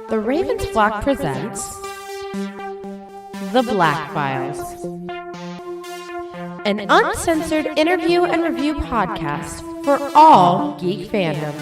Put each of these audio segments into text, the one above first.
The Ravens Flock presents The Black Files, an uncensored interview and review podcast for all geek fandom.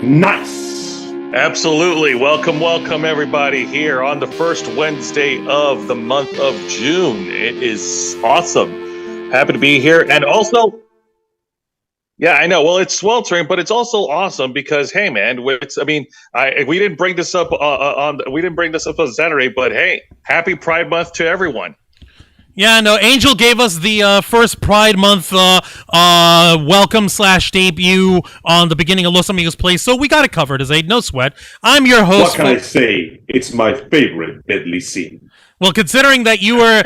Nice. Absolutely. Welcome everybody here on the first Wednesday of the month of June. It is awesome. Happy to be here. And also, yeah, I know. Well, it's sweltering, but it's also awesome because, hey, man, we didn't bring this up on Saturday, but hey, happy Pride Month to everyone. Yeah, no, Angel gave us the first Pride Month welcome/debut on the beginning of Los Amigos Play, so we got it covered, Azaid, no sweat. I'm your host. What can I say? It's my favorite deadly scene. Well, considering that you were,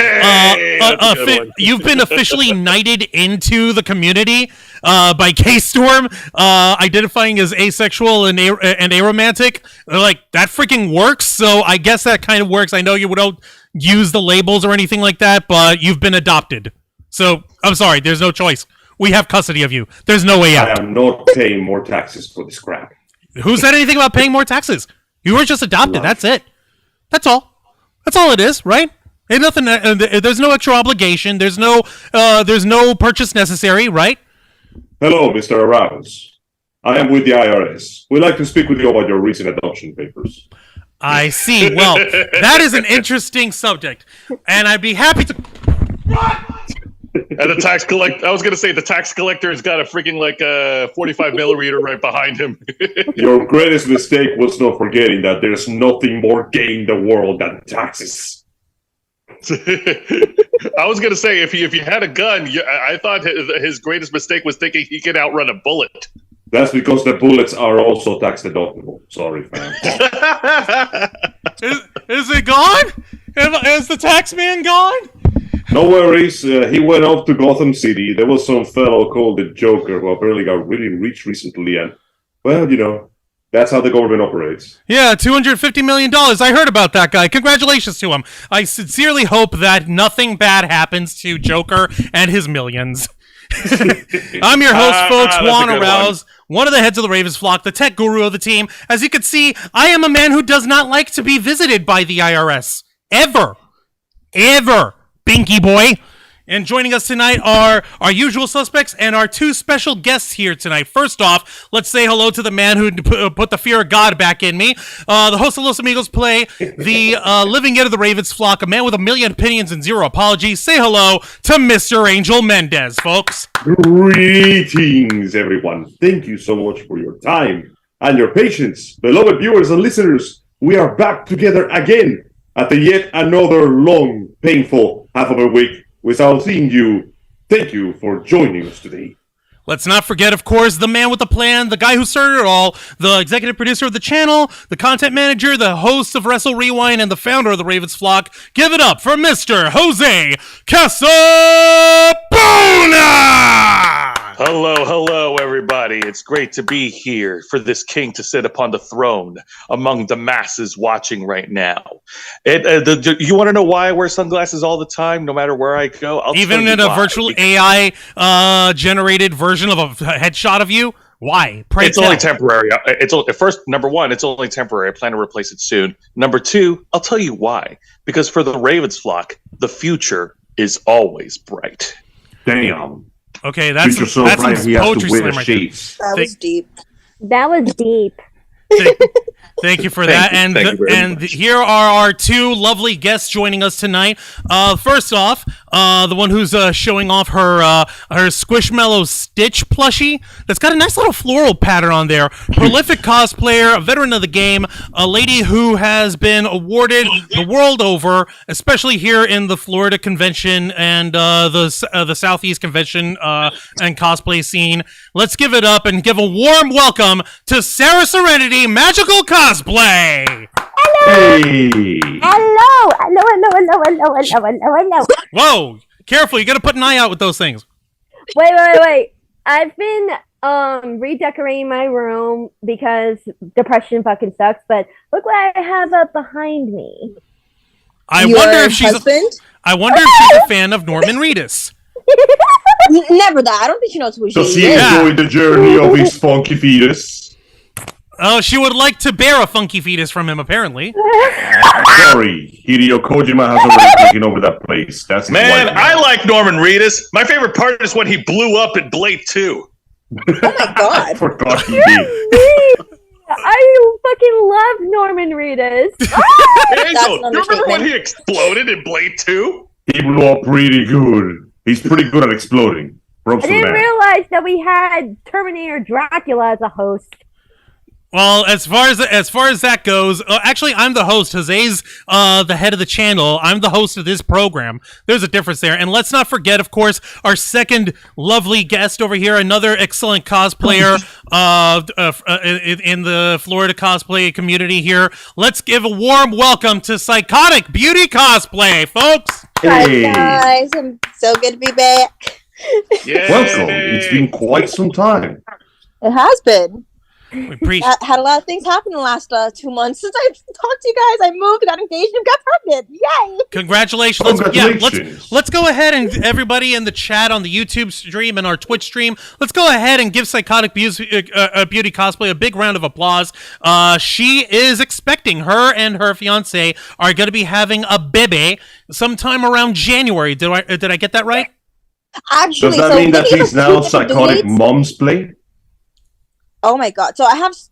you've been officially knighted into the community by K-Storm, identifying as asexual and aromantic, like, that freaking works, so I guess that kind of works. I know you don't use the labels or anything like that, but you've been adopted. So, I'm sorry, there's no choice. We have custody of you. There's no way out. I am not paying more taxes for this crap. Who said anything about paying more taxes? You were just adopted, that's it. That's all. That's all it is, right? Ain't nothing. There's no extra obligation. There's no purchase necessary, right? Hello, Mr. Arouse. I am with the IRS. We'd like to speak with you about your recent adoption papers. I see. Well, that is an interesting subject, and I'd be happy to. And the tax collect. I was gonna say the tax collector's got a freaking 45 millimeter right behind him. Your greatest mistake was not forgetting that there's nothing more gay in the world than taxes. I was gonna say if you had a gun, I thought his greatest mistake was thinking he could outrun a bullet. That's because the bullets are also tax deductible. Sorry, fam. Is it gone? Is the tax man gone? No worries. He went off to Gotham City. There was some fellow called the Joker who apparently got really rich recently, and, well, you know, that's how the government operates. Yeah, $250 million. I heard about that guy. Congratulations to him. I sincerely hope that nothing bad happens to Joker and his millions. I'm your host, folks, Juan Arouse, one of the heads of the Ravens Flock, the tech guru of the team. As you can see, I am a man who does not like to be visited by the IRS. Ever. Binky boy. And joining us tonight are our usual suspects and our two special guests here tonight. First off, let's say hello to the man who put the fear of God back in me. The host of Los Amigos Play, the living head of the Ravens Flock, a man with a million opinions and zero apologies. Say hello to Mr. Angel Mendez, folks. Greetings, everyone. Thank you so much for your time and your patience. Beloved viewers and listeners, we are back together again at the yet another long, painful half of a week without seeing you. Thank you for joining us today. Let's not forget, of course, the man with the plan, the guy who started it all, the executive producer of the channel, the content manager, the host of Wrestle Rewind, and the founder of the Ravens Flock. Give it up for Mr. Jose Casabona! Hello, everybody. It's great to be here for this king to sit upon the throne among the masses watching right now. You want to know why I wear sunglasses all the time, no matter where I go? Even in a virtual AI generated version of a headshot of you? Why? It's only temporary. Number one, it's only temporary. I plan to replace it soon. Number two, I'll tell you why. Because for the Ravens Flock, the future is always bright. Damn. Okay, that's some poetry slam right there. That was deep. That was deep. Thank you for that. And here are our two lovely guests joining us tonight. First off, the one who's showing off her Squishmallow Stitch plushie that's got a nice little floral pattern on there. Prolific cosplayer, a veteran of the game, a lady who has been awarded the world over, especially here in the Florida convention and the Southeast convention and cosplay scene. Let's give it up and give a warm welcome to Sarah Serenity, Magical Cosplay. Hey! Hello. Whoa! Careful, you gotta put an eye out with those things. Wait. I've been redecorating my room because depression fucking sucks, but look what I have up behind me. I wonder if she's a fan of Norman Reedus. Never that. I don't think she knows who she Does is. he enjoy the journey of his funky fetus? Oh, she would like to bear a funky fetus from him, apparently. Sorry, Hideo Kojima has already taken over that place. That's his Man, wife I now. like Norman Reedus. My favorite part is when he blew up in Blade 2. Oh my god. I forgot he did. I fucking love Norman Reedus. Angel, you remember when he exploded in Blade 2? He blew up pretty good. He's pretty good at exploding. I didn't realize that we had Terminator Dracula as a host. Well, as far as that goes, actually, I'm the host. Jose's the head of the channel. I'm the host of this program. There's a difference there. And let's not forget, of course, our second lovely guest over here, another excellent cosplayer in the Florida cosplay community here. Let's give a warm welcome to Psychotic Beauty Cosplay, folks. Hey! Hi guys, I'm so good to be back. Yay. Welcome. It's been quite some time. It has been. We appreciate. I had a lot of things happen in the last 2 months since I talked to you guys. I moved, got engaged, and got pregnant. Yay! Congratulations. Congratulations. Let's go ahead and everybody in the chat on the YouTube stream and our Twitch stream, let's go ahead and give Psychotic Beauty Cosplay a big round of applause. She is expecting, her and her fiance are going to be having a baby sometime around January. Did I get that right? Actually, Does that mean that she's now Psychotic Mom's? Mom's Play? Oh my god! So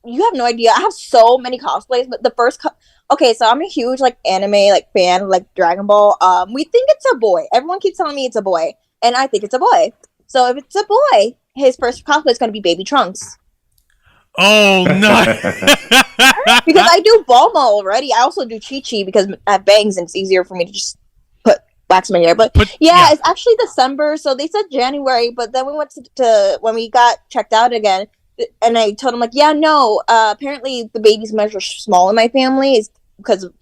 you have no idea. I have so many cosplays, but the first, okay, so I'm a huge anime fan, Dragon Ball. We think it's a boy. Everyone keeps telling me it's a boy, and I think it's a boy. So if it's a boy, his first cosplay is going to be Baby Trunks. Oh no! Because I do Bulma already. I also do Chi Chi because I have bangs and it's easier for me to just wax my hair. But yeah, it's actually December. So they said January, but then we went to when we got checked out again. And I told him apparently the baby's measure small in my family is because of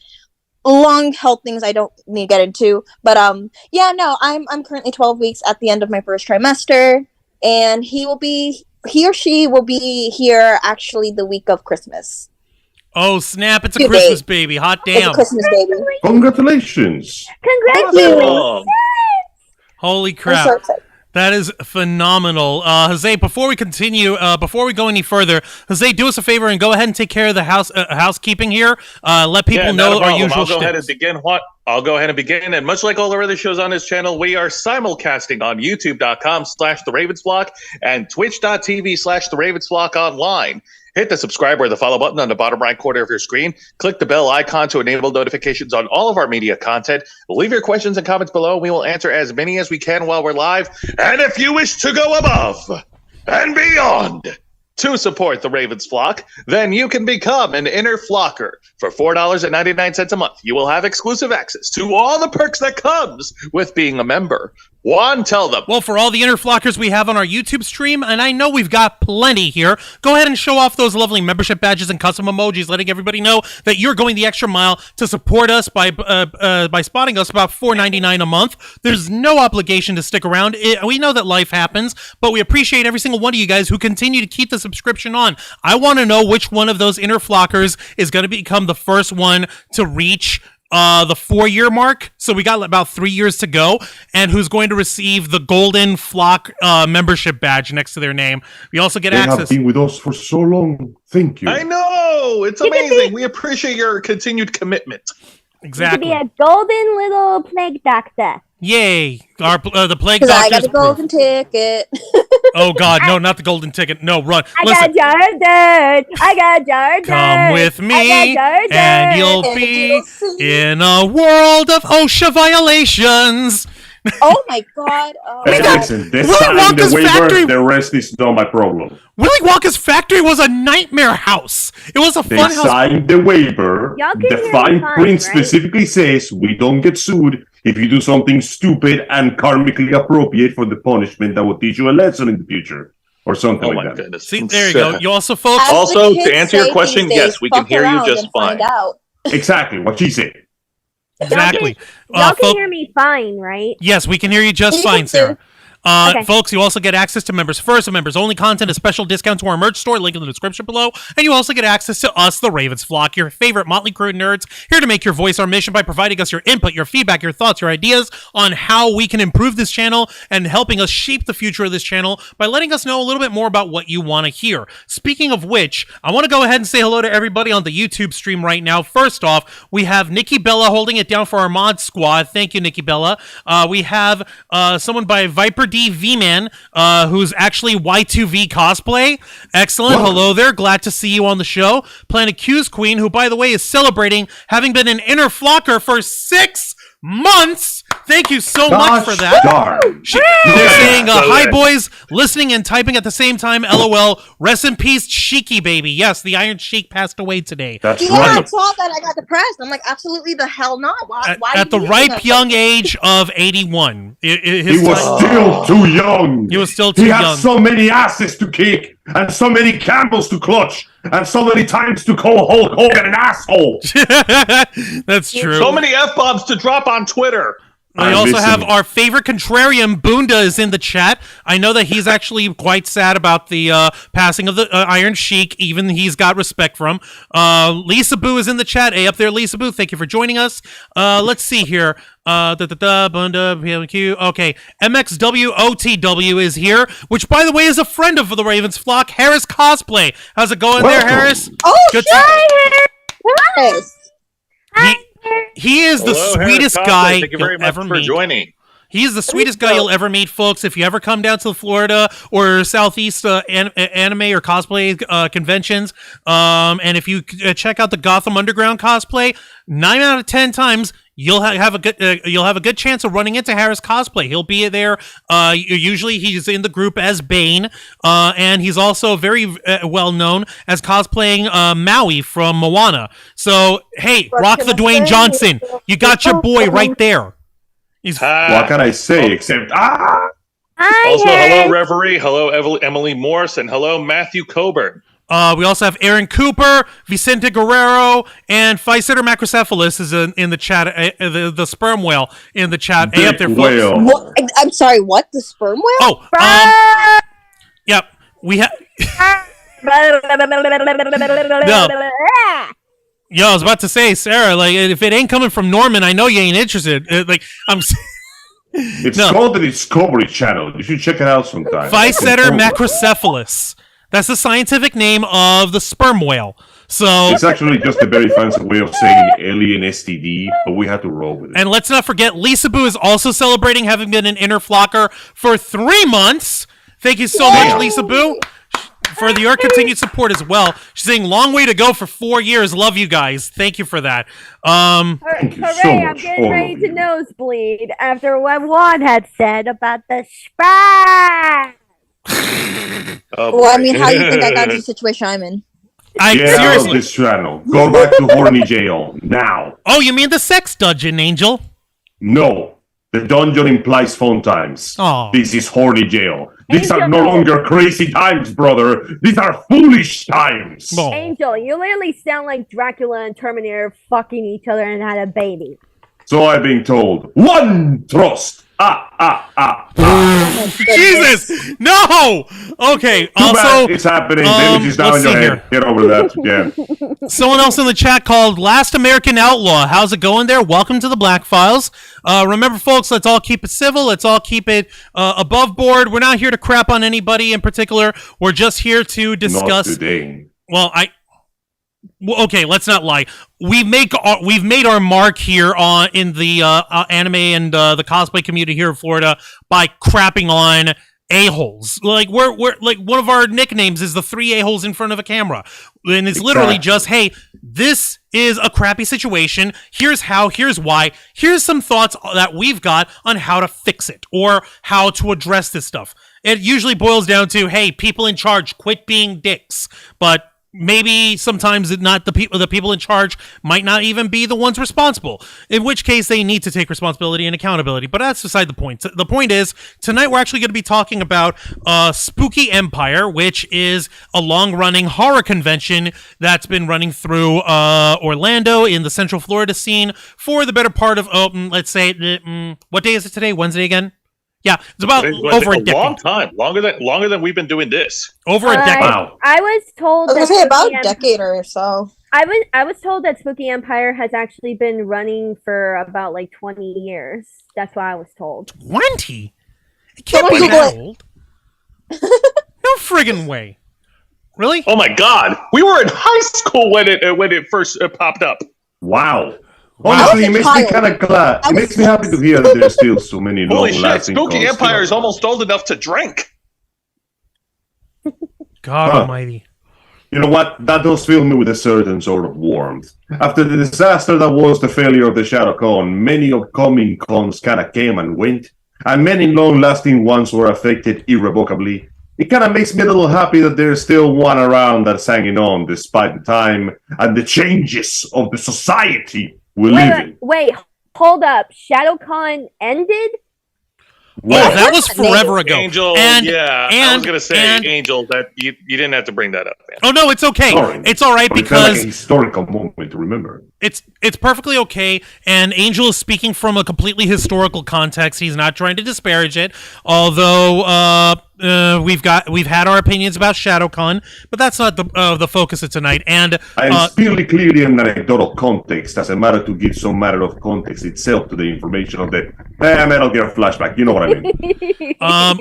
long health things I don't need to get into. But I'm currently 12 weeks at the end of my first trimester, and he or she will be here actually the week of Christmas. Oh snap! It's a Christmas baby. Hot damn! It's a Christmas baby. Congratulations! Congratulations! Holy crap! I'm so excited. That is phenomenal. Jose, before we continue, before we go any further, Jose, do us a favor and go ahead and take care of the housekeeping here. Let people know our usual I'll go ahead and begin. I'll go ahead and begin. And much like all our other shows on this channel, we are simulcasting on youtube.com/theravensflock and twitch.tv/theravensflock online. Hit the subscribe or the follow button on the bottom right corner of your screen. Click the bell icon to enable notifications on all of our media content. Leave your questions and comments below. We will answer as many as we can while we're live. And if you wish to go above and beyond to support the Ravens Flock, then you can become an inner flocker for $4.99 a month. You will have exclusive access to all the perks that comes with being a member. Juan, tell them. Well, for all the inner flockers we have on our YouTube stream, and I know we've got plenty here, go ahead and show off those lovely membership badges and custom emojis, letting everybody know that you're going the extra mile to support us by spotting us about $4.99 a month. There's no obligation to stick around. We know that life happens, but we appreciate every single one of you guys who continue to keep the subscription on. I want to know which one of those inner flockers is going to become the first one to reach the 4-year mark. So we got about 3 years to go, and who's going to receive the golden flock membership badge next to their name. We also get access. They have been with us for so long. Thank you. I know. It's amazing. We appreciate your continued commitment. Exactly. You could be a golden little plague doctor. Yay. The plague Because I doctor's got the golden ticket. Oh God, no, not the golden ticket. No, run. I got Jordan. Come with me, and you'll be in a world of OSHA violations. Oh my god. Oh. Listen, they Willy signed the Wonka's waiver, factory- the rest is not my problem. Willy Wonka's factory was a nightmare house. It was a They fun house. signed the waiver. Y'all can The hear fine me fine, print right? specifically says we don't get sued if you do something stupid and karmically appropriate for the punishment that will teach you a lesson in the future. Or something Oh like my that. goodness. See, there you go. You also, folks. As the Also, kids to answer your say question, these yes, days, we can fuck hear you around just and find fine. out. Exactly what she said. Exactly. Y'all can hear me fine, right? Yes, we can hear you just fine, Sarah. Okay. Folks, you also get access to members first and members only content, a special discount to our merch store, link in the description below, and you also get access to us, the Ravens Flock, your favorite Motley Crue nerds, here to make your voice our mission by providing us your input, your feedback, your thoughts, your ideas on how we can improve this channel and helping us shape the future of this channel by letting us know a little bit more about what you want to hear. Speaking of which, I want to go ahead and say hello to everybody on the YouTube stream right now. First off, we have Nikki Bella holding it down for our mod squad. Thank you, Nikki Bella. We have someone by Viper D V-Man, who's actually Y2V Cosplay. Excellent. Whoa. Hello there. Glad to see you on the show. Planet Q's Queen, who, by the way, is celebrating having been an inner flocker for 6 months. Thank you so much for that. Darn. They're saying, hi, boys, listening and typing at the same time. LOL. Rest in peace, Sheiky baby. Yes, the Iron Sheik passed away today. That's Yeah, right. I saw that. I got depressed. I'm like, absolutely the hell not. Why At the ripe young age of 81. He was still too young. He was still too He young. had so many asses to kick, and so many candles to clutch, and so many times to call Hulk Hogan an asshole. That's true. So many F-bombs to drop on Twitter. We also have our favorite contrarian, Boonda, is in the chat. I know that he's actually quite sad about the passing of the Iron Sheik. Even he's got respect for him. Lisa Boo is in the chat. Hey, up there, Lisa Boo. Thank you for joining us. Let's see here. Boonda, PLQ. Okay, MXWOTW is here, which, by the way, is a friend of the Ravens Flock, Harris Cosplay. How's it going there, Harris? Oh, Good Harris. He is the Hello, sweetest Harris guy Cosplay. Thank you very you'll much ever for meet. joining. He's the sweetest guy you'll ever meet, folks. If you ever come down to Florida or Southeast anime or cosplay conventions, and if you check out the Gotham Underground cosplay, 9 out of 10 times you'll have a good chance of running into Harris Cosplay. He'll be there. Usually he's in the group as Bane, and he's also very well known as cosplaying Maui from Moana. So hey, rock the Dwayne Johnson. You got your boy right there. What can I say except Hi, Also, Harris. hello, Reverie. Hello, Emily Morse. And hello, Matthew Coburn. We also have Aaron Cooper, Vicente Guerrero, and Physeter macrocephalus is in the chat. The sperm whale in the chat. Hey, up there, folks. whale. What? I'm sorry, what? The sperm whale? Oh, yep. We have. Yo, I was about to say, Sarah. Like, if it ain't coming from Norman, I know you ain't interested. It's No. called the Discovery Channel. You should check it out sometime. Physeter macrocephalus. That's the scientific name of the sperm whale. So, It's actually just a very fancy way of saying alien STD, but we had to roll with it. and let's not forget, Lisa Boo is also celebrating having been an inner flocker for 3 months. Thank you so much, Lisa Boo, for your continued support as well. She's saying, long way to go for 4 years. Love you guys. Thank you for that. Thank you Hooray, so I'm much, getting all ready of to you. nosebleed after what Juan had said about the sperm. Oh, Well, I boy. mean, how do you think I got into the situation I'm in? I Get out of seriously. this channel. Go back to horny jail now. Oh, you mean the sex dungeon, Angel? No, the dungeon implies fun times. Aw. This is horny jail. These are no Angel. longer crazy times, brother. These are foolish times. Oh. Angel, you literally sound like Dracula and Terminator fucking each other and had a baby. So I've been told. One thrust. Jesus! No! Okay, Too also, bad it's happening. Damage is down let's your see head. here. Get over that. Yeah. Someone else in the chat called Last American Outlaw. How's it going there? Welcome to the Black Files. Remember, folks, let's all keep it civil. Let's all keep it above board. We're not here to crap on anybody in particular. We're just here to Not discuss. today. Well, okay, let's not lie. We've made our mark here in the anime and the cosplay community here in Florida by crapping on a-holes. Like we're like, one of our nicknames is the 3 a-holes in front of a camera, and it's literally just, hey, this is a crappy situation. Here's how. Here's why. Here's some thoughts that we've got on how to fix it or how to address this stuff. It usually boils down to, hey, people in charge, quit being dicks. But maybe sometimes not the people in charge might not even be the ones responsible, in which case they need to take responsibility and accountability. But that's beside the point. The point is, tonight we're actually going to be talking about Spooky Empire, which is a long-running horror convention that's been running through Orlando in the Central Florida scene for the better part of, let's say, what day is it today? Wednesday again? Yeah, it's about over a decade. Long time, longer than we've been doing this. Over a decade. Wow. I was told. I was gonna say about a decade or so. I was told that Spooky Empire has actually been running for about like 20 years. That's what I was told. 20? It can't be that old. No friggin' way. Really? Oh my God, we were in high school when it first popped up. Wow. Honestly, it makes me kind of glad. It makes me happy to hear that there's still so many long-lasting. Spooky Empire is almost old enough to drink. God Almighty. You know what? That does fill me with a certain sort of warmth. After the disaster that was the failure of the ShadowCon, many upcoming cons kind of came and went, and many long-lasting ones were affected irrevocably. It kind of makes me a little happy that there's still one around that's hanging on despite the time and the changes of the society we live in. Wait, hold up. ShadowCon ended? Well, that was forever ago. Angel, I was gonna say, Angel, that you didn't have to bring that up, man. Oh no, it's okay. Sorry. It's all right, but because it's like a historical moment to remember. It's perfectly okay. And Angel is speaking from a completely historical context. He's not trying to disparage it, although we've had our opinions about ShadowCon, but that's not the focus of tonight. And I'm still clearly in anecdotal context, as a matter to give some matter of context itself to the information of the Metal Gear flashback. You know what I mean?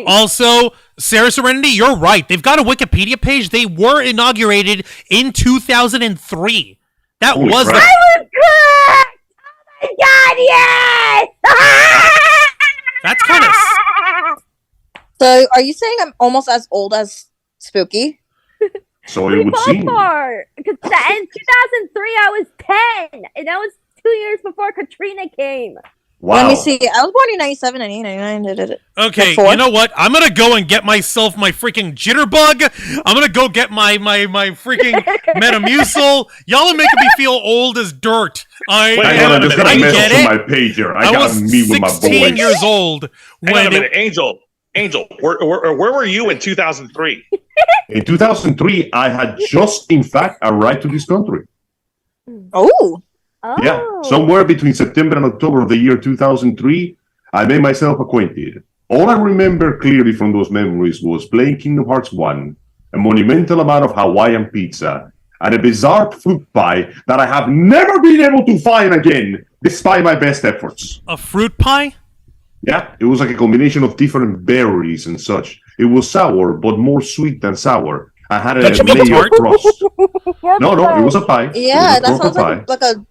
Also, Sarah Serenity, you're right. They've got a Wikipedia page. They were inaugurated in 2003. That Holy was crap. I was correct! Oh my God, yes! That's kind of. So, are you saying I'm almost as old as Spooky? So it would seem. Because in 2003, I was 10, and that was 2 years before Katrina came. Wow. Let me see. I was born in 97, 98, 99. Okay, you know what? I'm gonna go and get myself my freaking jitterbug. I'm gonna go get my freaking Metamucil. Y'all are making me feel old as dirt. I get it. My pager. I was me with my 16 years old Hang on a minute, Angel, where were you in 2003? In 2003, I had just, in fact, arrived to this country. Oh. Yeah, somewhere between September and October of the year 2003, I made myself acquainted. All I remember clearly from those memories was playing Kingdom Hearts 1, a monumental amount of Hawaiian pizza, and a bizarre fruit pie that I have never been able to find again, despite my best efforts. A fruit pie? Yeah, it was like a combination of different berries and such. It was sour, but more sweet than sour. I had a layer crust. No, it was a pie. Yeah, that sounds like a.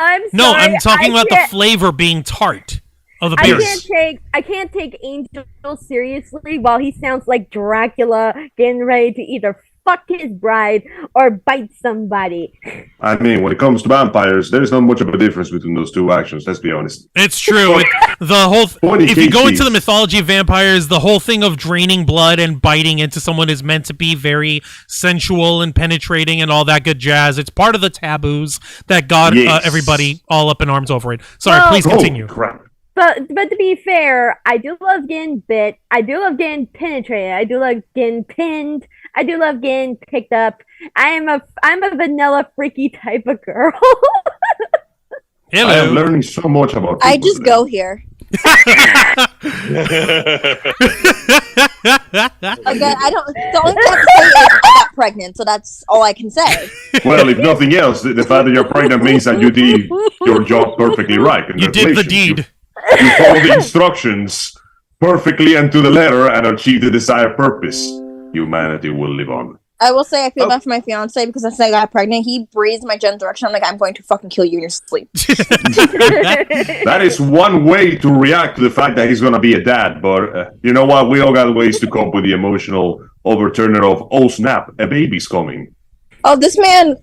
I'm sorry. No, I'm talking about the flavor being tart of the beers. I can't take Angel seriously while he sounds like Dracula getting ready to either fuck his bride or bite somebody. I mean, when it comes to vampires, there's not much of a difference between those two actions, let's be honest. It's true. If you go into the mythology of vampires, the whole thing of draining blood and biting into someone is meant to be very sensual and penetrating and all that good jazz. It's part of the taboos that got everybody all up in arms over it. Sorry, please continue. Crap. But to be fair, I do love getting bit. I do love getting penetrated. I do love getting pinned. I do love getting picked up. I'm a vanilla freaky type of girl. I am learning so much about people I just today. go here. Again, I don't. The only thing I can say is I got pregnant, so that's all I can say. Well, if nothing else, the fact that you're pregnant means that you did your job perfectly right. You did the deed. You followed the instructions perfectly and to the letter and achieved the desired purpose. Humanity will live on. I will say I feel bad for my fiance because as I got pregnant, he breathed my general direction. I'm like, I'm going to fucking kill you in your sleep. That is one way to react to the fact that he's going to be a dad. But you know what? We all got ways to cope with the emotional overturner of, oh snap, a baby's coming. Oh, this man,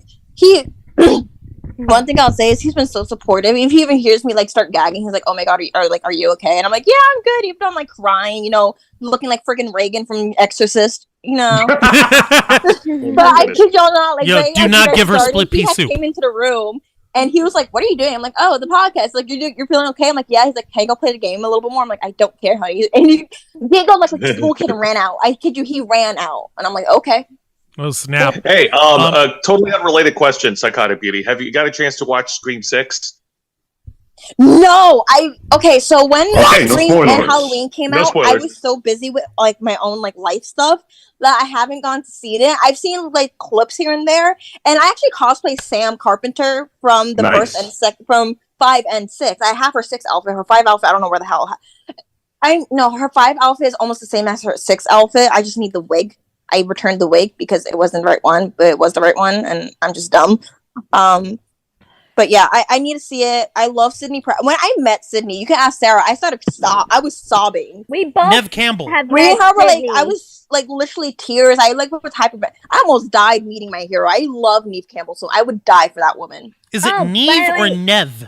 one thing I'll say is he's been so supportive. If he even hears me like start gagging, he's like, "Oh my god, are you okay?" And I'm like, "Yeah, I'm good." Even though I'm like crying, looking like freaking Reagan from Exorcist. you know. But Oh, I kid y'all not, like, Yo, right do after not I give her started, split pea he soup. came into the room and he was like, "What are you doing?" I'm like, "Oh, the podcast. Like, you're feeling okay?" I'm like, "Yeah." He's like, "Hey, go play the game a little bit more." I'm like, "I don't care, honey." And he giggled like a little kid and ran out. I kid you, he ran out, and I'm like, "Okay." Oh snap! Hey, a totally unrelated question, Psychotic Beauty. Have you got a chance to watch Scream 6? No, okay. So when Okay, no Scream spoilers. and Halloween came No out, I spoilers. was so busy with like my own like life stuff that I haven't gone to see it. I've seen like clips here and there, and I actually cosplay Sam Carpenter from the Nice. first and second, from 5 and 6. I have her 6 outfit. Her 5 outfit, I don't know where the hell. I know her 5 outfit is almost the same as her 6 outfit. I just need the wig. I returned the wig because it wasn't the right one, but it was the right one, and I'm just dumb. But yeah, I need to see it. I love Sydney. When I met Sydney, you can ask Sarah. I was sobbing. We both Nev Campbell. have Reading met her, like Sydney. I was like literally tears. I like was hyper. I almost died meeting my hero. I love Neve Campbell, so I would die for that woman. Is it Oh, Neve by the or way- Nev?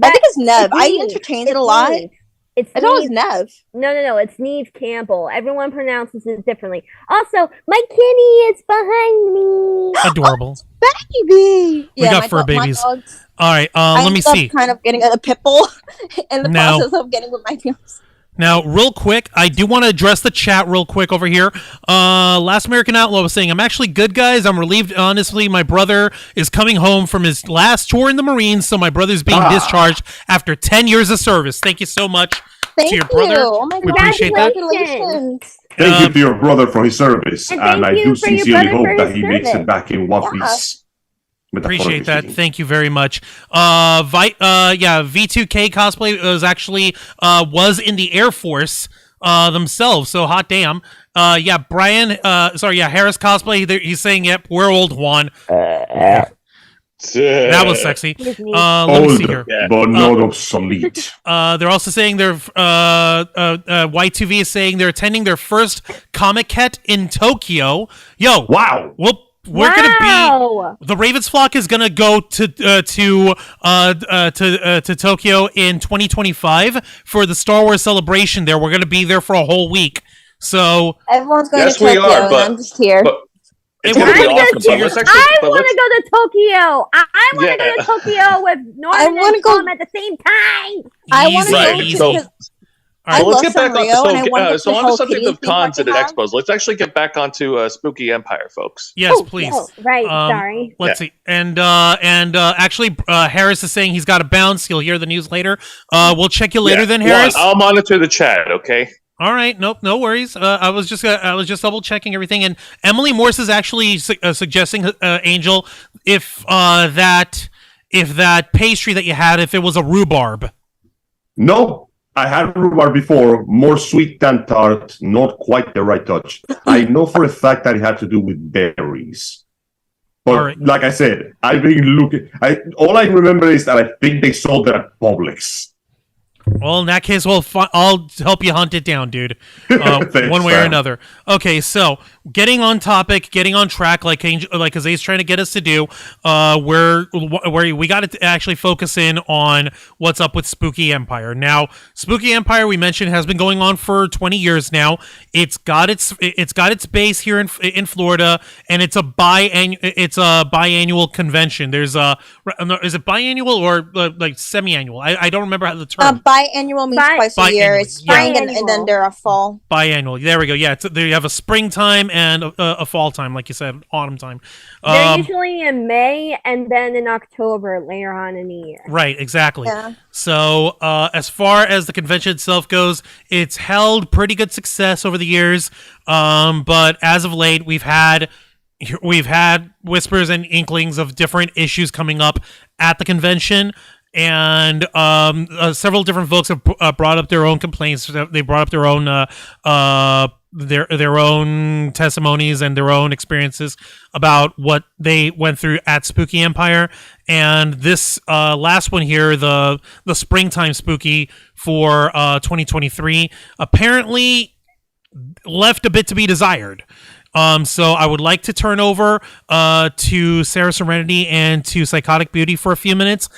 I think it's Nev. It's I Neve. entertained it It's a lot. Neve. It's I thought it was Neve. Nev. No. It's Neve Campbell. Everyone pronounces it differently. Also, my kitty is behind me. Adorable. Baby. We got fur babies. dogs. All right, I let me ended up see. kind of getting a pit bull in the No. process of getting with my fiance. Now, real quick, I do want to address the chat real quick over here. Last American Outlaw was saying, I'm actually good, guys. I'm relieved. Honestly, my brother is coming home from his last tour in the Marines, so my brother's being discharged after 10 years of service. Thank you so much Thank to your you. brother. Oh my We God. appreciate that. Congratulations. Thank you to your brother for his service, And and I thank do you for your sincerely brother hope for that his he makes service. it back in one Yeah. piece. Appreciate that. Speaking. Thank you very much. V2K cosplay was in the Air Force themselves. So hot damn. Harris cosplay. He's saying, "Yep, we're old Juan." That was sexy. Here's me. Let me see here. Yeah. But not obsolete. They're also saying Y2V is saying they're attending their first Comic-Con in Tokyo. Yo, Wow. we're gonna be. Wow. The Ravens flock is gonna go to Tokyo in 2025 for the Star Wars celebration. There, we're gonna be there for a whole week. So Everyone's going Yes, to we Tokyo, are, and but- I'm just here. But it's It going to be would- awesome. But let's actually, I but want let's, to go to Tokyo. I want to go Yeah. to Tokyo with Norman I wanna and go- Tom at the same time. I want to easy, go Right, easy. so- because All I right, so let's love get back on. Sanrio, and I want to go So to on Hello the subject Kitty of theme park cons and they have. expos, let's actually get back onto Spooky Empire, folks. yes, Oh, please. Oh, right. Um, Sorry. Let's see. And actually, Harris is saying he's got to bounce. You'll hear the news later. We'll check you later, Yeah. then, Well, Harris. I'll monitor the chat. Okay. All right, nope, no worries. I was just double checking everything, and Emily Morse is actually suggesting, Angel, if that pastry that you had, if it was a rhubarb. No, I had rhubarb before, more sweet than tart, not quite the right touch. I know for a fact that it had to do with berries. But All right. like I said, I've been looking. All I remember is that I think they sold it at Publix. Well, in that case, I'll help you hunt it down, dude. Thanks, One way or Sam. another. Okay, so getting on topic, getting on track, like Azae's trying to get us to do. Where we got to actually focus in on what's up with Spooky Empire. Now, Spooky Empire, we mentioned, has been going on for 20 years now. It's got its base here in Florida, and it's a biannual convention. There's is it biannual or like semi-annual? I don't remember how the term. Biannual means twice a year. Biannual, It's spring and then Biannual. there are fall. Biannual. There we go. Yeah, they have a springtime and a fall time, like you said, autumn time. They're usually in May and then in October later on in the year. Right, exactly. Yeah. So, as far as the convention itself goes, it's held pretty good success over the years. But as of late, we've had whispers and inklings of different issues coming up at the convention. And several different folks have brought up their own complaints. They brought up their own their own testimonies and their own experiences about what they went through at Spooky Empire. And this last one here, the springtime Spooky for 2023, apparently left a bit to be desired. So I would like to turn over to Sarah Serenity and to Psychotic Beauty for a few minutes.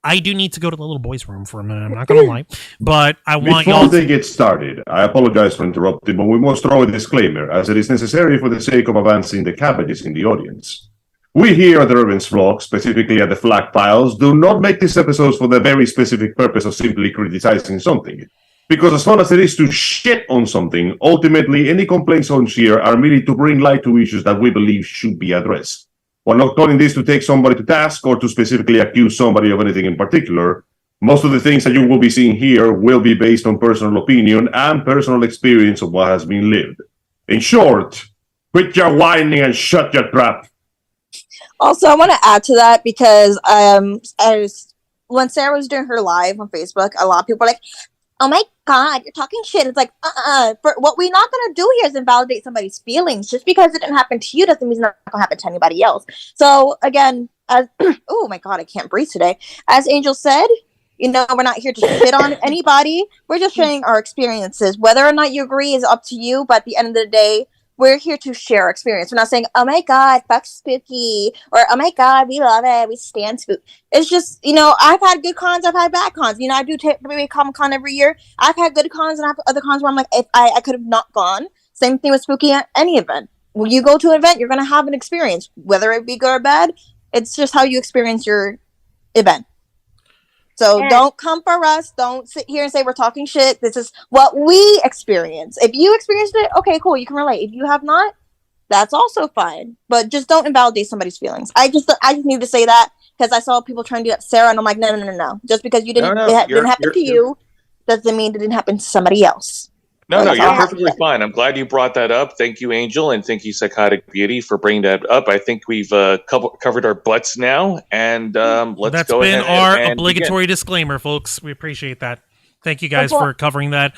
I do need to go to the little boys' room for a minute. I'm not gonna lie, but I want Before y'all. they get started, I apologize for interrupting, but we must throw a disclaimer, as it is necessary for the sake of advancing the cabbages in the audience. We here at the Ravens Vlog, specifically at the Black Files, do not make these episodes for the very specific purpose of simply criticizing something. Because as fun as it is to shit on something, ultimately any complaints on here are merely to bring light to issues that we believe should be addressed. We're not calling this to take somebody to task or to specifically accuse somebody of anything in particular. Most of the things that you will be seeing here will be based on personal opinion and personal experience of what has been lived. In short, quit your whining and shut your trap. Also, I want to add to that because when Sarah was doing her live on Facebook, a lot of people were like, "Oh my God, you're talking shit." It's like, For what we're not gonna do here is invalidate somebody's feelings. Just because it didn't happen to you doesn't mean it's not gonna happen to anybody else. So again, as oh my God, I can't breathe today. As Angel said, we're not here to shit on anybody. We're just sharing our experiences. Whether or not you agree is up to you. But at the end of the day, we're here to share our experience. We're not saying, "Oh my God, fuck spooky," or "Oh my God, we love it, we stand spooky." It's just, I've had good cons, I've had bad cons. I do maybe Comic Con every year. I've had good cons and I have other cons where I'm like, if I could have not gone. Same thing with spooky at any event. When you go to an event, you're gonna have an experience, whether it be good or bad. It's just how you experience your event. So don't come for us. Don't sit here and say we're talking shit. This is what we experience. If you experienced it, okay, cool, you can relate. If you have not, that's also fine. But just don't invalidate somebody's feelings. I just need to say that because I saw people trying to do that to Sarah, and I'm like, no. Just because you didn't, it didn't happen to you, doesn't mean it didn't happen to somebody else. No, you're perfectly fine. I'm glad you brought that up. Thank you, Angel, and thank you, Psychotic Beauty, for bringing that up. I think we've covered our butts now, and let's go ahead. That's been our obligatory disclaimer, folks. We appreciate that. Thank you guys for covering that.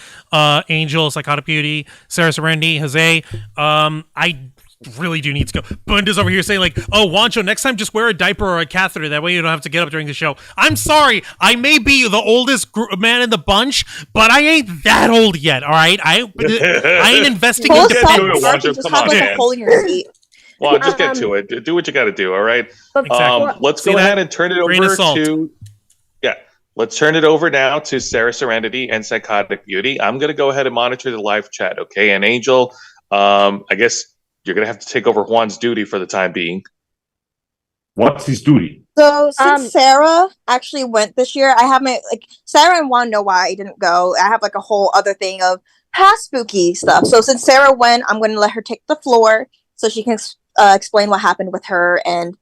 Angel, Psychotic Beauty, Sarah Serenity, Jose. I really do need to go. Bunda's over here saying like, "Oh, Wancho, next time just wear a diaper or a catheter. That way you don't have to get up during the show." I'm sorry. I may be the oldest man in the bunch, but I ain't that old yet. All right, I ain't investing in Wancho. Come on, man. Hole in your seat. Well, just get to it. Do what you got to do. All right. Exactly. Let's go ahead and turn it over to. Yeah. Let's turn it over now to Sarah Serenity and Psychotic Beauty. I'm going to go ahead and monitor the live chat. Okay. And Angel, I guess you're going to have to take over Juan's duty for the time being. What's his duty? So since Sarah actually went this year, I have Sarah and Juan know why I didn't go. I have a whole other thing of past spooky stuff. So since Sarah went, I'm going to let her take the floor so she can explain what happened with her. And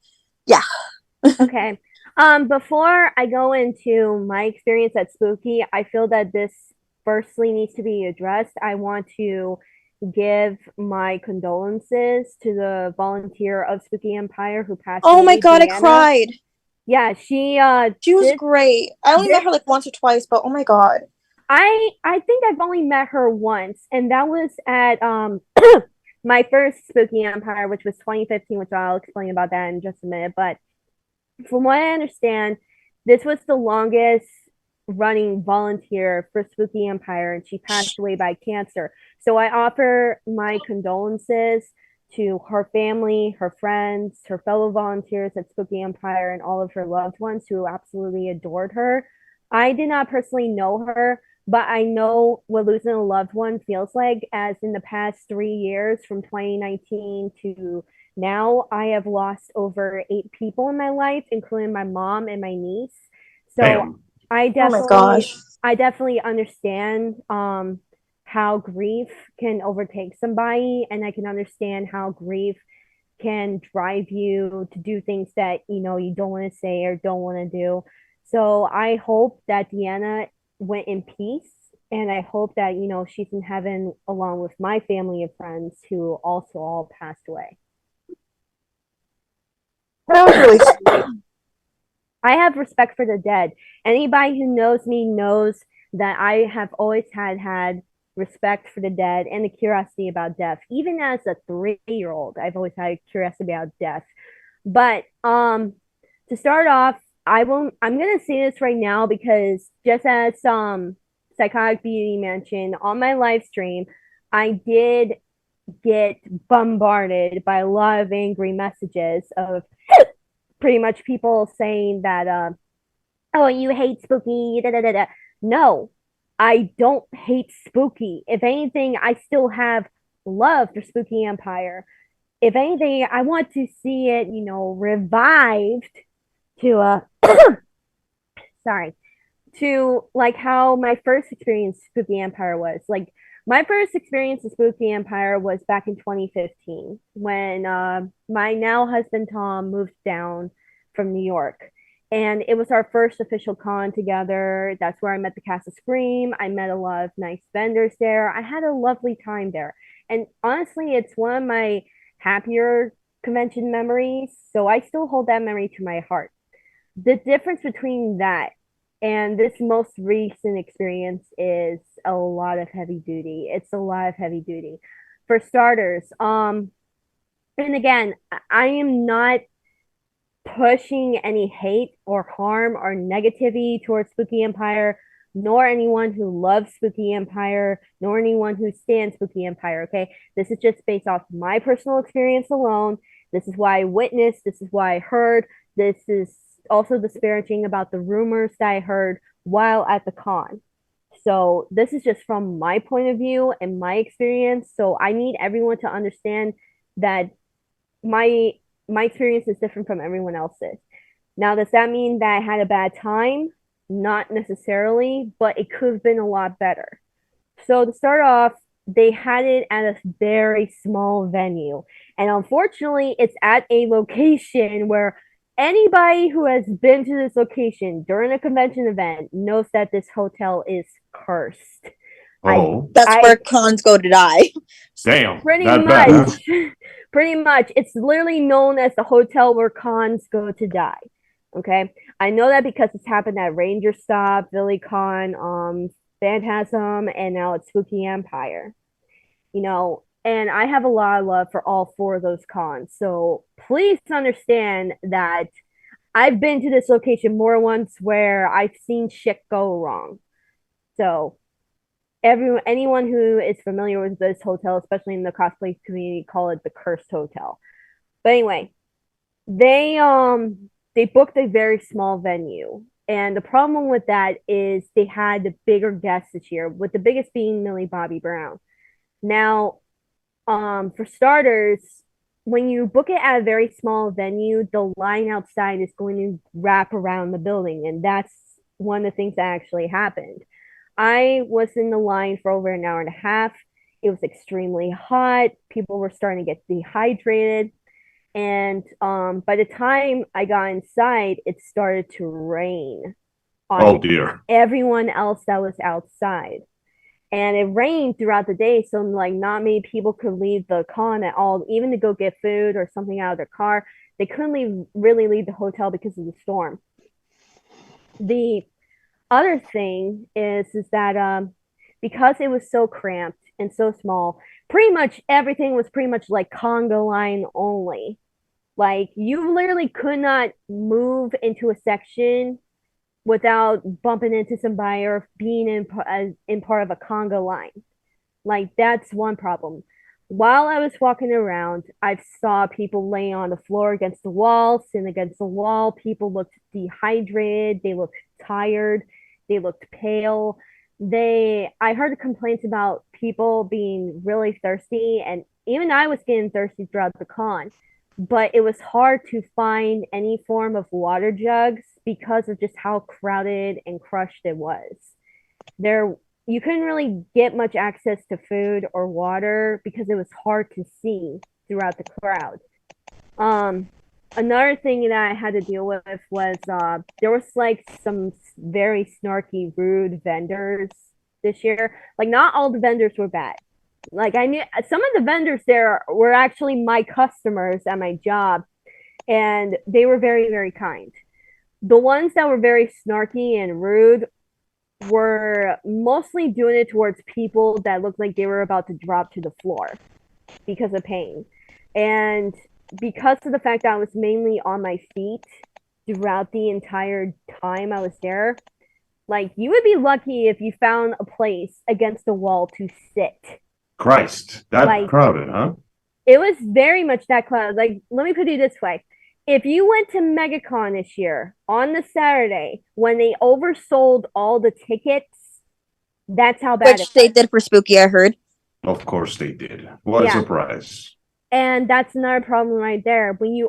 yeah. Okay. Before I go into my experience at Spooky, I feel that this firstly needs to be addressed. I want to give my condolences to the volunteer of Spooky Empire who passed away. Oh my God, Diana. I cried. Yeah, she was great. I only met her once or twice, but oh my God. I think I've only met her once, and that was at my first Spooky Empire, which was 2015, which I'll explain about that in just a minute. But from what I understand, this was the longest running volunteer for Spooky Empire, and she passed away by cancer. So I offer my condolences to her family, her friends, her fellow volunteers at Spooky Empire, and all of her loved ones who absolutely adored her. I did not personally know her, but I know what losing a loved one feels like, as in the past 3 years, from 2019 to now, I have lost over 8 people in my life, including my mom and my niece. So Damn. I definitely understand how grief can overtake somebody, and I can understand how grief can drive you to do things that you don't want to say or don't want to do. So I hope that Deanna went in peace, and I hope that she's in heaven along with my family and friends who also all passed away. That was really I have respect for the dead. Anybody who knows me knows that I have always had respect for the dead and the curiosity about death. Even as a 3-year-old, I've always had curiosity about death. But to start off, I'm gonna say this right now because just as Psychotic Beauty mentioned on my live stream, I did get bombarded by a lot of angry messages of pretty much people saying that oh, you hate spooky, da da da da. No, I don't hate spooky. If anything, I still have love for Spooky Empire. If anything, I want to see it, revived to sorry, to like how my first experience Spooky Empire was. Like my first experience with Spooky Empire was back in 2015 when my now husband Tom moved down from New York. And it was our first official con together. That's where I met the cast of Scream. I met a lot of nice vendors there. I had a lovely time there. And honestly, it's one of my happier convention memories. So I still hold that memory to my heart. The difference between that and this most recent experience is a lot of heavy duty. It's a lot of heavy duty. For starters, and again, I am not pushing any hate or harm or negativity towards Spooky Empire, nor anyone who loves Spooky Empire, nor anyone who stands Spooky Empire, okay? This is just based off my personal experience alone. This is why I witnessed, this is why I heard, this is also disparaging about the rumors that I heard while at the con. So this is just from my point of view and my experience. So I need everyone to understand that my experience is different from everyone else's. Now, does that mean that I had a bad time? Not necessarily, but it could have been a lot better. So to start off, they had it at a very small venue. And unfortunately, it's at a location where anybody who has been to this location during a convention event knows that this hotel is cursed. That's where cons go to die. Damn. Pretty that much. bad. Pretty much. It's literally known as the hotel where cons go to die. Okay. I know that because it's happened at Ranger Stop, VillyCon, Phantasm, and now it's Spooky Empire. And I have a lot of love for all four of those cons. So please understand that I've been to this location more once where I've seen shit go wrong. So anyone who is familiar with this hotel, especially in the cosplay community, call it the cursed hotel. But anyway, they booked a very small venue. And the problem with that is they had the bigger guests this year, with the biggest being Millie Bobby Brown. Now, for starters, when you book it at a very small venue, the line outside is going to wrap around the building. And that's one of the things that actually happened. I was in the line for over an hour and a half. It was extremely hot. People were starting to get dehydrated. And by the time I got inside, it started to rain on dear. everyone else that was outside. And it rained throughout the day, so like not many people could leave the con at all, even to go get food or something out of their car. They couldn't really leave the hotel because of the storm. The other thing is that because it was so cramped and so small, pretty much everything was pretty much like conga line only. Like you literally could not move into a section without bumping into somebody or being in part of a conga line. Like that's one problem. While I was walking around, I saw people laying on the floor against the wall, sitting against the wall. People looked dehydrated. They looked tired. They looked pale. I heard complaints about people being really thirsty, and even I was getting thirsty throughout the con. But it was hard to find any form of water jugs because of just how crowded and crushed it was. You couldn't really get much access to food or water because it was hard to see throughout the crowd. Another thing that I had to deal with was there was like some very snarky, rude vendors this year. Like not all the vendors were bad. Like I knew some of the vendors there were actually my customers at my job, and they were very, very kind. The ones that were very snarky and rude were mostly doing it towards people that looked like they were about to drop to the floor because of pain. And because of the fact that I was mainly on my feet throughout the entire time I was there, like you would be lucky if you found a place against the wall to sit. Christ, that crowded, huh? It was very much that crowded. Like, let me put it this way. If you went to MegaCon this year on the Saturday when they oversold all the tickets, that's how bad Which they did for Spooky, I heard. Of course they did. What a surprise. And that's another problem right there. When you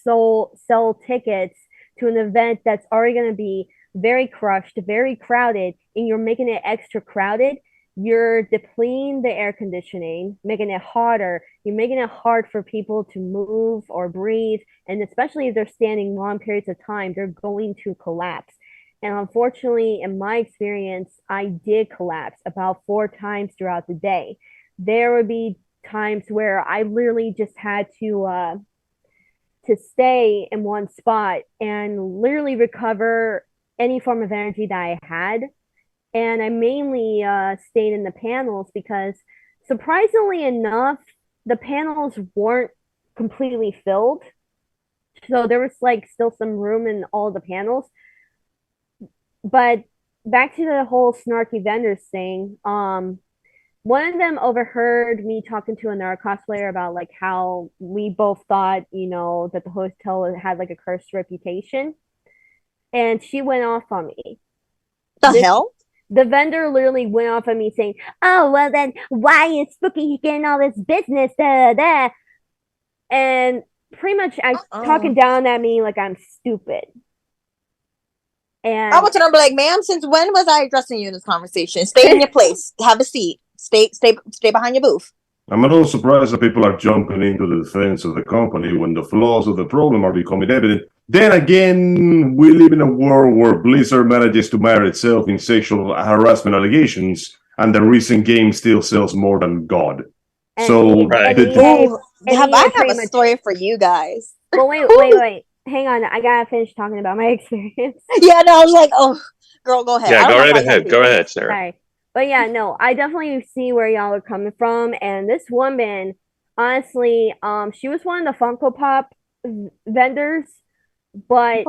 sell tickets to an event that's already going to be very crushed, very crowded, and you're making it extra crowded, you're depleting the air conditioning, making it hotter. You're making it hard for people to move or breathe. And especially if they're standing long periods of time, they're going to collapse. And unfortunately, in my experience, I did collapse about 4 times throughout the day. There would be times where I literally just had to stay in one spot and literally recover any form of energy that I had. And I mainly stayed in the panels because, surprisingly enough, the panels weren't completely filled. So there was like still some room in all the panels. But back to the whole snarky vendors thing, one of them overheard me talking to another cosplayer about like how we both thought, that the hotel had like a cursed reputation. And she went off on me. The hell? The vendor literally went off on me saying, "Oh, well then why is Spooky getting all this business?" Da, da. And pretty much talking down at me like I'm stupid. And I want to know, like, ma'am, since when was I addressing you in this conversation? Stay in your place. Have a seat. Stay behind your booth. I'm a little surprised that people are jumping into the defense of the company when the flaws of the problem are becoming evident. Then again, we live in a world where Blizzard manages to marry itself in sexual harassment allegations, and the recent game still sells more than God. And so, I have a story for you guys. Well, wait. Hang on. I gotta finish talking about my experience. Yeah, no, I was like, oh, girl, go ahead. Yeah, go right ahead. Go ahead, Sarah. Sorry. But yeah, no, I definitely see where y'all are coming from. And this woman, honestly, she was one of the Funko Pop vendors. But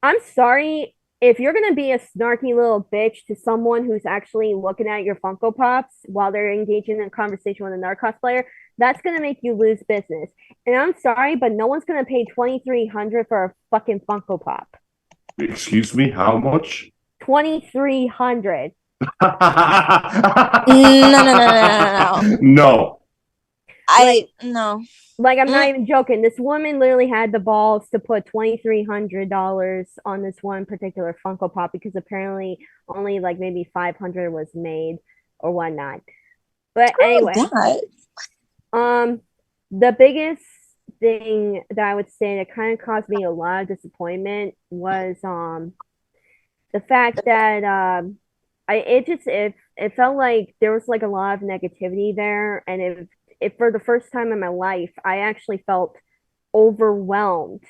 I'm sorry, if you're gonna be a snarky little bitch to someone who's actually looking at your Funko Pops while they're engaging in a conversation with another cosplayer, that's gonna make you lose business. And I'm sorry, but no one's gonna pay $2,300 for a fucking Funko Pop. Excuse me, how much? $2,300. No. No. No. Like, I'm not even joking. This woman literally had the balls to put $2,300 on this one particular Funko Pop because apparently only like maybe 500 was made or whatnot. But anyway, the biggest thing that I would say that kind of caused me a lot of disappointment was the fact that it felt like there was like a lot of negativity there, and if for the first time in my life, I actually felt overwhelmed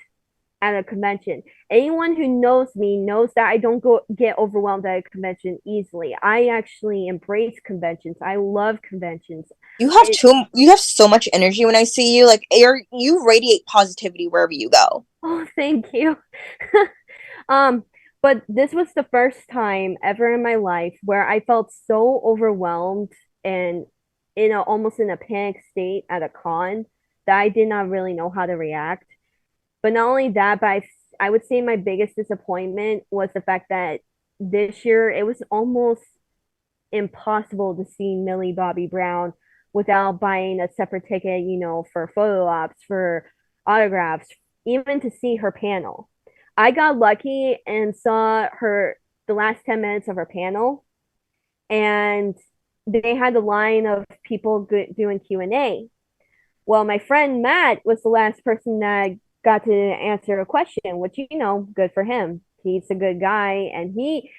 at a convention. Anyone who knows me knows that I don't get overwhelmed at a convention easily. I actually embrace conventions. I love conventions. You have so much energy when I see you. Like, you radiate positivity wherever you go. Oh, thank you. But this was the first time ever in my life where I felt so overwhelmed and almost in a panic state at a con that I did not really know how to react. But not only that, but I would say my biggest disappointment was the fact that this year it was almost impossible to see Millie Bobby Brown without buying a separate ticket, for photo ops, for autographs, even to see her panel. I got lucky and saw the last 10 minutes of her panel, and they had a line of people doing Q&A. Well, my friend Matt was the last person that got to answer a question, which, good for him. He's a good guy, and he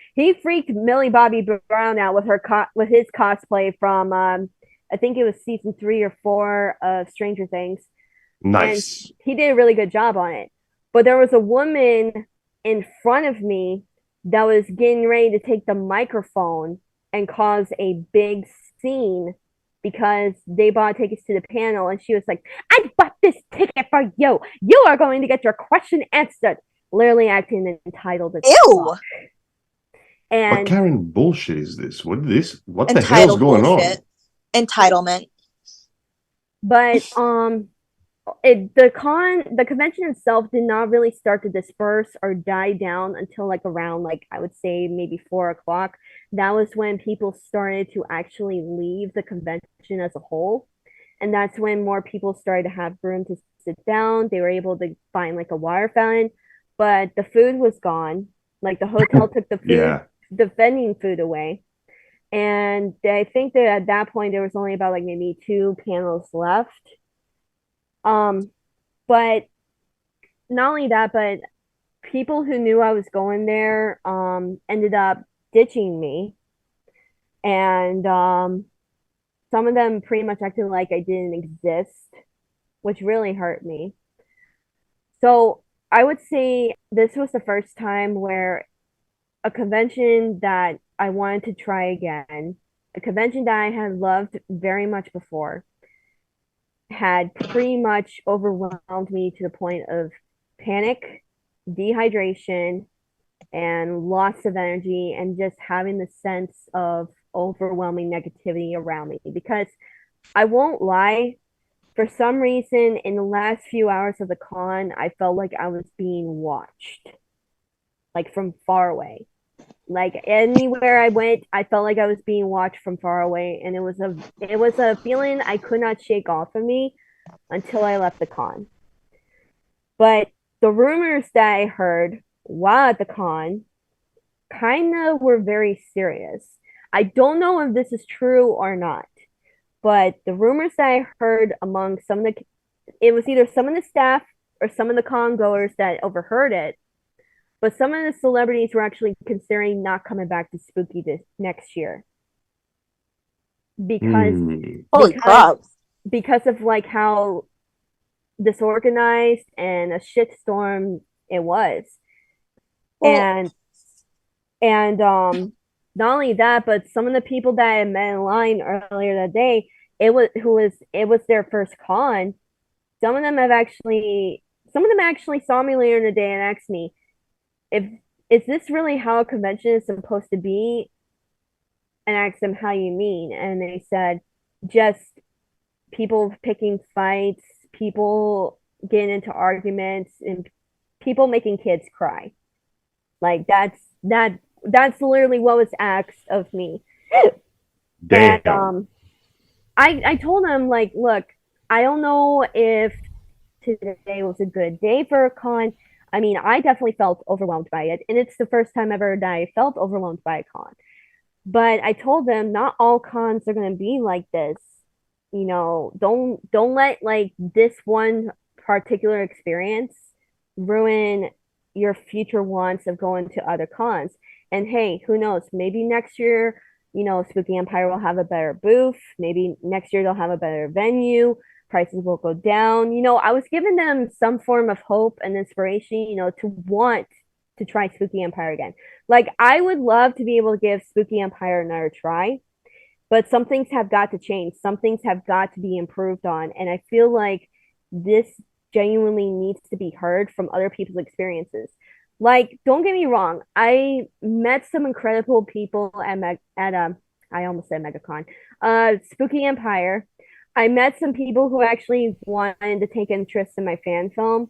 freaked Millie Bobby Brown out with his cosplay from I think it was season 3 or 4 of Stranger Things. Nice. And he did a really good job on it. But there was a woman in front of me that was getting ready to take the microphone and cause a big scene because they bought tickets to the panel, and she was like, "I bought this ticket for you. You are going to get your question answered." Literally acting entitled as fuck. And what Karen bullshit is this? What the hell's going on? Entitlement. But the convention itself did not really start to disperse or die down until like around like I would say maybe 4 o'clock. That was when people started to actually leave the convention as a whole, and that's when more people started to have room to sit down. They were able to find like a water fountain, but the food was gone. Like the hotel took the food, Yeah. the vending food away. And I think that at that point there was only about like maybe 2 panels left. But not only that, but people who knew I was going there ended up ditching me. And some of them pretty much acted like I didn't exist, which really hurt me. So I would say this was the first time where a convention that I wanted to try again, a convention that I had loved very much before, had pretty much overwhelmed me to the point of panic, dehydration, and loss of energy, and just having the sense of overwhelming negativity around me. Because I won't lie, for some reason, in the last few hours of the con, I felt like I was being watched, like from far away. Like anywhere I went, I felt like I was being watched from far away, and it was a feeling I could not shake off of me until I left the con. But the rumors that I heard while at the con kind of were very serious. I don't know if this is true or not, but the rumors that I heard among some of the, it was either some of the staff or some of the con goers that overheard it, but some of the celebrities were actually considering not coming back to Spooky this next year because Holy crap. because of like how disorganized and a shitstorm it was. Well, and not only that, but some of the people that I met in line earlier that day, it was their first con. Some of them actually saw me later in the day and asked me, if is this really how a convention is supposed to be? And I asked them, how you mean? And they said, just people picking fights, people getting into arguments, and people making kids cry. Like that's literally what was asked of me. Damn. And I told them, like, look, I don't know if today was a good day for a con. I mean, I definitely felt overwhelmed by it, and it's the first time ever that I felt overwhelmed by a con. But I told them not all cons are going to be like this. You know, don't let like this one particular experience ruin your future wants of going to other cons. And hey, who knows? Maybe next year, you know, Spooky Empire will have a better booth. Maybe next year they'll have a better venue. Prices will go down. You know, I was giving them some form of hope and inspiration, you know, to want to try Spooky Empire again. Like, I would love to be able to give Spooky Empire another try, but some things have got to change. Some things have got to be improved on. And I feel like this genuinely needs to be heard from other people's experiences. Like, don't get me wrong, I met some incredible people at I almost said MegaCon, Spooky Empire. I met some people who actually wanted to take interest in my fan film.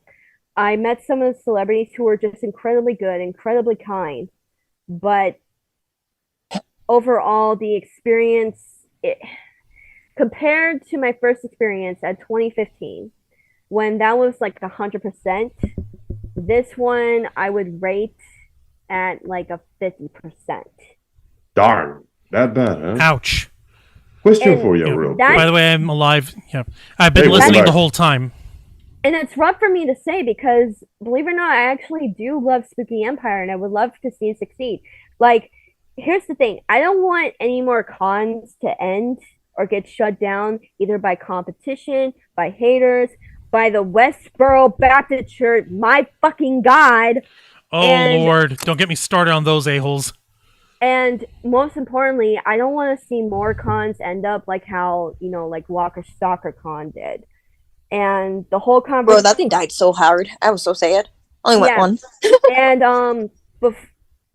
I met some of the celebrities who were just incredibly good, incredibly kind. But overall, the experience, compared to my first experience at 2015, when that was like 100%, this one I would rate at like a 50%. Darn, that bad, huh? Ouch. Question for you, real quick. By the way, I'm alive. Yeah, I've been listening the whole time. And it's rough for me to say because, believe it or not, I actually do love Spooky Empire, and I would love to see it succeed. Like, here's the thing: I don't want any more cons to end or get shut down either by competition, by haters, by the Westboro Baptist Church. My fucking God! Oh Lord, don't get me started on those a-holes. And most importantly, I don't want to see more cons end up like how, you know, like Walker Stalker Con did. And the whole conversation. Bro, that thing died so hard. I was so sad. Only went one.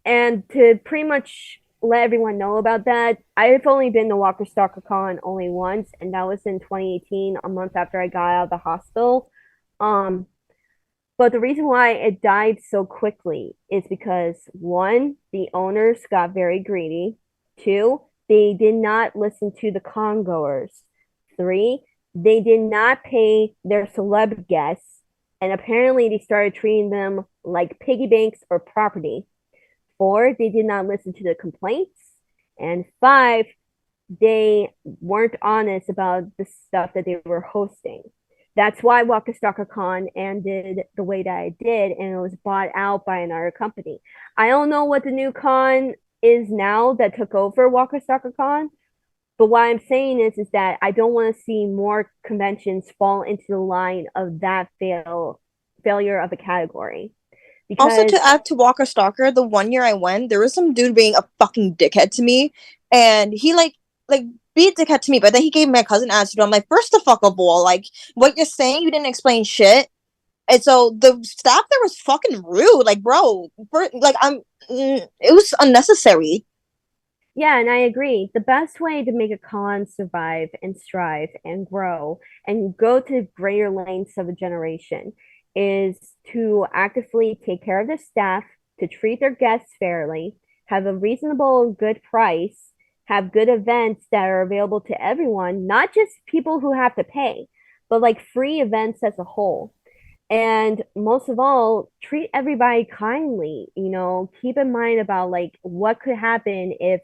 And to pretty much let everyone know about that, I've only been to Walker Stalker Con only once, and that was in 2018, a month after I got out of the hospital. But the reason why it died so quickly is because one, the owners got very greedy. Two, they did not listen to the con goers. Three, they did not pay their celeb guests, and apparently they started treating them like piggy banks or property. Four, they did not listen to the complaints. And five, they weren't honest about the stuff that they were hosting. That's why Waka Stalker Con ended the way that it did, and it was bought out by another company. I don't know what the new con is now that took over Waka Stalker Con, but what I'm saying is that I don't want to see more conventions fall into the line of that failure of a category. Because also, to add to Walker Stalker, the 1 year I went, there was some dude being a fucking dickhead to me, and he like be a dickhead to me, but then he gave my cousin attitude. I'm like, first the fuck of all, like, what you're saying, you didn't explain shit. And so the staff there was fucking rude. Like, bro, it was unnecessary. Yeah, and I agree. The best way to make a con survive and strive and grow and go to greater lengths of a generation is to actively take care of their staff, to treat their guests fairly, have a reasonable, good price, have good events that are available to everyone, not just people who have to pay, but like free events as a whole. And most of all, treat everybody kindly. You know, keep in mind about like what could happen if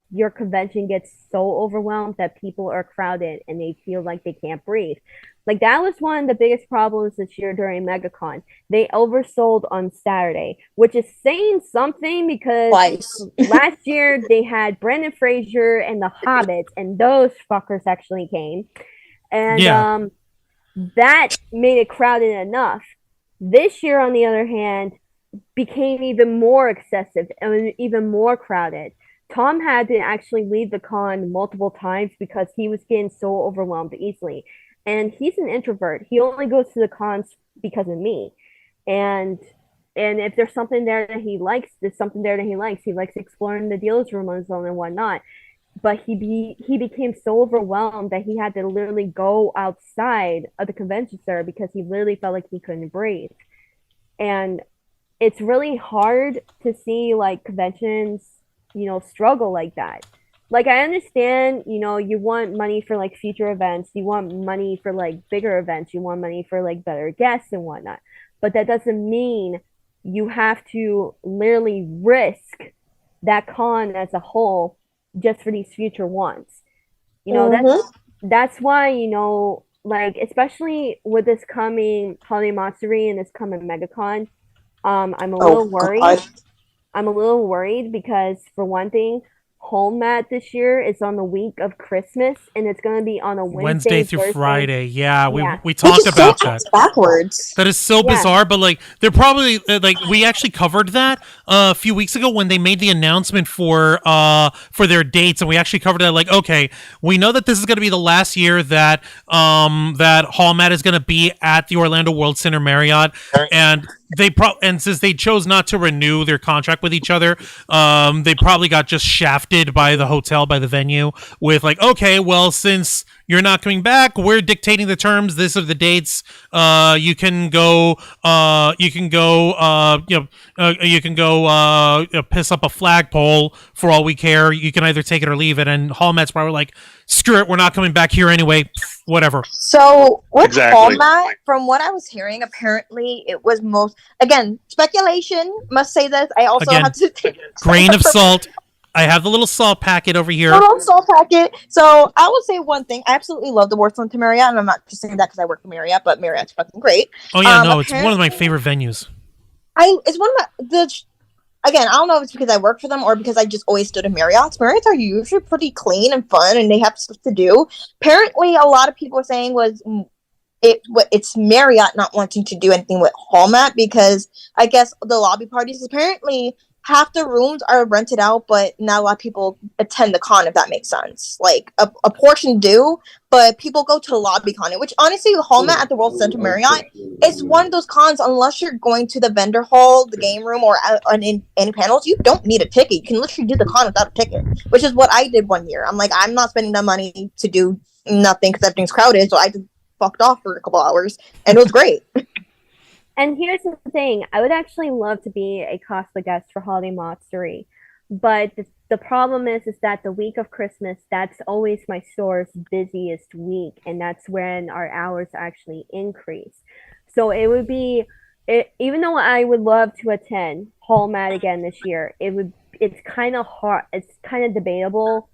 your convention gets so overwhelmed that people are crowded and they feel like they can't breathe. Like that was one of the biggest problems this year during MegaCon. They oversold on Saturday, which is saying something because last year they had Brendan Fraser and the Hobbits, and those fuckers actually came. And that made it crowded enough. This year, on the other hand, became even more excessive and even more crowded. Tom had to actually leave the con multiple times because he was getting so overwhelmed easily. And he's an introvert. He only goes to the cons because of me. And if there's something there that he likes, there's something there that he likes. He likes exploring the dealers room on his own and whatnot. But he became so overwhelmed that he had to literally go outside of the convention center because he literally felt like he couldn't breathe. And it's really hard to see like conventions, you know, struggle like that. Like, I understand, you know, you want money for like future events, you want money for like bigger events, you want money for like better guests and whatnot, but that doesn't mean you have to literally risk that con as a whole just for these future ones. You know, that's why, you know, like especially with this coming Holiday Monstery and this coming MegaCon, I'm a little worried. God. I'm a little worried because, for one thing, Home Mat this year is on the week of Christmas, and it's going to be on a Wednesday through Thursday. Friday. Yeah, we talked about that. Backwards. That is so bizarre, but like they're probably like we actually covered that a few weeks ago when they made the announcement for their dates, and we actually covered that. Like, okay, we know that this is going to be the last year that that Hall Mat is going to be at the Orlando World Center Marriott, and and since they chose not to renew their contract with each other, they probably got just shafted by the hotel, by the venue, with like, okay, well, since you're not coming back, we're dictating the terms. These are the dates. You can go piss up a flagpole for all we care. You can either take it or leave it. And Hall Mat's probably like, screw it, we're not coming back here anyway. Whatever. So with Hall Mat, from what I was hearing, apparently it was again, speculation. Must say this. I also have to take grain of salt. I have the little salt packet over here. Little salt packet. So I will say one thing. I absolutely love the World Center Marriott, and I'm not just saying that because I work for Marriott, but Marriott's fucking great. Oh yeah, no, it's one of my favorite venues. It's one of again, I don't know if it's because I work for them or because I just always stood in Marriott's. Marriott's are usually pretty clean and fun, and they have stuff to do. Apparently, a lot of people were saying it's Marriott not wanting to do anything with Hall Mat because I guess the lobby parties, apparently half the rooms are rented out, but not a lot of people attend the con, if that makes sense. Like a portion do, but people go to the lobby con, which honestly, Hall Mat at the World Center Marriott is one of those cons. Unless you're going to the vendor hall, the game room, or in any panels, you don't need a ticket. You can literally do the con without a ticket, which is what I did one year. I'm like, I'm not spending that money to do nothing because everything's crowded, so I fucked off for a couple hours, and it was great. And here's the thing, I would actually love to be a cosplay guest for Holiday Monstery, but the problem is that the week of Christmas, that's always my store's busiest week, and that's when our hours actually increase. So it would be, even though I would love to attend Hall Mat again this year, it's kind of hard, it's kind of debatable,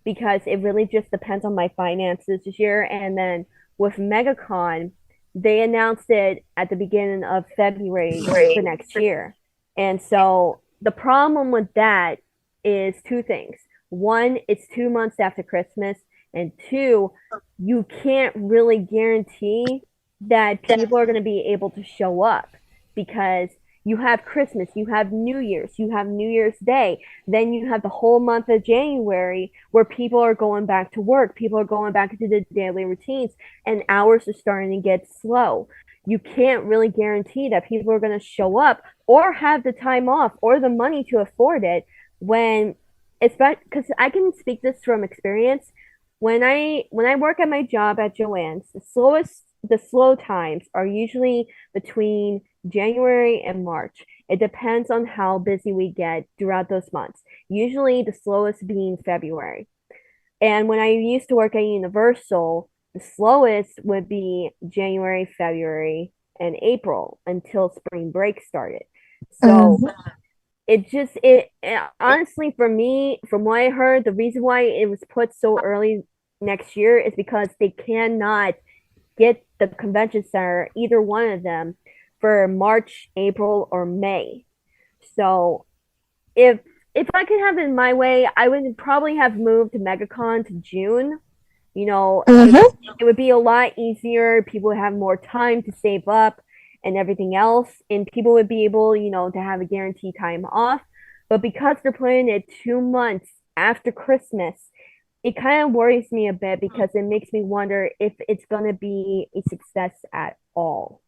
because it really just depends on my finances this year. And then with MegaCon, they announced it at the beginning of February for next year. And so the problem with that is two things. One, it's 2 months after Christmas. And two, you can't really guarantee that people are going to be able to show up, because you have Christmas, you have New Year's, you have New Year's Day, then you have the whole month of January where people are going back to work, people are going back into the daily routines, and hours are starting to get slow. You can't really guarantee that people are going to show up or have the time off or the money to afford it, when it's because I can speak this from experience. When I work at my job at Joann's, the slow times are usually between January and March. It depends on how busy we get throughout those months. Usually the slowest being February. And when I used to work at Universal, the slowest would be January, February, and April until spring break started. So it honestly, for me, from what I heard, the reason why it was put so early next year is because they cannot get the convention center, either one of them, for March, April, or May. So if I could have it my way, I would probably have moved to MegaCon to June. You know, it would be a lot easier. People would have more time to save up and everything else, and people would be able, you know, to have a guaranteed time off. But because they're putting it 2 months after Christmas, it kind of worries me a bit, because it makes me wonder if it's going to be a success at all.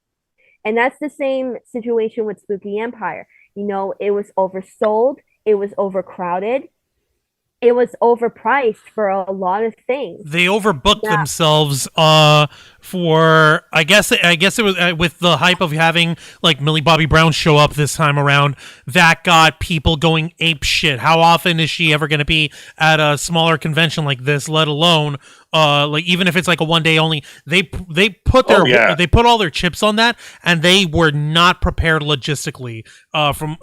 And that's the same situation with Spooky Empire. You know, it was oversold, it was overcrowded, it was overpriced for a lot of things. They overbooked themselves for I guess it was with the hype of having like Millie Bobby Brown show up this time around, that got people going ape shit. How often is she ever going to be at a smaller convention like this, let alone like even if it's like a one day only? They put they put all their chips on that, and they were not prepared logistically from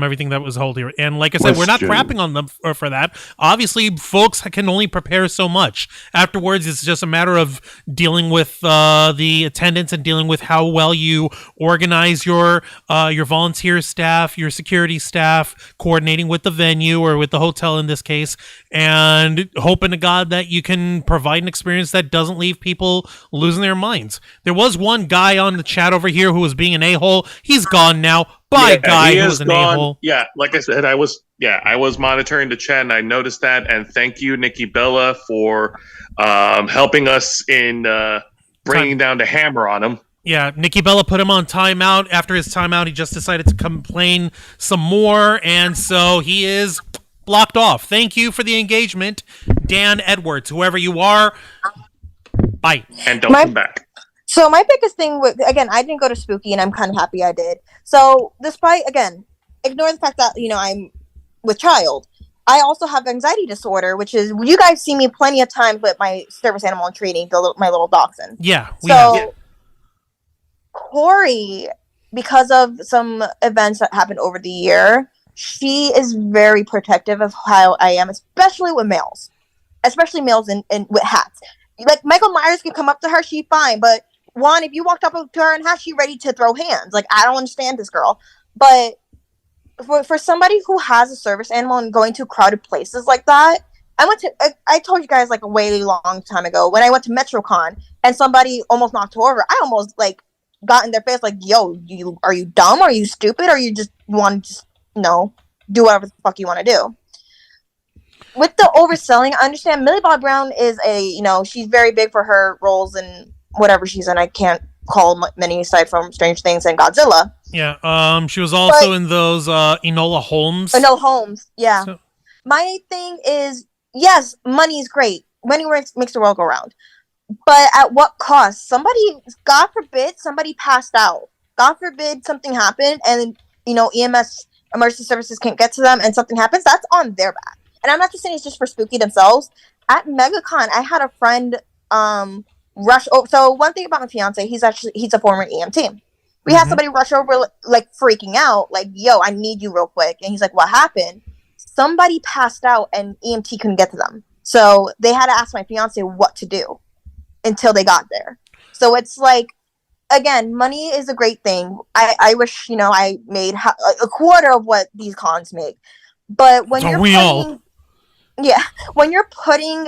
everything that was held here. And like I said, we're not crapping on them for that. Obviously, folks can only prepare so much. Afterwards, it's just a matter of dealing with the attendance and dealing with how well you organize your volunteer staff, your security staff, coordinating with the venue or with the hotel in this case, and hoping to God that you can provide an experience that doesn't leave people losing their minds. There was one guy on the chat over here who was being an a-hole. He's gone now. Bye, guy who was an a-hole. Yeah, like I said, I was monitoring the chat, and I noticed that. And thank you, Nikki Bella, for helping us in bringing down the hammer on him. Yeah, Nikki Bella put him on timeout. After his timeout, he just decided to complain some more, and so he is blocked off. Thank you for the engagement, Dan Edwards, whoever you are. Bye. And don't come back. So my biggest thing with, again, I didn't go to Spooky, and I'm kind of happy I did. So despite, again, ignore the fact that, you know, I'm with child, I also have anxiety disorder, which is, you guys see me plenty of times with my service animal in training, my little dachshund. Yeah. Corey, because of some events that happened over the year, she is very protective of how I am, especially with males. Especially males in with hats. Like, Michael Myers can come up to her, she's fine, but Juan, if you walked up to her in hat, she's ready to throw hands. Like, I don't understand this girl. But for somebody who has a service animal and going to crowded places like that, I told you guys like a way long time ago when I went to MetroCon and somebody almost knocked her over. I almost like got in their face like, yo, are you dumb? Are you stupid? Or you just want to just, do whatever the fuck you want to do? With the overselling, I understand Millie Bob Brown is she's very big for her roles in whatever she's in. I can't call many aside from Stranger Things and Godzilla. Yeah, she was also in those Enola Holmes. Enola Holmes, yeah. My thing is, yes, money is great. Money makes the world go round. but at what cost? Somebody, God forbid, somebody passed out. God forbid something happened, and EMS emergency services can't get to them, and something happens. That's on their back. And I'm not just saying it's just for Spooky themselves. At MegaCon, I had a friend rush over. So one thing about my fiance, he's a former EMT. We had somebody rush over, like freaking out, like, "Yo, I need you real quick." And he's like, "What happened?" Somebody passed out, and EMT couldn't get to them. So they had to ask my fiance what to do until they got there. So it's like, again, money is a great thing. I wish, I made a quarter of what these cons make. But when when you're putting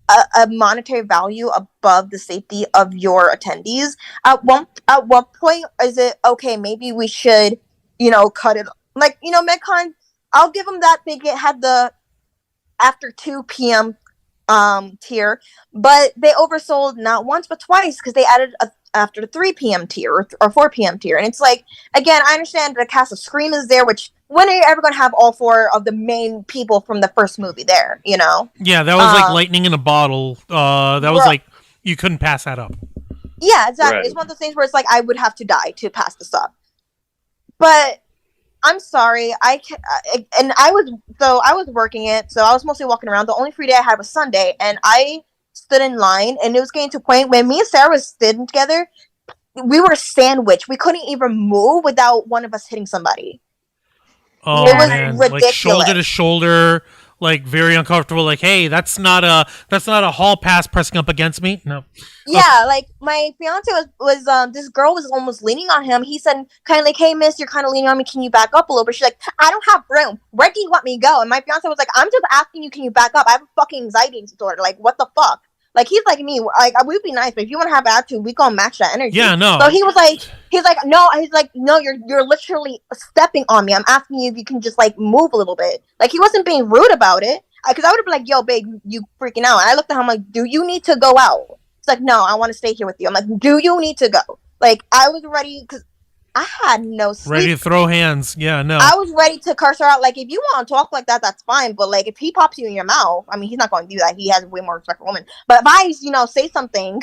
a monetary value above the safety of your attendees, at what point is it okay? Maybe we should, cut it. Like, MedCon, I'll give them that they had the after 2 p.m. Tier, but they oversold not once but twice because they added after the 3 p.m. tier or 4 p.m. tier. And it's like, again, I understand the cast of Scream is there, which when are you ever going to have all 4 of the main people from the first movie there, Yeah, that was like lightning in a bottle. That was like, you couldn't pass that up. Yeah, exactly. Right. It's one of those things where it's like, I would have to die to pass this up. But I'm sorry, I was working it, so I was mostly walking around. The only free day I had was Sunday, and I stood in line, and it was getting to a point when me and Sarah was sitting together, we were sandwiched. We couldn't even move without one of us hitting somebody. Oh, it was man. ridiculous. Like shoulder to shoulder, like very uncomfortable. Like, hey, that's not a hall pass pressing up against me. No. Yeah, like my fiance was this girl was almost leaning on him. He said, kind of like, "Hey, miss, you're kind of leaning on me. Can you back up a little bit?" She's like, "I don't have room. Where do you want me to go?" And my fiance was like, "I'm just asking you, can you back up? I have a fucking anxiety disorder. Like, what the fuck?" Like, he's like me. Like, we'd be nice, but if you want to have attitude, we gonna match that energy. Yeah, no. So he's like, no, you're literally stepping on me. I'm asking you if you can just like move a little bit. Like, he wasn't being rude about it. Because I would have been like, "Yo, babe, you freaking out." And I looked at him like, "Do you need to go out?" It's like, "No, I want to stay here with you." I'm like, "Do you need to go?" Like, I was ready because I had no sleep. Ready to throw hands. Yeah, no. I was ready to curse her out. Like, if you want to talk like that, that's fine. But like, if he pops you in your mouth, I mean, he's not going to do that. He has way more respect for women. But if I, say something,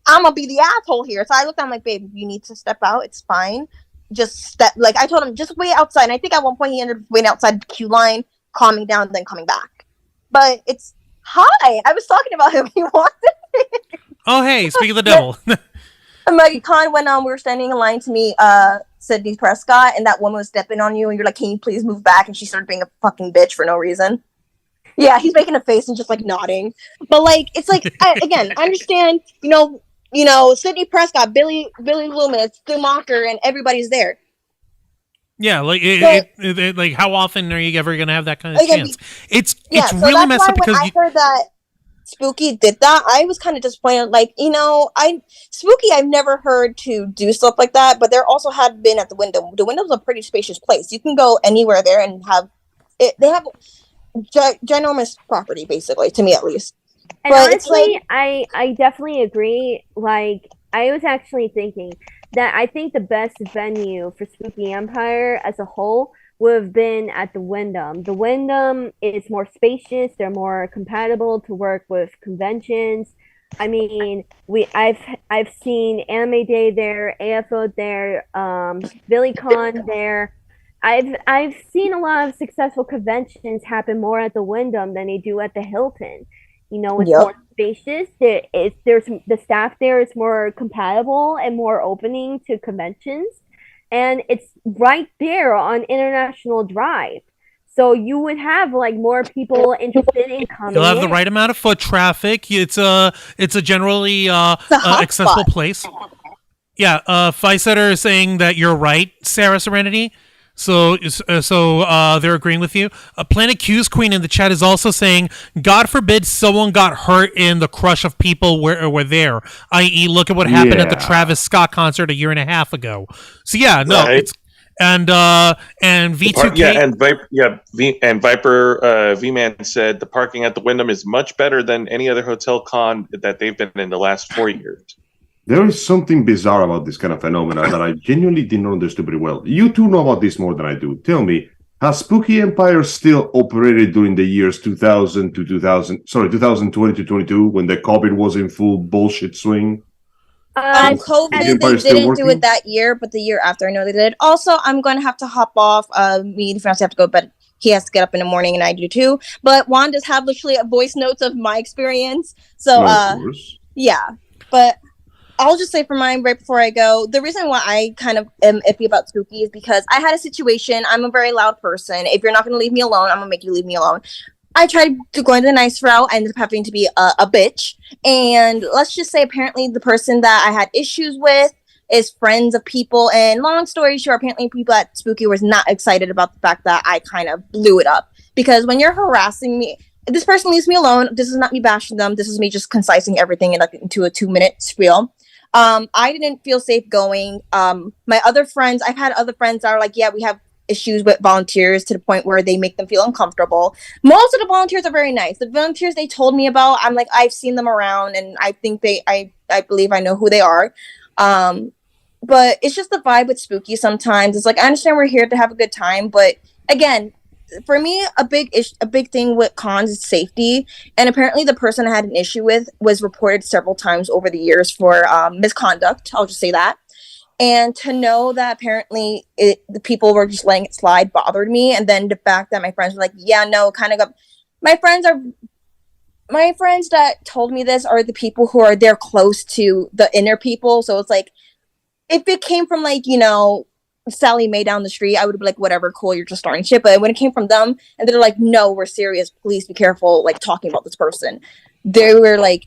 I'm gonna be the asshole here. So I looked at him like, "Babe, you need to step out. It's fine. Just step." Like, I told him, just wait outside. And I think at one point he ended up waiting outside the queue line, calming down, then coming back. But it's hi. I was talking about him. He wanted it. Oh, hey, speak of the devil. MegaCon, when we were standing in line to meet Sydney Prescott, and that woman was stepping on you, and you're like, "Can you please move back?" And she started being a fucking bitch for no reason. Yeah, he's making a face and just like nodding. But like, it's like, again, I understand. Sydney Prescott, Billy Loomis, Stu Mocker, and everybody's there. Yeah, like like how often are you ever gonna have that kind of chance? It's really messed up because I heard that Spooky did that, I was kind of disappointed. Like, Spooky, I've never heard to do stuff like that, but there also had been at the window. The window's a pretty spacious place. You can go anywhere there and have it. They have ginormous property, basically, to me at least. And but honestly, it's like, I definitely agree. Like, I was actually thinking that I think the best venue for Spooky Empire as a whole would have been at the Wyndham. The Wyndham is more spacious. They're more compatible to work with conventions. I mean, I've seen Anime Day there, AFO there, BillyCon there. I've seen a lot of successful conventions happen more at the Wyndham than they do at the Hilton. It's more spacious. There's the staff there is more compatible and more opening to conventions, and it's right there on International Drive. So you would have like more people interested in coming. You'll have the right amount of foot traffic. It's a generally accessible place. Yeah, Fisetter is saying that you're right, Sarah Serenity. So they're agreeing with you. Planet Q's Queen in the chat is also saying, God forbid someone got hurt in the crush of people were there. I.e., look at what happened at the Travis Scott concert a year and a half ago. So yeah, no, right. It's and V2K and Viper V-Man said the parking at the Wyndham is much better than any other hotel con that they've been in the last 4 years. There is something bizarre about this kind of phenomena that I genuinely did not understand very well. You two know about this more than I do. Tell me, Has Spooky Empire still operated during the years 2020 to 22, when the COVID was in full bullshit swing? COVID, they didn't do it that year, but the year after, I know they did. Also, I'm going to have to hop off. Me and Francis have to go, but he has to get up in the morning, and I do too. But Juan does have literally a voice notes of my experience. So, yeah. But I'll just say for mine right before I go, the reason why I kind of am iffy about Spooky is because I had a situation. I'm a very loud person. If you're not going to leave me alone, I'm going to make you leave me alone. I tried to go into the nice route. I ended up having to be a bitch. And let's just say apparently the person that I had issues with is friends of people. And long story short, apparently people at Spooky was not excited about the fact that I kind of blew it up. Because when you're harassing me, this person leaves me alone. This is not me bashing them. This is me just concising everything into a 2-minute spiel. I didn't feel safe going. My other friends, I've had other friends that are like, yeah, we have issues with volunteers to the point where they make them feel uncomfortable. Most of the volunteers are very nice. The volunteers they told me about, I'm like, I've seen them around, and I think I believe I know who they are. But it's just the vibe with Spooky sometimes. It's like, I understand we're here to have a good time, but again, for me, a big thing with cons is safety. And apparently the person I had an issue with was reported several times over the years for misconduct. I'll just say that. And to know that apparently the people were just letting it slide bothered me. And then the fact that my friends were like, yeah, no, kind of got... My friends that told me this are the people who are there close to the inner people. So it's like, if it came from like, you know, Sally Mae down the street, I would be like, whatever, cool, you're just starting shit. But when it came from them, and they're like, no, we're serious, please be careful, like, talking about this person, they were like,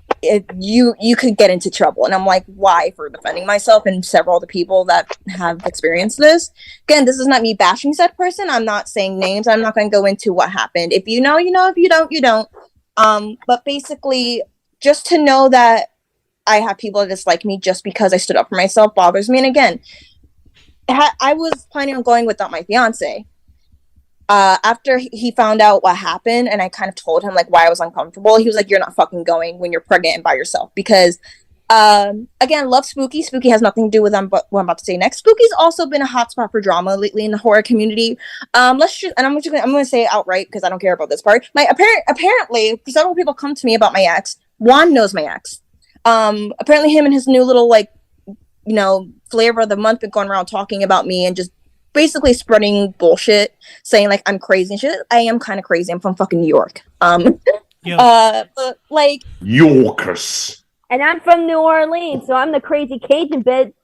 you could get into trouble. And I'm like, why? For defending myself and several other people that have experienced this. Again, this is not me bashing said person. I'm not saying names. I'm not going to go into what happened. If you know, you know. If you don't, you don't. But basically, just to know that I have people that dislike me just because I stood up for myself bothers me. And again, I was planning on going without my fiance. After he found out what happened, and I kind of told him like why I was uncomfortable, he was like, "You're not fucking going when you're pregnant and by yourself." Because, again, love Spooky. Spooky has nothing to do with what I'm about to say next. Spooky's also been a hotspot for drama lately in the horror community. I'm going to say it outright because I don't care about this part. Apparently, several people come to me about my ex. Juan knows my ex. Apparently, him and his new little flavor of the month been going around talking about me and just basically spreading bullshit, saying like I'm crazy and shit. I am kind of crazy. I'm from fucking New York. But like Yorkers. And I'm from New Orleans, so I'm the crazy Cajun bitch.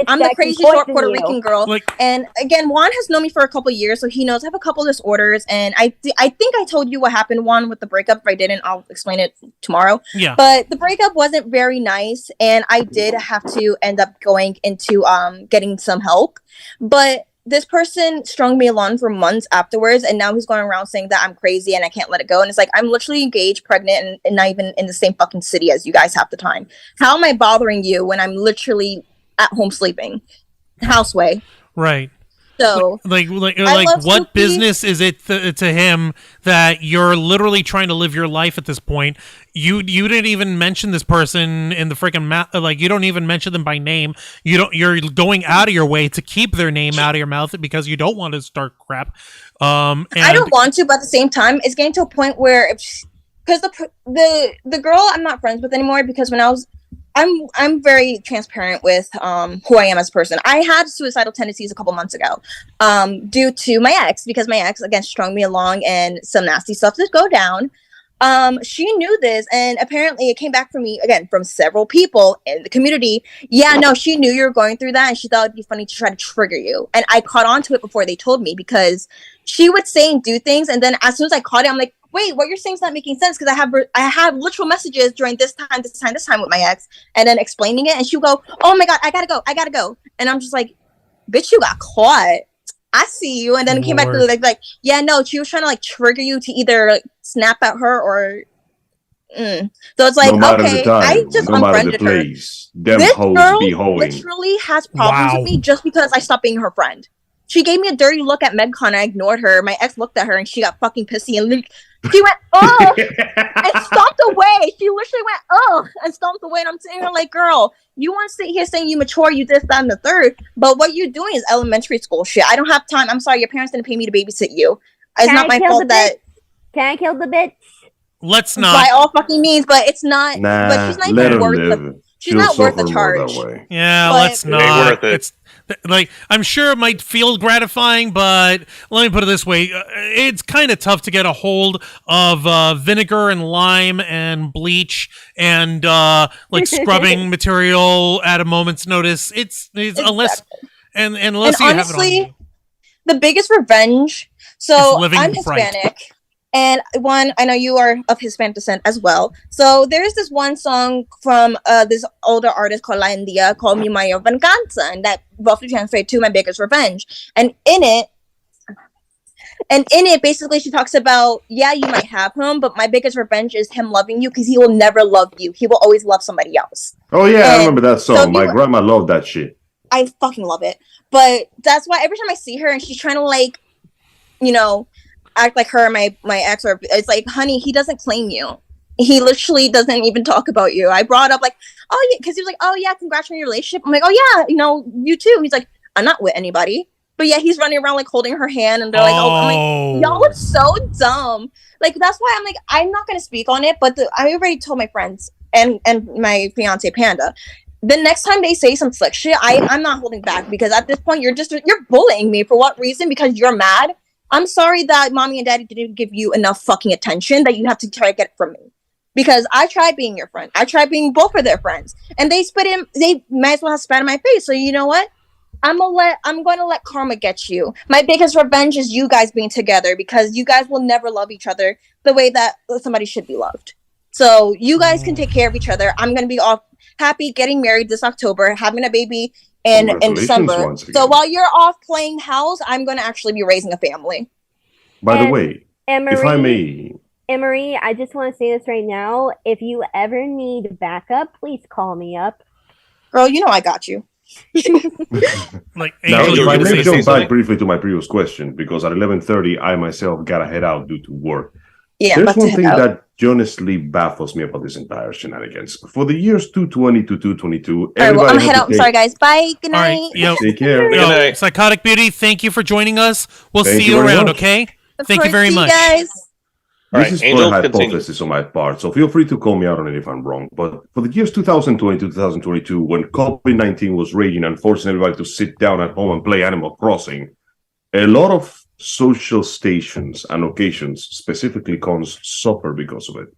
I'm the crazy short Puerto Rican girl. Like, and again, Juan has known me for a couple of years, so he knows I have a couple of disorders. And I think I told you what happened, Juan, with the breakup. If I didn't, I'll explain it tomorrow. Yeah. But the breakup wasn't very nice, and I did have to end up going into getting some help. But this person strung me along for months afterwards, and now he's going around saying that I'm crazy and I can't let it go. And it's like, I'm literally engaged, pregnant, and not even in the same fucking city as you guys half the time. How am I bothering you when I'm literally at home sleeping? Houseway. Right. So like what Spooky. Business is it to him that you're literally trying to live your life at this point? You didn't even mention this person in the freaking like you don't even mention them by name. You're going out of your way to keep their name out of your mouth because you don't want to start crap. And I don't want to, but at the same time, it's getting to a point where because the girl I'm not friends with anymore, because when I'm very transparent with who I am as a person. I had suicidal tendencies a couple months ago due to my ex, because my ex, again, strung me along and some nasty stuff did go down. She knew this, and apparently it came back from me, again, from several people in the community. Yeah, no, she knew you were going through that, and she thought it'd be funny to try to trigger you. And I caught on to it before they told me, because she would say and do things, and then as soon as I caught it, I'm like, wait, what you're saying is not making sense, because I have literal messages during this time with my ex, and then explaining it, and she'll go, oh my god, I gotta go. And I'm just like, bitch, you got caught. I see you. And then it came back to like, yeah, no, she was trying to like trigger you to either snap at her or so it's like, okay, I just unfriended her. This girl literally has problems with me just because I stopped being her friend. She gave me a dirty look at MegCon. I ignored her. My ex looked at her and she got fucking pissy and she went, oh, and stomped away. She literally went, oh, and stomped away. And I'm sitting here like, girl, you want to sit here saying you mature, you this, that, and the third, but what you're doing is elementary school shit. I don't have time. I'm sorry, your parents didn't pay me to babysit you. It's not my fault that. Can I kill the bitch? Let's not. By all fucking means, but it's not. Nah, but she's not let even her worth live. the. She's not worth the charge. Yeah, but let's not. It ain't worth it. It's like, I'm sure it might feel gratifying, but let me put it this way: it's kind of tough to get a hold of vinegar and lime and bleach and like scrubbing material at a moment's notice. It's Exactly. unless And you honestly, have it on you. The biggest revenge. So living I'm right. Hispanic. And I know you are of Hispanic descent as well. So there's this one song from this older artist called La India called Mi Mayor Venganza, and that roughly translates to My Biggest Revenge. And in it, basically, she talks about, yeah, you might have him, but my biggest revenge is him loving you because he will never love you. He will always love somebody else. Oh yeah, I remember that song. So My grandma loved that shit. I fucking love it. But that's why every time I see her and she's trying to like, act like her and my ex, or it's like, honey, he doesn't claim you. He literally doesn't even talk about you. I brought up like, oh yeah, because he was like, oh yeah, congrats on your relationship. I'm like, oh yeah, you too. He's like, I'm not with anybody. But yeah, he's running around like holding her hand, and they're like, oh, I'm like, y'all look so dumb. Like that's why I'm like, I'm not gonna speak on it. But I already told my friends and my fiance Panda. The next time they say some slick shit, I'm not holding back, because at this point you're bullying me for what reason? Because you're mad. I'm sorry that mommy and daddy didn't give you enough fucking attention that you have to try to get from me. Because I tried being your friend. I tried being both of their friends. And they might as well have spat in my face. So you know what? I'm going to let karma get you. My biggest revenge is you guys being together, because you guys will never love each other the way that somebody should be loved. So you guys can take care of each other. I'm going to be all happy getting married this October, having a baby in December. So while you're off playing house, I'm going to actually be raising a family. By the way, if I may... Emery, I just want to say this right now. If you ever need backup, please call me up. Girl, you know I got you. Like, now, Angel, if I may jump back something? briefly to my previous question, because at 11:30, I myself gotta head out due to work. Yeah, there's one thing that honestly baffles me about this entire shenanigans. For the years 220 to 222, all right, well, I'm head out. I'm sorry, guys. Bye. Good night. All right, yo, take care. Good night. Psychotic Beauty, thank you for joining us. We'll Thank see you you very around, much. okay? Of Thank you course, very see much. Guys. All This right, is Angel, for a continue. hypothesis on my part, so feel free to call me out on it if I'm wrong. But for the years 2020 to 2022, when COVID-19 was raging and forcing everybody to sit down at home and play Animal Crossing, a lot of social stations and occasions, specifically cons, suffer because of it.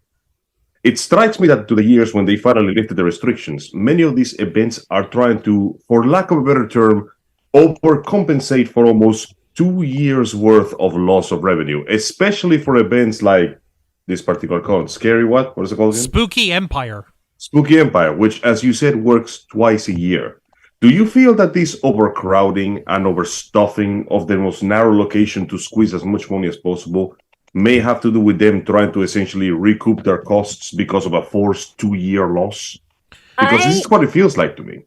It strikes me that to the years when they finally lifted the restrictions, many of these events are trying to, for lack of a better term, overcompensate for almost 2 years worth of loss of revenue, especially for events like this particular con. Scary what? What is it called again? Spooky Empire. Spooky Empire, which, as you said, works twice a year. Do you feel that this overcrowding and overstuffing of the most narrow location to squeeze as much money as possible may have to do with them trying to essentially recoup their costs because of a forced 2-year loss? Because this is what it feels like to me.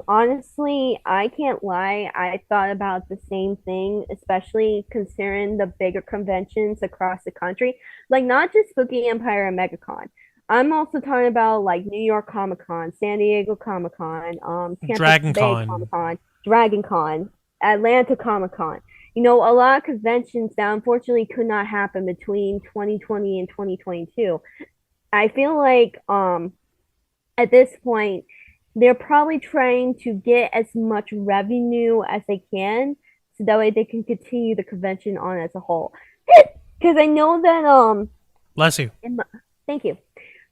Honestly, I can't lie. I thought about the same thing, especially considering the bigger conventions across the country. Like, not just Spooky Empire and MegaCon. I'm also talking about, like, New York Comic Con, San Diego Comic Con, Tampa Dragon Bay Con. Comic Con, Dragon Con, Atlanta Comic Con. You know, a lot of conventions that unfortunately could not happen between 2020 and 2022. I feel like at this point, they're probably trying to get as much revenue as they can, so that way they can continue the convention on as a whole. Because I know that Bless you. thank you.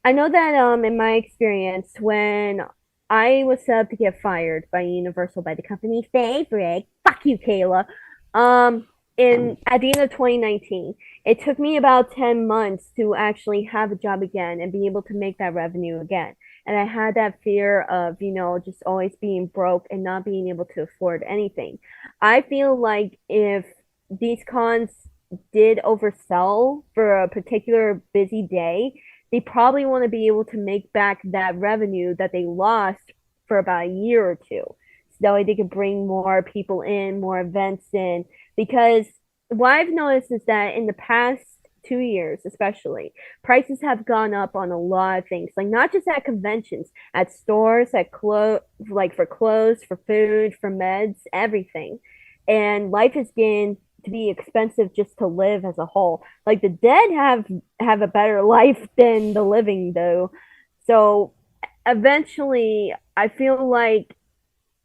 I know that in my experience, when I was set up to get fired by Universal, by the company favorite, fuck you, Kayla. At the end of 2019, it took me about 10 months to actually have a job again and be able to make that revenue again. And I had that fear of, just always being broke and not being able to afford anything. I feel like if these cons did oversell for a particular busy day, they probably want to be able to make back that revenue that they lost for about a year or two. That way they could bring more people in, more events in. Because what I've noticed is that in the past 2 years, especially, prices have gone up on a lot of things. Like not just at conventions, at stores, like for clothes, for food, for meds, everything. And life is getting to be expensive just to live as a whole. Like the dead have a better life than the living, though. So eventually, I feel like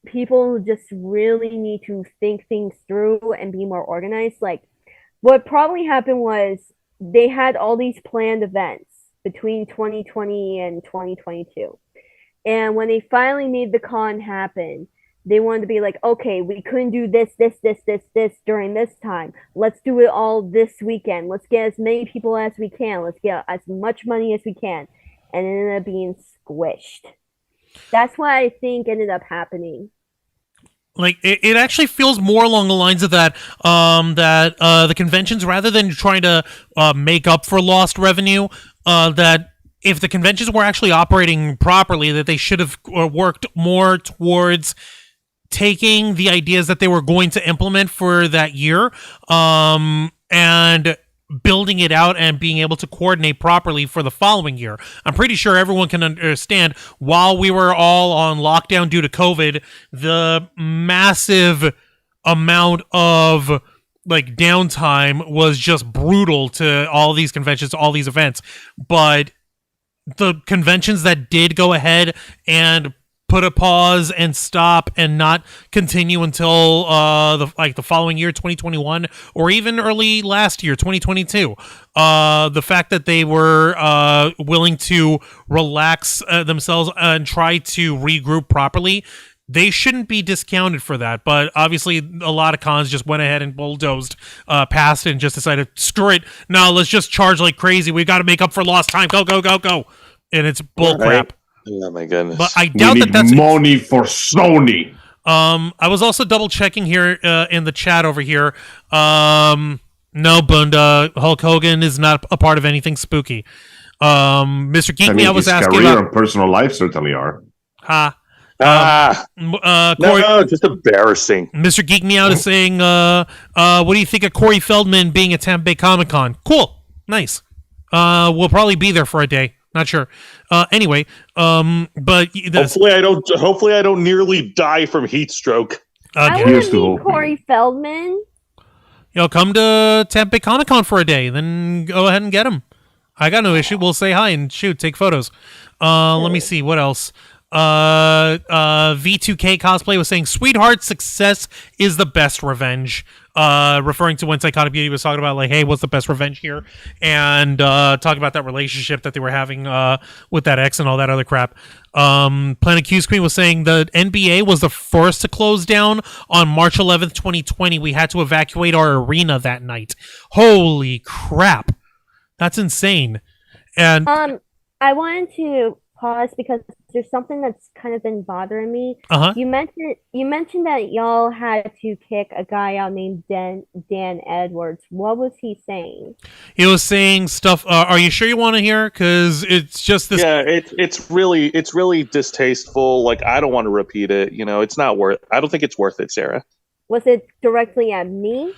people just really need to think things through and be more organized. Like what probably happened was they had all these planned events between 2020 and 2022. And when they finally made the con happen, they wanted to be like, okay, we couldn't do this during this time. Let's do it all this weekend. Let's get as many people as we can. Let's get as much money as we can. And it ended up being squished. That's what I think ended up happening. Like it actually feels more along the lines of that the conventions, rather than trying to make up for lost revenue, that if the conventions were actually operating properly, that they should have worked more towards taking the ideas that they were going to implement for that year, and building it out and being able to coordinate properly for the following year. I'm pretty sure everyone can understand, while we were all on lockdown due to COVID, the massive amount of like downtime was just brutal to all these conventions, all these events. But the conventions that did go ahead and put a pause and stop and not continue until the following year, 2021, or even early last year, 2022. The fact that they were willing to relax themselves and try to regroup properly, they shouldn't be discounted for that. But obviously, a lot of cons just went ahead and bulldozed past it and just decided, screw it, no, let's just charge like crazy. We got to make up for lost time. Go, go, go, go. And it's bull crap. Oh my goodness! But I doubt that's money for Sony. I was also double checking here in the chat over here. No, Bunda, Hulk Hogan is not a part of anything spooky. Mr. Geek Me, I was asking career about and personal life certainly are. Corey, no, just embarrassing. Mr. Geek Me Out is saying, what do you think of Corey Feldman being at Tampa Bay Comic Con? Cool, nice. We'll probably be there for a day. Not sure. Anyway, but hopefully I don't nearly die from heat stroke. I want to meet Corey Feldman. Come to Tampa Bay Comic Con for a day, then go ahead and get him. I got no issue. We'll say hi and take photos. Let me see what else. V2K Cosplay was saying, "Sweetheart, success is the best revenge." Referring to when Psychotic Beauty was talking about, like, hey, what's the best revenge here? And talking about that relationship that they were having with that ex and all that other crap. Planet Q Screen was saying the NBA was the first to close down on March 11th, 2020. We had to evacuate our arena that night. Holy crap. That's insane. And I wanted to pause because there's something that's kind of been bothering me. You mentioned that y'all had to kick a guy out named Dan Edwards. What was he saying? He was saying stuff. Are you sure you want to hear? Because it's just this. Yeah, it's really distasteful. Like, I don't want to repeat it. It's not worth. I don't think it's worth it, Sarah. Was it directly at me?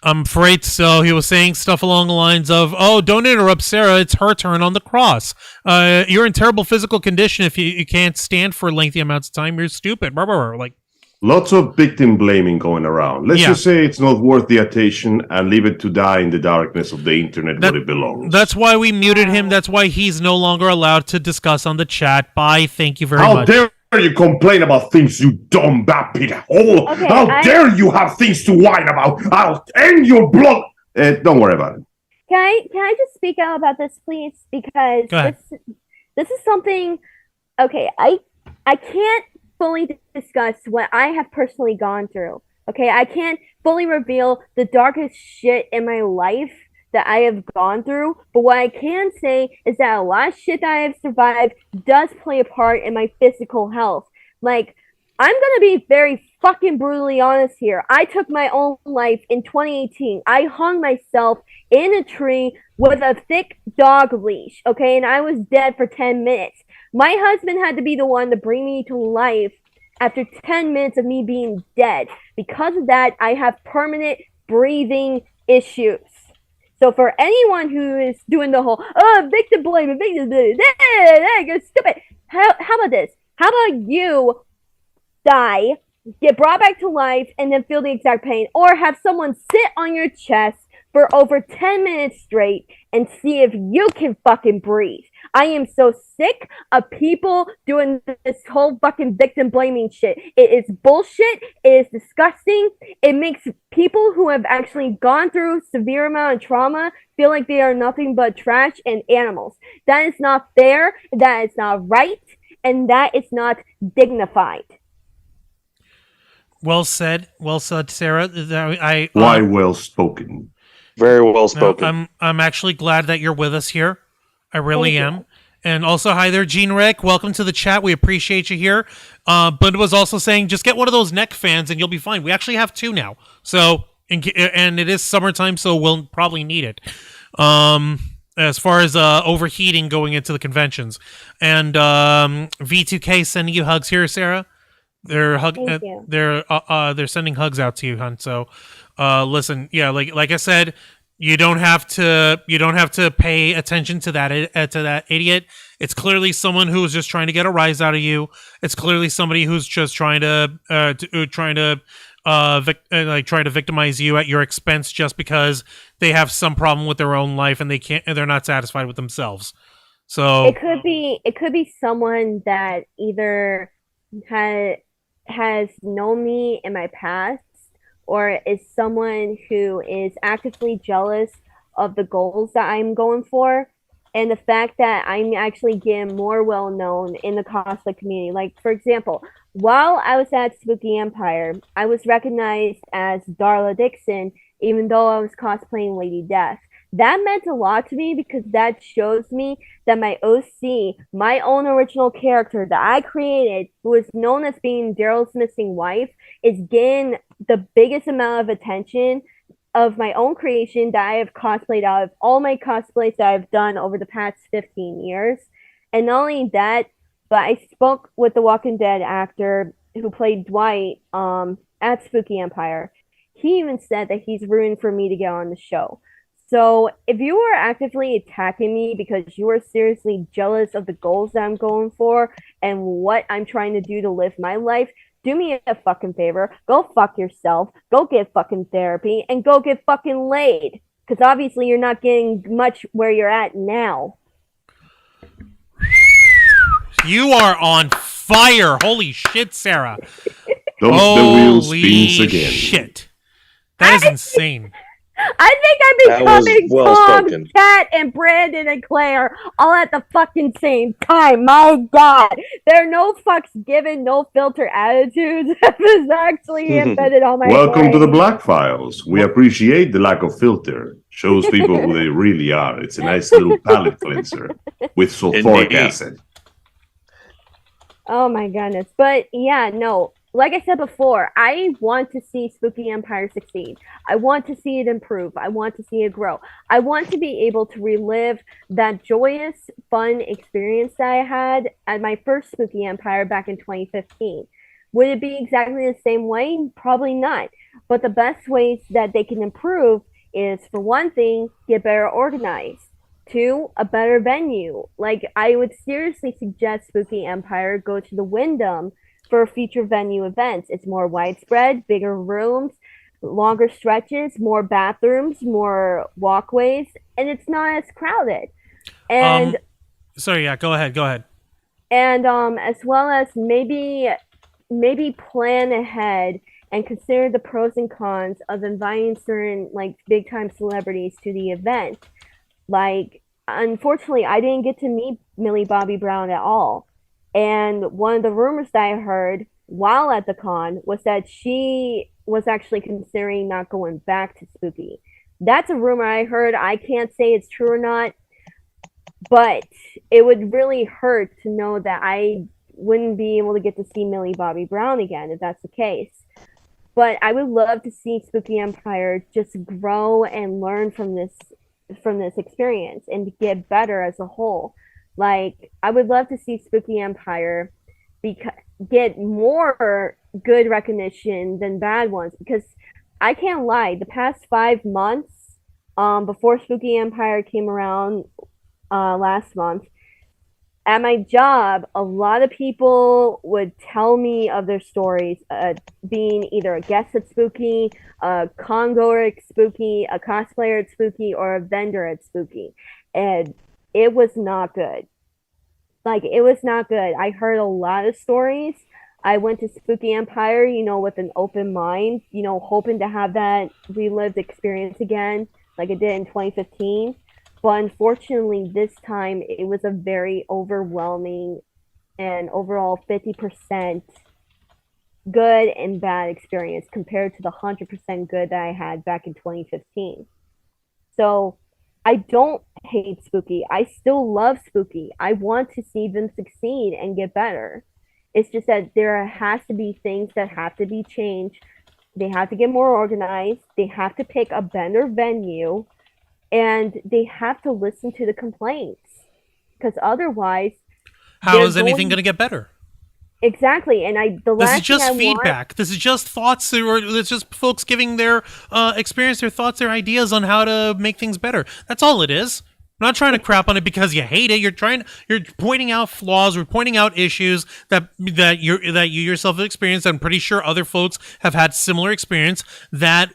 I'm afraid so. He was saying stuff along the lines of, "Oh, don't interrupt Sarah. It's her turn on the cross. You're in terrible physical condition if you can't stand for lengthy amounts of time. You're stupid." Blah, blah, blah. Like, lots of victim blaming going around. Let's just say it's not worth the attention and leave it to die in the darkness of the internet where it belongs. That's why we muted him. That's why he's no longer allowed to discuss on the chat. Bye. Thank you very much. How dare you complain about things, you dumb baptid hole? Okay, How dare you have things to whine about? I'll end your blood. Don't worry about it. Can I just speak out about this, please? Because this is something. Okay, I can't fully discuss what I have personally gone through. Okay, I can't fully reveal the darkest shit in my life that I have gone through, but what I can say is that a lot of shit that I have survived does play a part in my physical health. Like, I'm gonna be very fucking brutally honest here. I took my own life in 2018. I hung myself in a tree with a thick dog leash, okay, and I was dead for 10 minutes. My husband had to be the one to bring me to life after 10 minutes of me being dead. Because of that, I have permanent breathing issues. So for anyone who is doing the whole victim blame, stupid. How about this? How about you die, get brought back to life, and then feel the exact pain, or have someone sit on your chest for over 10 minutes straight and see if you can fucking breathe. I am so sick of people doing this whole fucking victim blaming shit. It is bullshit. It is disgusting. It makes people who have actually gone through severe amount of trauma feel like they are nothing but trash and animals. That is not fair. That is not right. And that is not dignified. Well said, Sarah. Why well spoken? Very well spoken. No, I'm actually glad that you're with us here. I really am. And also, hi there, Gene Rick. Welcome to the chat. We appreciate you here. Bunda was also saying, just get one of those neck fans and you'll be fine. We actually have 2 now. So, and it is summertime, so we'll probably need it. As far as overheating going into the conventions. And V2K sending you hugs here, Sarah. They're they're sending hugs out to you, hon. So, listen, yeah, like I said, you don't have to pay attention to that idiot. It's clearly someone who's just trying to get a rise out of you. It's clearly somebody who's just trying to victimize you at your expense just because they have some problem with their own life and they're not satisfied with themselves. So it could be someone that either has known me in my past, or is someone who is actively jealous of the goals that I'm going for, and the fact that I'm actually getting more well known in the cosplay community. Like, for example, while I was at Spooky Empire, I was recognized as Darla Dixon, even though I was cosplaying Lady Death. That meant a lot to me because that shows me that my OC, my own original character that I created, who is known as being Daryl's missing wife, is getting the biggest amount of attention of my own creation that I have cosplayed out of all my cosplays that I've done over the past 15 years. And not only that, but I spoke with the Walking Dead actor who played Dwight at Spooky Empire. He even said that he's rooting for me to get on the show. So if you are actively attacking me because you are seriously jealous of the goals that I'm going for and what I'm trying to do to live my life, do me a fucking favor. Go fuck yourself. Go get fucking therapy and go get fucking laid. Because obviously you're not getting much where you're at now. You are on fire. Holy shit, Sarah. The wheel spins again. Shit. That is insane. I think I'm becoming Tom, Kat, and Brandon and Claire all at the fucking same time. My God. There are no fucks given, no filter attitudes. That is actually embedded on my Welcome brain. to the Black Files. We appreciate the lack of filter. Shows people who they really are. It's a nice little palate cleanser with sulfuric acid. Oh my goodness. But yeah, no. Like I said before, I want to see Spooky Empire succeed. I want to see it improve. I want to see it grow. I want to be able to relive that joyous, fun experience that I had at my first Spooky Empire back in 2015. Would it be exactly the same way? Probably not. But the best ways that they can improve is, for one thing, get better organized. 2, a better venue. Like, I would seriously suggest Spooky Empire go to the Wyndham for future venue events. It's more widespread, bigger rooms, longer stretches, more bathrooms, more walkways, and it's not as crowded. And sorry, yeah, go ahead. And as well as maybe plan ahead and consider the pros and cons of inviting certain like big time celebrities to the event. Like, unfortunately, I didn't get to meet Millie Bobby Brown at all. And one of the rumors that I heard while at the con was that she was actually considering not going back to Spooky. That's a rumor I heard. I can't say it's true or not, but it would really hurt to know that I wouldn't be able to get to see Millie Bobby Brown again if that's the case. But I would love to see Spooky Empire just grow and learn from this experience and get better as a whole. Like, I would love to see Spooky Empire get more good recognition than bad ones, because I can't lie, the past 5 months, before Spooky Empire came around last month, at my job, a lot of people would tell me of their stories, being either a guest at Spooky, a con-goer at Spooky, a cosplayer at Spooky, or a vendor at Spooky. And it was not good. Like, it was not good. I heard a lot of stories. I went to Spooky Empire, with an open mind, hoping to have that relived experience again, like I did in 2015. But unfortunately, this time it was a very overwhelming and overall 50% good and bad experience compared to the 100% good that I had back in 2015. So I don't hate Spooky. I still love Spooky. I want to see them succeed and get better. It's just that there has to be things that have to be changed. They have to get more organized. They have to pick a better venue. And they have to listen to the complaints, because otherwise, how is anything going to get better? Exactly. And this is just feedback. This is just thoughts, or it's just folks giving their experience, their thoughts, their ideas on how to make things better. That's all it is. I'm not trying to crap on it because you hate it. You're pointing out flaws. We're pointing out issues that you yourself have experienced. I'm pretty sure other folks have had similar experience that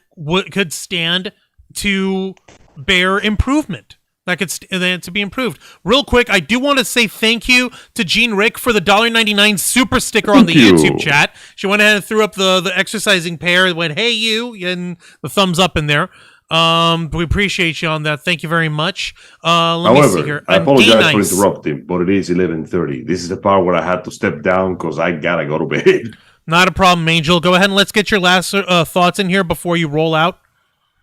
could stand to bear improvement, that could to be improved. Real quick, I do want to say thank you to Jean Rick for the $1.99 super sticker on the YouTube chat. She went ahead and threw up the exercising pair, went, "Hey you," and the thumbs up in there. We appreciate you on that. Thank you very much. Let me see here. I apologize for interrupting, but it is 11:30. This is the part where I had to step down because I gotta go to bed. Not a problem, Angel. Go ahead and let's get your last thoughts in here before you roll out.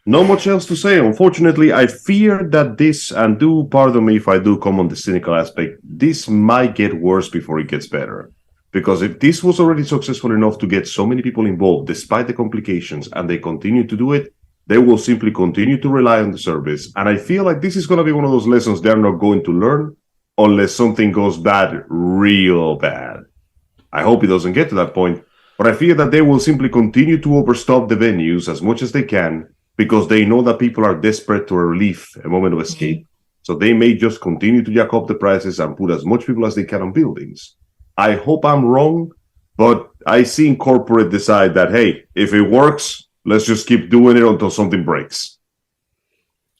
No much else to say. Unfortunately, I fear that this, and do pardon me if I do come on the cynical aspect, this might get worse before it gets better. Because if this was already successful enough to get so many people involved, despite the complications, and they continue to do it, they will simply continue to rely on the service. And I feel like this is going to be one of those lessons they're not going to learn unless something goes bad, real bad. I hope it doesn't get to that point, but I fear that they will simply continue to overstock the venues as much as they can, because they know that people are desperate to relieve a moment of escape. So they may just continue to jack up the prices and put as much people as they can on buildings. I hope I'm wrong, but I seen corporate decide that, hey, if it works, let's just keep doing it until something breaks.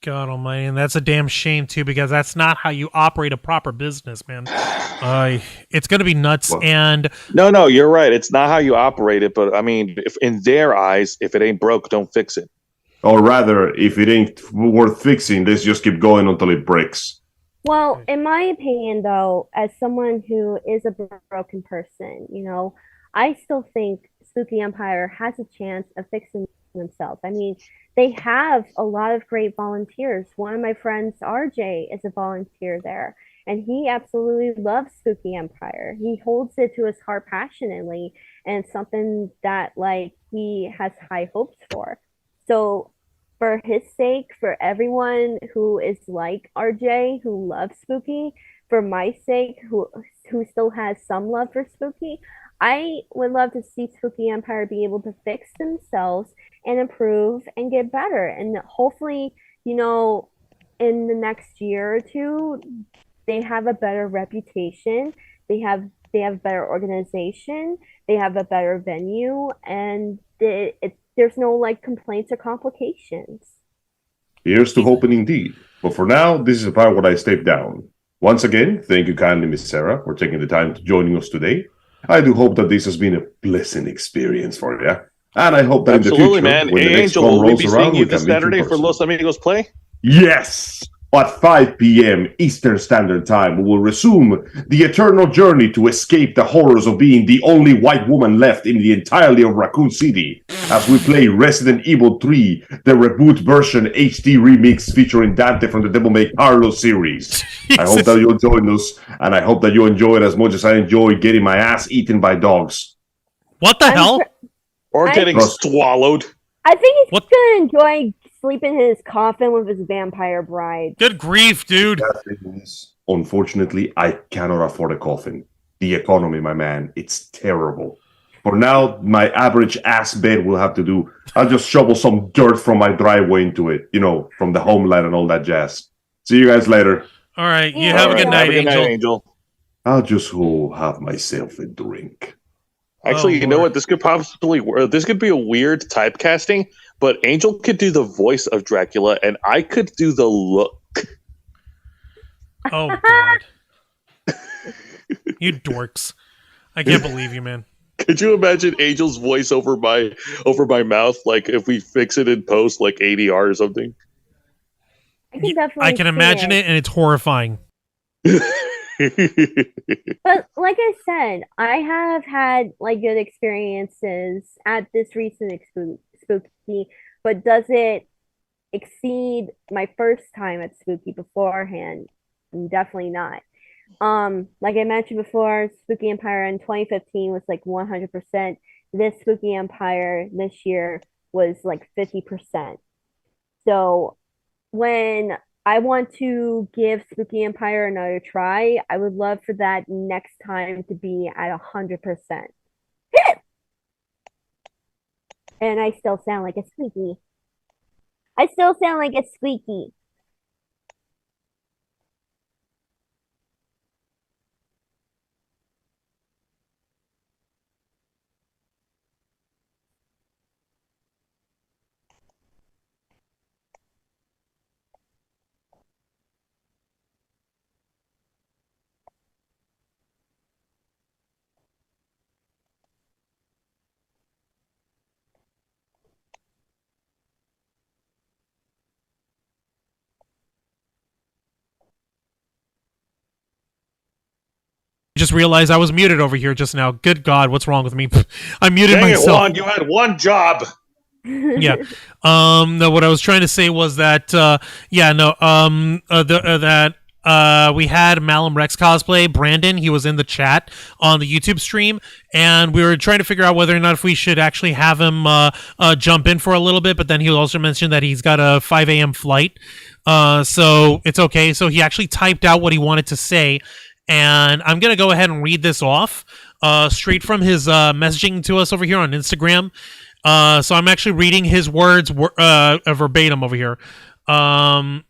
God almighty, and that's a damn shame too, because that's not how you operate a proper business, man. It's going to be nuts. Well, and no, you're right. It's not how you operate it, but I mean, if in their eyes, if it ain't broke, don't fix it. Or rather, if it ain't worth fixing, let's just keep going until it breaks. Well, in my opinion, though, as someone who is a broken person, I still think Spooky Empire has a chance of fixing themselves. I mean, they have a lot of great volunteers. One of my friends, RJ, is a volunteer there, and he absolutely loves Spooky Empire. He holds it to his heart passionately, and it's something that, he has high hopes for. So for his sake, for everyone who is like RJ, who loves Spooky, for my sake, who still has some love for Spooky, I would love to see Spooky Empire be able to fix themselves and improve and get better. And hopefully, in the next year or two, they have a better reputation. They have better organization. They have a better venue, and there's no complaints or complications. Here's to hoping indeed. But for now, this is the part where I step down. Once again, thank you kindly, Miss Sarah, for taking the time to joining us today. I do hope that this has been a pleasant experience for you. And I hope that absolutely, in the future, man. when the next Angel, one will we be rolls around, seeing you this Saturday for Los Amigos Play? Yes! At 5 p.m. Eastern Standard Time, we will resume the eternal journey to escape the horrors of being the only white woman left in the entirety of Raccoon City, as we play Resident Evil 3, the reboot version HD remix featuring Dante from the Devil May Cry series. I hope that you'll join us, and I hope that you enjoy it as much as I enjoy getting my ass eaten by dogs. What the hell? Or getting swallowed. I think he's going to enjoy sleeping in his coffin with his vampire bride. Good grief, dude. Unfortunately, I cannot afford a coffin. the economy, my man. It's terrible. For now, my average ass bed will have to do. I'll just shovel some dirt from my driveway into it, from the homeland and all that jazz. See you guys later. All right, you have a good night, Angel. I'll just go have myself a drink. Actually, you know what? This could be a weird typecasting, but Angel could do the voice of Dracula, and I could do the look. Oh God, you dorks! I can't believe you, man. Could you imagine Angel's voice over my mouth? Like if we fix it in post, like ADR or something. I can imagine it, and it's horrifying. But like I said, I have had like good experiences at this recent Spooky, but does it exceed my first time at Spooky beforehand? Definitely not. Like I mentioned before, Spooky Empire in 2015 was like 100%. This Spooky Empire this year was like 50%. So when I want to give Spooky Empire another try, I would love for that next time to be at 100%. And I still sound like a squeaky. Just realized I was muted over here just now. Good God, what's wrong with me? I muted Dang myself. It, Juan, you had one job. Yeah. No, what I was trying to say was that we had Malum Rex cosplay. Brandon, he was in the chat on the YouTube stream, and we were trying to figure out whether or not if we should actually have him jump in for a little bit, but then he also mentioned that he's got a 5 a.m. flight, so it's okay. So he actually typed out what he wanted to say, and I'm going to go ahead and read this off straight from his messaging to us over here on Instagram. So I'm actually reading his words verbatim over here. And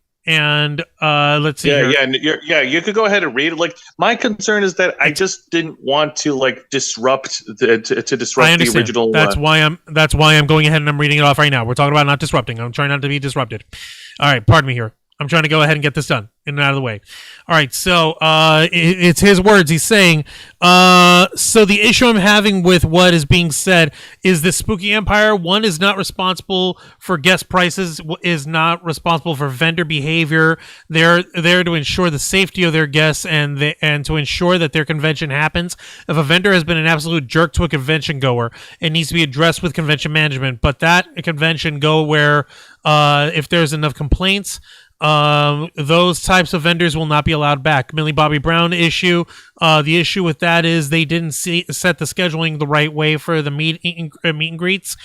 let's see. You could go ahead and read it. Like my concern is that I just didn't want to like disrupt the original. That's why I'm going ahead and I'm reading it off right now. We're talking about not disrupting. I'm trying not to be disrupted. All right, pardon me here. I'm trying to go ahead and get this done in and out of the way. All right, so it's his words. He's saying, so the issue I'm having with what is being said is the Spooky Empire, one, is not responsible for guest prices, is not responsible for vendor behavior. They're there to ensure the safety of their guests and to ensure that their convention happens. If a vendor has been an absolute jerk to a convention goer, it needs to be addressed with convention management. But that convention go where if there's enough complaints, those types of vendors will not be allowed back. Millie Bobby Brown issue. The issue with that is they didn't set the scheduling the right way for the meet and greets.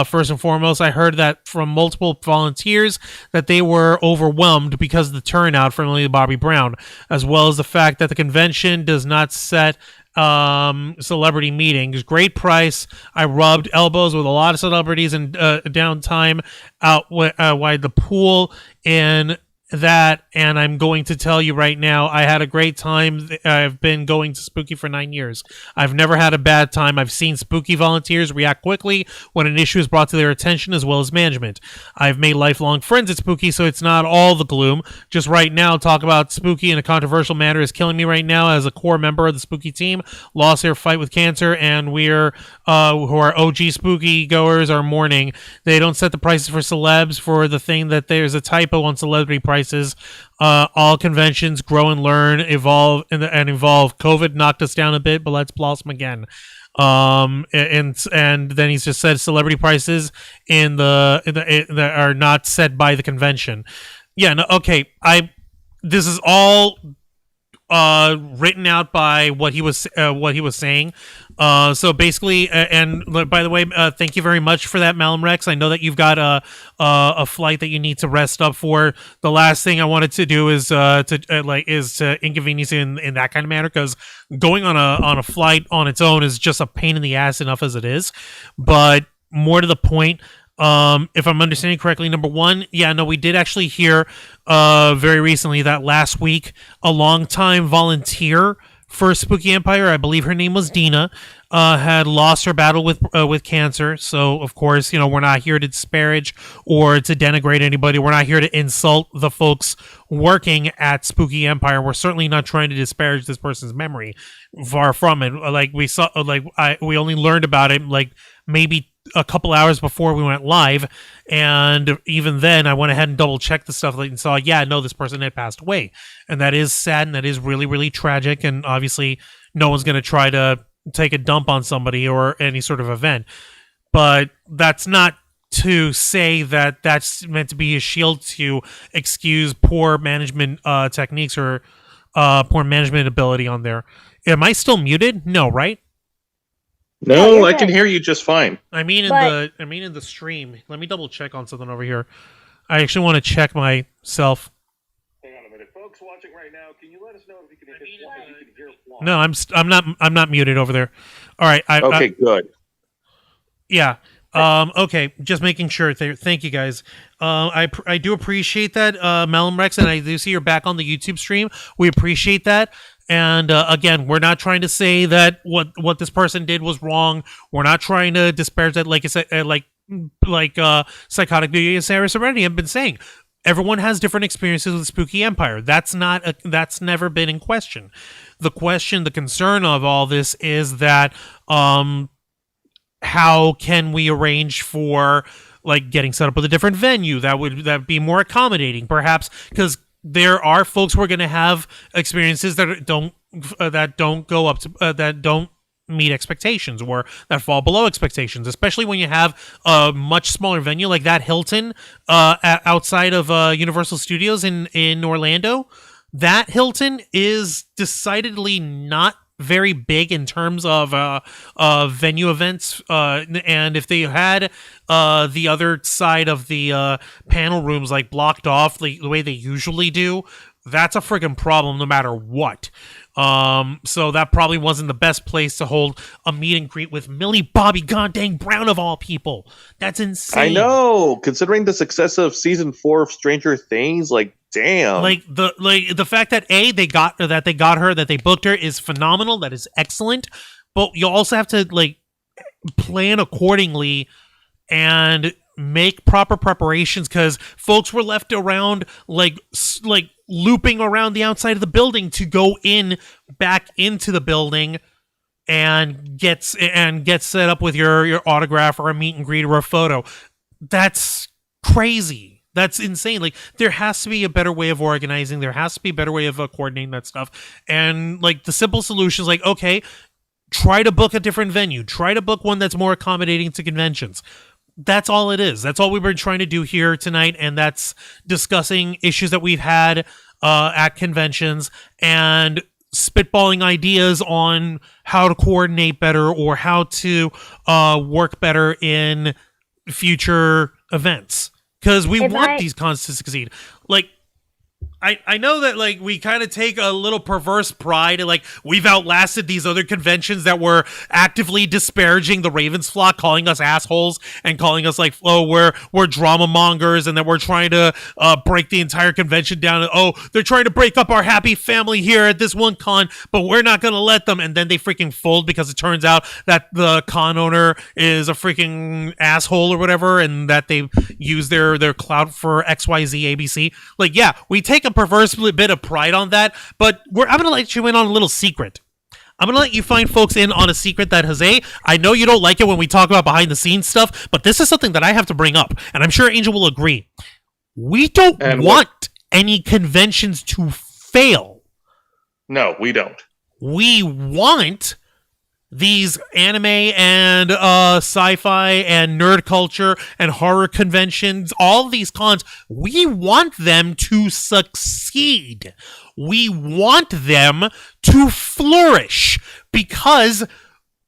First and foremost, I heard that from multiple volunteers that they were overwhelmed because of the turnout for Millie Bobby Brown, as well as the fact that the convention does not set celebrity meetings. Great price. I rubbed elbows with a lot of celebrities in downtime out wide the pool in that, and I'm going to tell you right now, I had a great time. I've been going to Spooky for 9 years. I've never had a bad time. I've seen Spooky volunteers react quickly when an issue is brought to their attention, as well as management. I've made lifelong friends at Spooky, so it's not all the gloom. Just right now, talk about Spooky in a controversial manner is killing me right now as a core member of the Spooky team. Lost their fight with cancer, and we're who are OG Spooky goers are mourning. They don't set the prices for celebs for the thing that there's a typo on celebrity prices. All conventions grow and learn, evolve and evolve. COVID knocked us down a bit, but let's blossom again. And then he's just said celebrity prices that are not set by the convention. Yeah, no, okay. This is all written out by what he was saying. So basically, and by the way, thank you very much for that, Malum Rex. I know that you've got a flight that you need to rest up for. The last thing I wanted to do is to inconvenience you in that kind of manner, because going on a flight on its own is just a pain in the ass enough as it is. But more to the point, if I'm understanding correctly, number one, we did actually hear very recently that last week a longtime volunteer for Spooky Empire, I believe her name was Dina, had lost her battle with cancer. So of course, we're not here to disparage or to denigrate anybody. We're not here to insult the folks working at Spooky Empire. We're certainly not trying to disparage this person's memory. Far from it. Like we saw, we only learned about it maybe a couple hours before we went live, and even then I went ahead and double checked the stuff and saw this person had passed away, and that is sad, and that is really, really tragic, and obviously no one's going to try to take a dump on somebody or any sort of event, but that's not to say that that's meant to be a shield to excuse poor management techniques or poor management ability on there. Am I still muted? No, right? No, I can hear you just fine. I mean in the stream. Let me double check on something over here. I actually want to check myself. Hang on a minute, folks watching right now. Can you let us know if you can hear Juan? No, I'm not muted over there. All right. Okay, good. Yeah. Okay. Just making sure. Thank you guys. I do appreciate that, Malum Rex, and I do see you're back on the YouTube stream. We appreciate that. And again, we're not trying to say that what this person did was wrong. We're not trying to disparage that. Like I said, Psychotic Beauty and Serenity have been saying, everyone has different experiences with Spooky Empire. That's never been in question. The concern of all this is that how can we arrange for getting set up with a different venue that would be more accommodating, perhaps, because there are folks who are going to have experiences that don't go up to that don't meet expectations or that fall below expectations, especially when you have a much smaller venue like that Hilton outside of Universal Studios in Orlando. That Hilton is decidedly not very big in terms of venue events, and if they had the other side of the panel rooms blocked off the way they usually do, that's a friggin' problem no matter what. So that probably wasn't the best place to hold a meet and greet with Millie Bobby Goddamn Brown of all people. That's insane. I know, considering the success of season 4 of Stranger Things, damn. The fact that they got her, that they booked her is phenomenal. That is excellent. But you also have to plan accordingly and make proper preparations, because folks were left around looping around the outside of the building to go back into the building and get set up with your autograph or a meet and greet or a photo. That's crazy. That's insane. There has to be a better way of organizing. There has to be a better way of coordinating that stuff. And the simple solution is okay, try to book a different venue. Try to book one that's more accommodating to conventions. That's all it is. That's all we've been trying to do here tonight, and that's discussing issues that we've had at conventions and spitballing ideas on how to coordinate better or how to work better in future events. Because we want these cons to succeed. I know that we kind of take a little perverse pride in we've outlasted these other conventions that were actively disparaging the Ravens flock, calling us assholes and calling us we're drama mongers and that we're trying to break the entire convention down. They're trying to break up our happy family here at this one con, but we're not gonna let them. And then they freaking fold because it turns out that the con owner is a freaking asshole or whatever, and that they use their clout for XYZ ABC. We take a perverse bit of pride on that, but I'm going to let you in on a little secret. I'm going to let you find folks in on a secret that, Jose, I know you don't like it when we talk about behind the scenes stuff, but this is something that I have to bring up, and I'm sure Angel will agree. We don't want any conventions to fail. No, we don't. We want these anime and sci-fi and nerd culture and horror conventions, all these cons, we want them to succeed. We want them to flourish because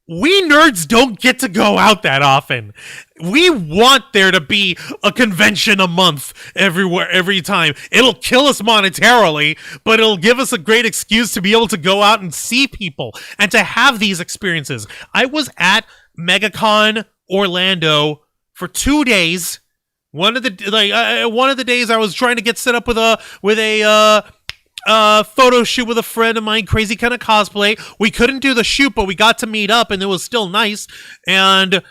we nerds don't get to go out that often. We want there to be a convention a month every time. It'll kill us monetarily, but it'll give us a great excuse to be able to go out and see people and to have these experiences. I was at MegaCon Orlando for 2 days. One of the days I was trying to get set up with a photo shoot with a friend of mine, crazy kind of cosplay. We couldn't do the shoot, but we got to meet up, and it was still nice. And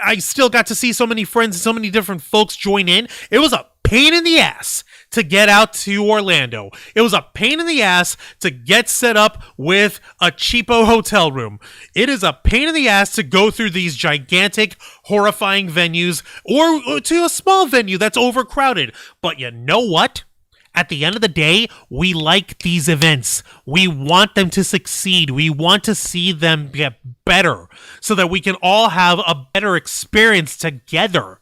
I still got to see so many friends, so many different folks join in. It was a pain in the ass to get out to Orlando. It was a pain in the ass to get set up with a cheapo hotel room. It is a pain in the ass to go through these gigantic, horrifying venues or to a small venue that's overcrowded. But you know what? At the end of the day, we like these events. We want them to succeed. We want to see them get better so that we can all have a better experience together.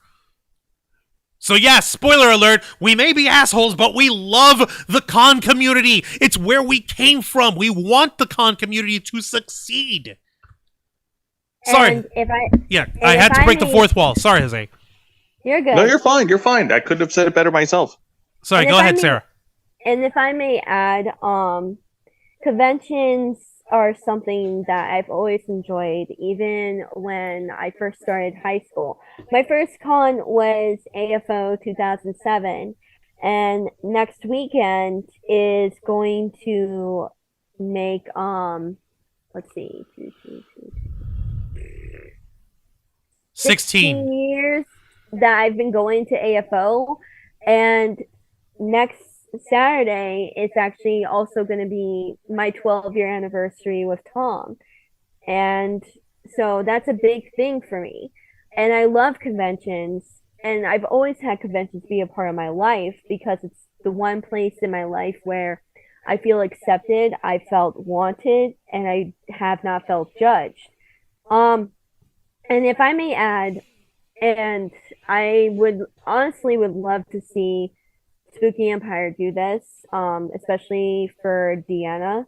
So yeah, spoiler alert, we may be assholes, but we love the con community. It's where we came from. We want the con community to succeed. Sorry. I had to break the fourth wall. Sorry, Jose. You're good. No, you're fine. You're fine. I couldn't have said it better myself. Sorry, go ahead, Sarah. And if I may add, conventions are something that I've always enjoyed, even when I first started high school. My first con was AFO 2007, and next weekend is going to make, let's see, 16 years that I've been going to AFO, and next Saturday it's actually also going to be my 12-year anniversary with Tom, and so that's a big thing for me. And I love conventions, and I've always had conventions be a part of my life because it's the one place in my life where I feel accepted, I felt wanted, and I have not felt judged. And if I may add, and I would honestly love to see Spooky Empire do this, especially for Deanna.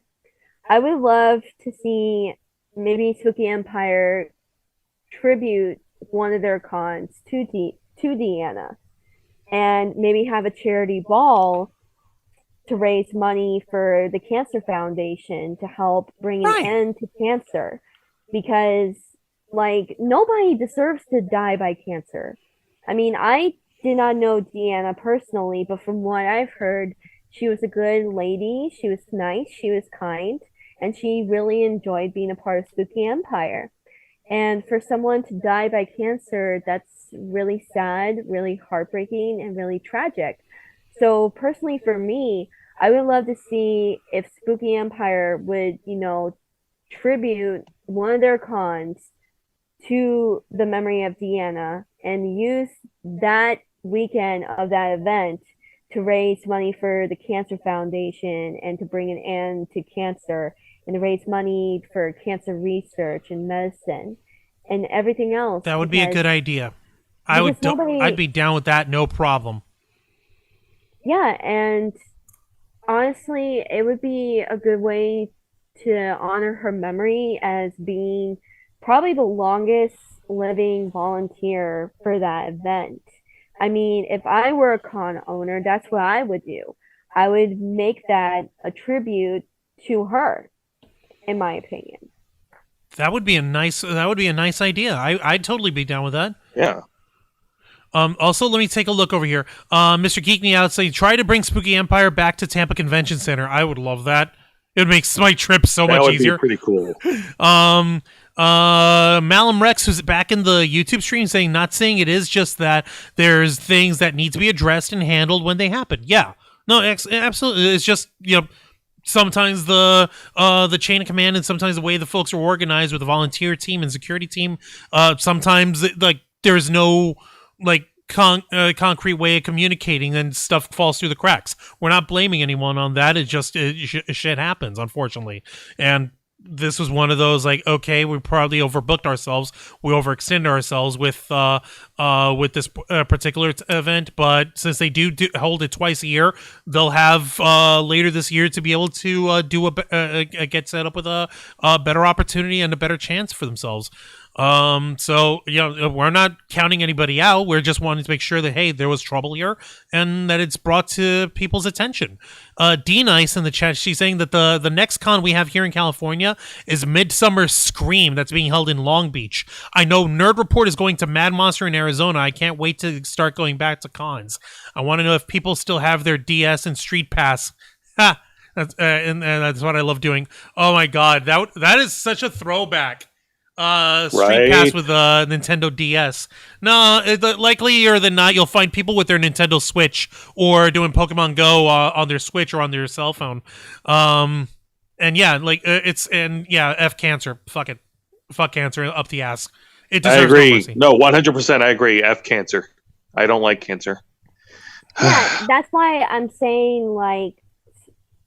I would love to see maybe Spooky Empire tribute one of their cons to Deanna, and maybe have a charity ball to raise money for the Cancer Foundation to help bring an end to cancer, because nobody deserves to die by cancer. I mean, I did not know Deanna personally, but from what I've heard, she was a good lady, she was nice, she was kind, and she really enjoyed being a part of Spooky Empire. And for someone to die by cancer, that's really sad, really heartbreaking, and really tragic. So personally for me, I would love to see if Spooky Empire would, tribute one of their cons to the memory of Deanna and use that weekend of that event to raise money for the Cancer Foundation and to bring an end to cancer and to raise money for cancer research and medicine and everything else. That would be a good idea. I'd be down with that, no problem. Yeah, and honestly, it would be a good way to honor her memory as being probably the longest living volunteer for that event. I mean, if I were a con owner, that's what I would do. I would make that a tribute to her, in my opinion. That would be a nice idea. I'd totally be down with that. Yeah. Also, let me take a look over here. Mr. Geek Me Out saying, try to bring Spooky Empire back to Tampa Convention Center. I would love that. It makes my trip so much easier. That would be pretty Malum cool. Rex, who's back in the YouTube stream, saying, not saying it is just that there's things that need to be addressed and handled when they happen. Yeah, no, absolutely. It's just, sometimes the chain of command and sometimes the way the folks are organized with the volunteer team and security team. Sometimes there's no concrete way of communicating, and stuff falls through the cracks. We're not blaming anyone on that. It just shit happens, unfortunately. And this was one of those like, okay, we probably overbooked ourselves, we overextended ourselves with this particular event, but since they do hold it twice a year, they'll have later this year to be able to get set up with a better opportunity and a better chance for themselves. So we're not counting anybody out. We're just wanting to make sure that, hey, there was trouble here and that it's brought to people's attention. D Nice in the chat, she's saying that the next con we have here in California is Midsummer Scream, that's being held in Long Beach. I know Nerd Report is going to Mad Monster in Arizona. I can't wait to start going back to cons. I want to know if people still have their DS and Street Pass. Ha! And that's what I love doing. Oh my god, that is such a throwback. Street Pass with Nintendo DS. No, likelier than not, you'll find people with their Nintendo Switch or doing Pokemon Go on their Switch or on their cell phone. And yeah, F cancer. Fuck it. Fuck cancer up the ass. It deserves I agree. no mercy. No, 100%. I agree. F cancer. I don't like cancer. Yeah, that's why I'm saying, like,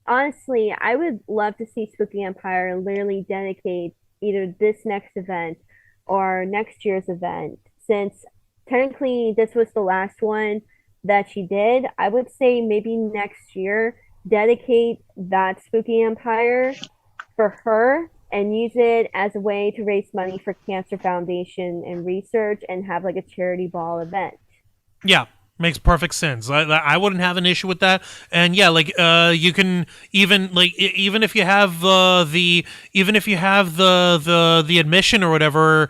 honestly, I would love to see Spooky Empire literally dedicate either this next event or next year's event, since technically this was the last one that she did. I would say maybe next year dedicate that Spooky Empire for her and use it as a way to raise money for Cancer Foundation and research and have like a charity ball event. Yeah. Makes perfect sense. I wouldn't have an issue with that. And yeah, like you can even if you have the admission or whatever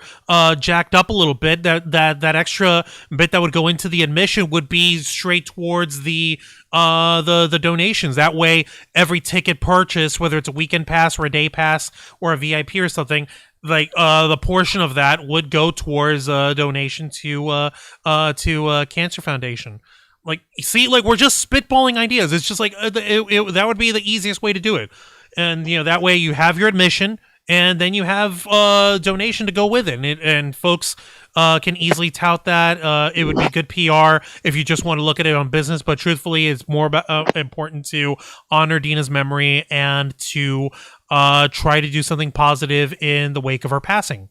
jacked up a little bit, that extra bit that would go into the admission would be straight towards the donations. That way, every ticket purchase, whether it's a weekend pass or a day pass or a VIP or something, like the portion of that would go towards a donation to Cancer Foundation. Like, see, like we're just spitballing ideas. It's just like that would be the easiest way to do it, and that way you have your admission and then you have donation to go with it, and folks can easily tout that. It would be good PR if you just want to look at it on business, but truthfully, it's more important to honor Dina's memory and to try to do something positive in the wake of her passing.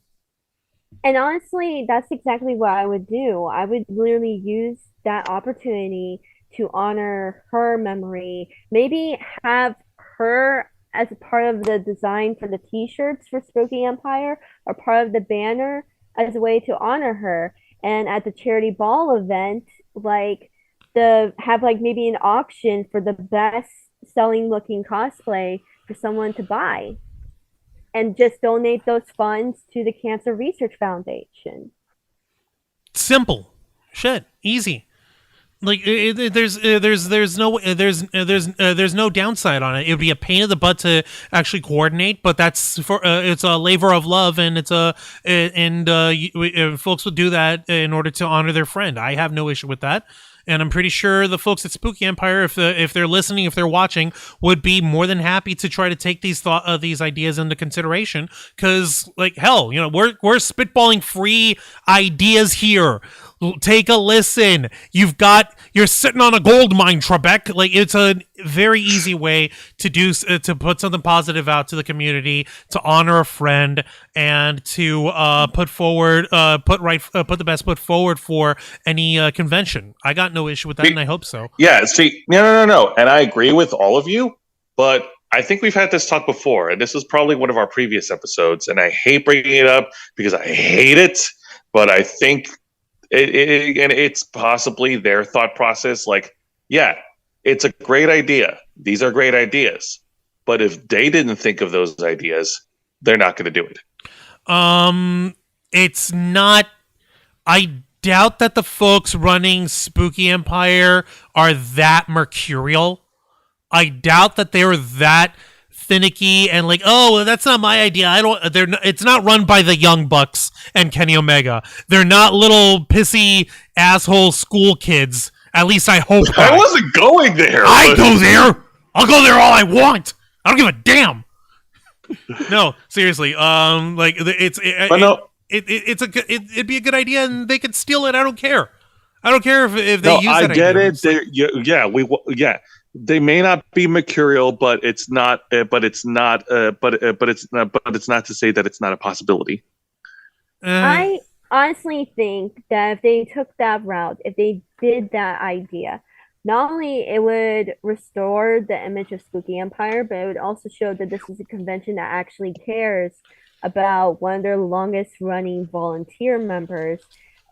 And honestly, that's exactly what I would do. I would literally use that opportunity to honor her memory. Maybe have her as a part of the design for the t-shirts for Spooky Empire or part of the banner as a way to honor her. And at the charity ball event, have maybe an auction for the best selling looking cosplay for someone to buy, and just donate those funds to the Cancer Research Foundation. Simple shit, easy. Like there's no downside on it. It would be a pain in the butt to actually coordinate, but that's for it's a labor of love, and folks will do that in order to honor their friend. I have no issue with that. And I'm pretty sure the folks at Spooky Empire, if they're listening, if they're watching, would be more than happy to try to take these ideas into consideration. Because, like, hell, we're spitballing free ideas here. Take a listen. You're sitting on a gold mine, Trebek. Like, it's a very easy way to put something positive out to the community, to honor a friend, and to put the best foot forward for any convention. I got no issue with that, and I hope so. Yeah, see, no, and I agree with all of you, but I think we've had this talk before, and this is probably one of our previous episodes, and I hate bringing it up because I hate it, but I think it's possibly their thought process. Like, yeah, it's a great idea. These are great ideas. But if they didn't think of those ideas, they're not going to do it. It's not. I doubt that the folks running Spooky Empire are that mercurial. I doubt that they were that finicky and like, oh, that's not my idea. It's not run by the Young Bucks and Kenny Omega. They're not little pissy asshole school kids. At least I hope not. I wasn't going there. I go there. I'll go there all I want. I don't give a damn. No, seriously. It'd be a good idea and they could steal it. I don't care. I don't care if they use that. I get it. They may not be mercurial, but it's not. But it's not to say that it's not a possibility. I honestly think that if they took that route, if they did that idea, not only it would restore the image of Spooky Empire, but it would also show that this is a convention that actually cares about one of their longest running volunteer members,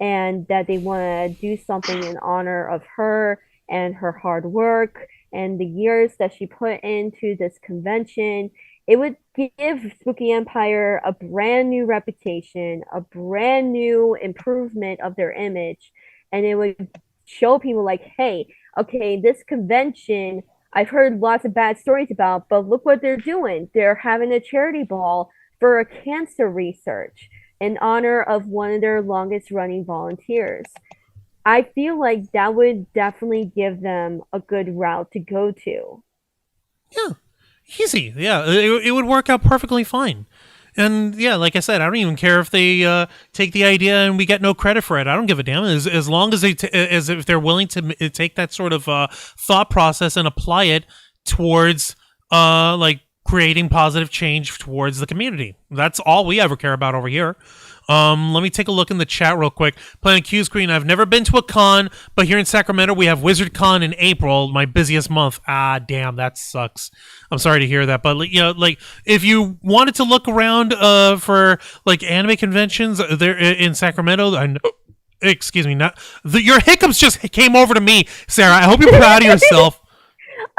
and that they want to do something in honor of her and her hard work and the years that she put into this convention. It would give Spooky Empire a brand new reputation, a brand new improvement of their image, and it would show people like, hey, okay, this convention I've heard lots of bad stories about, but look what they're doing. They're having a charity ball for a cancer research in honor of one of their longest running volunteers. I feel like that would definitely give them a good route to go to. Yeah, easy. Yeah, it would work out perfectly fine. And yeah, like I said, I don't even care if they take the idea and we get no credit for it. I don't give a damn as long as as if they're willing to take that sort of thought process and apply it towards like creating positive change towards the community. That's all we ever care about over here. Let me take a look in the chat real quick. Planet Q Screen, I've never been to a con, but here in Sacramento we have WizardCon in April, my busiest month. Ah, damn, that sucks. I'm sorry to hear that, but like if you wanted to look around for like anime conventions there in Sacramento, I know. Excuse me, your hiccups just came over to me, Sarah. I hope you're proud of yourself.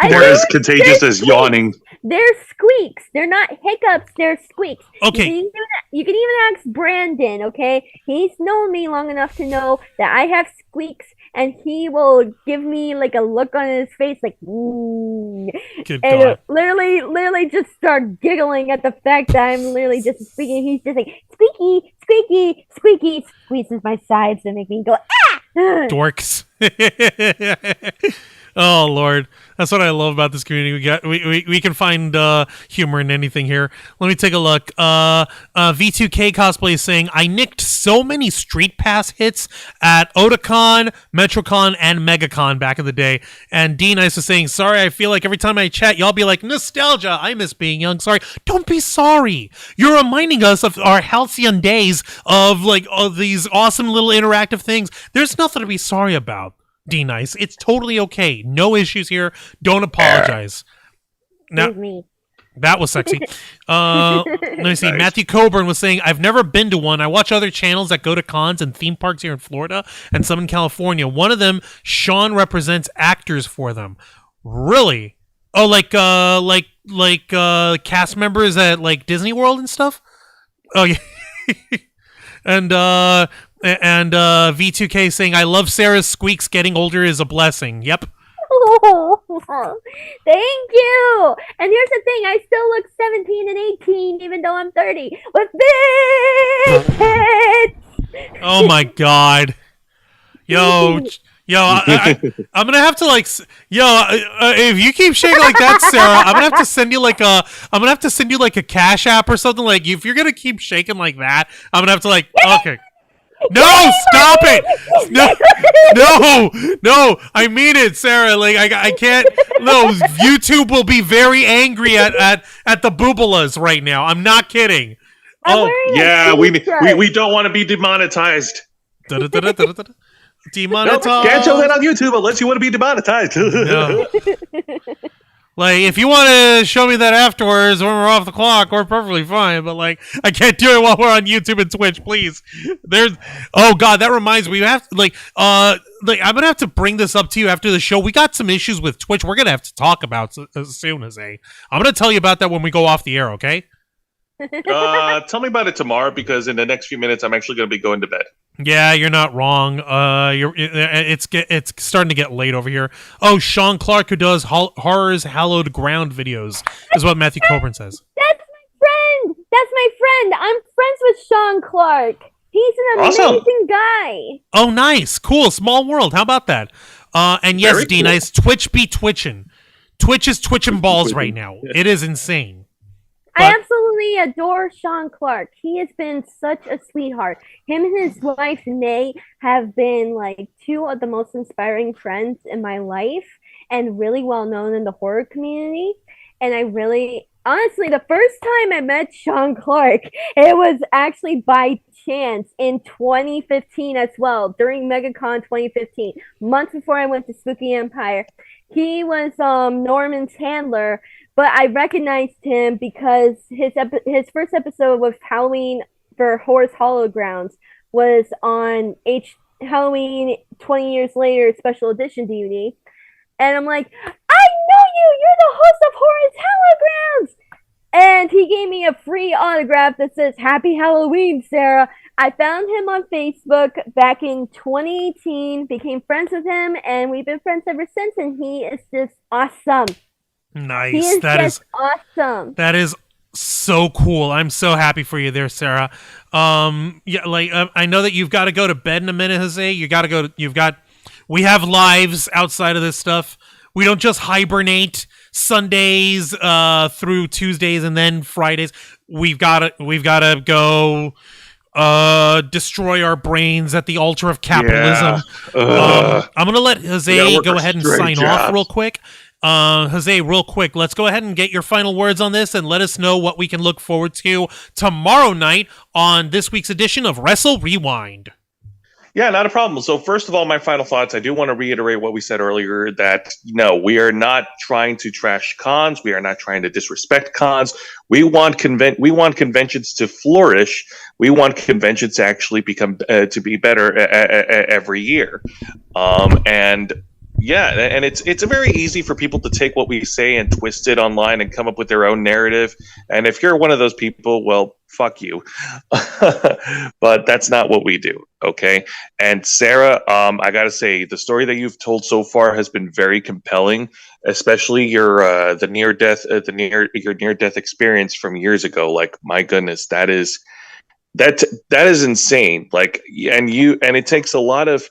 They're as contagious as yawning. They're squeaks. They're not hiccups. They're squeaks. Okay. You can even ask Brandon, okay? He's known me long enough to know that I have squeaks, and he will give me like a look on his face like, ooh. Good and God. literally just start giggling at the fact that I'm literally just speaking. He's just like, squeaky, squeaky, squeaky, squeezes my sides and make me go, ah! Dorks. Oh Lord, that's what I love about this community. We can find humor in anything here. Let me take a look. V2K Cosplay is saying, I nicked so many Street Pass hits at Otakon, Metrocon, and MegaCon back in the day. And D Nice is saying, sorry, I feel like every time I chat, y'all be like, nostalgia, I miss being young. Sorry. Don't be sorry. You're reminding us of our halcyon days of these awesome little interactive things. There's nothing to be sorry about. D Nice, it's totally okay. No issues here. Don't apologize. Now, that was sexy. Let me see. Nice. Matthew Coburn was saying, I've never been to one. I watch other channels that go to cons and theme parks here in Florida and some in California. One of them, Sean represents actors for them. Really? Oh, like cast members at like Disney World and stuff? Oh yeah. And V2K saying, I love Sarah's squeaks. Getting older is a blessing. Yep. Oh, thank you. And here's the thing. I still look 17 and 18 even though I'm 30 with big tits. Oh my God. Yo, I'm gonna have to if you keep shaking like that, Sarah, I'm gonna have to send you like a Cash App or something. Like if you're gonna keep shaking like that, I'm gonna have to okay. No, stop it! No, I mean it, Sarah. Like I can't. No, YouTube will be very angry at the boobalas right now. I'm not kidding. Oh yeah, we don't want to be demonetized. Demonetized. Can't show that on YouTube unless you want to be demonetized. No. Like, if you want to show me that afterwards when we're off the clock, we're perfectly fine. But, like, I can't do it while we're on YouTube and Twitch, please. Oh, God, that reminds me. We have to, I'm going to have to bring this up to you after the show. We got some issues with Twitch we're going to have to talk about as soon as, I'm going to tell you about that when we go off the air, okay? Tell me about it tomorrow, because in the next few minutes, I'm actually going to be going to bed. Yeah, you're not wrong. It's starting to get late over here. Oh, Sean Clark, who does Horror's Hallowed Ground videos, is what Matthew Coburn says. That's my friend. I'm friends with Sean Clark. He's an amazing guy. Oh, nice. Cool. Small world. How about that? And yes, D Nice, Twitch be twitching. Twitch is twitching balls right now. It is insane. I absolutely truly adore Sean Clark. He has been such a sweetheart. Him and his wife, Nate, have been like two of the most inspiring friends in my life and really well known in the horror community. And I really, honestly, the first time I met Sean Clark, it was actually by chance in 2015 as well, during MegaCon 2015, months before I went to Spooky Empire. He was Norman's handler, but I recognized him because his first episode with Halloween for Horror's Hollow Grounds was on Halloween 20 years later special edition DVD. And I'm like, I know you! You're the host of Horror's Holograms! And he gave me a free autograph that says, Happy Halloween, Sarah. I found him on Facebook back in 2018, became friends with him, and we've been friends ever since, and he is just awesome. Nice. He is just awesome. That is so cool. I'm so happy for you there, Sarah. I know that you've got to go to bed in a minute, Jose. We have lives outside of this stuff. We don't just hibernate Sundays through Tuesdays and then Fridays. We've got to go destroy our brains at the altar of capitalism. Yeah. I'm gonna let Jose go ahead and sign off real quick. Jose, real quick, let's go ahead and get your final words on this and let us know what we can look forward to tomorrow night on this week's edition of Wrestle Rewind. Yeah, not a problem. So first of all, my final thoughts, I do want to reiterate what we said earlier, that no, we are not trying to trash cons. We are not trying to disrespect cons. We want conventions to flourish. We want conventions to actually become to be better every year. And it's very easy for people to take what we say and twist it online and come up with their own narrative. And if you're one of those people, well, fuck you. But that's not what we do, okay? And Sarah, I gotta say, the story that you've told so far has been very compelling, especially your near death experience from years ago. Like, my goodness, that is insane. Like, and it takes a lot of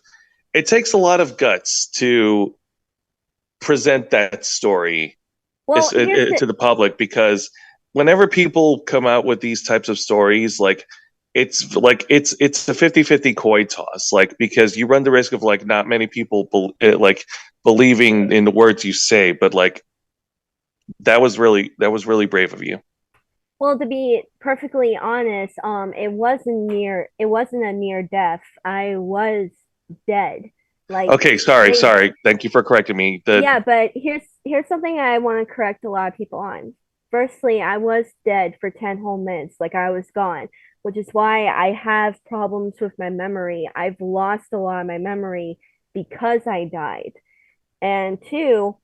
guts to present that story to the public, because whenever people come out with these types of stories, it's a 50-50 coin toss, because you run the risk of not many people believing in the words you say, but that was really brave of you. Well, to be perfectly honest, it wasn't a near death. I was dead. Okay, sorry. Thank you for correcting me. Yeah, but here's something I want to correct a lot of people on. Firstly, I was dead for 10 whole minutes, I was gone, which is why I have problems with my memory. I've lost a lot of my memory because I died. And two,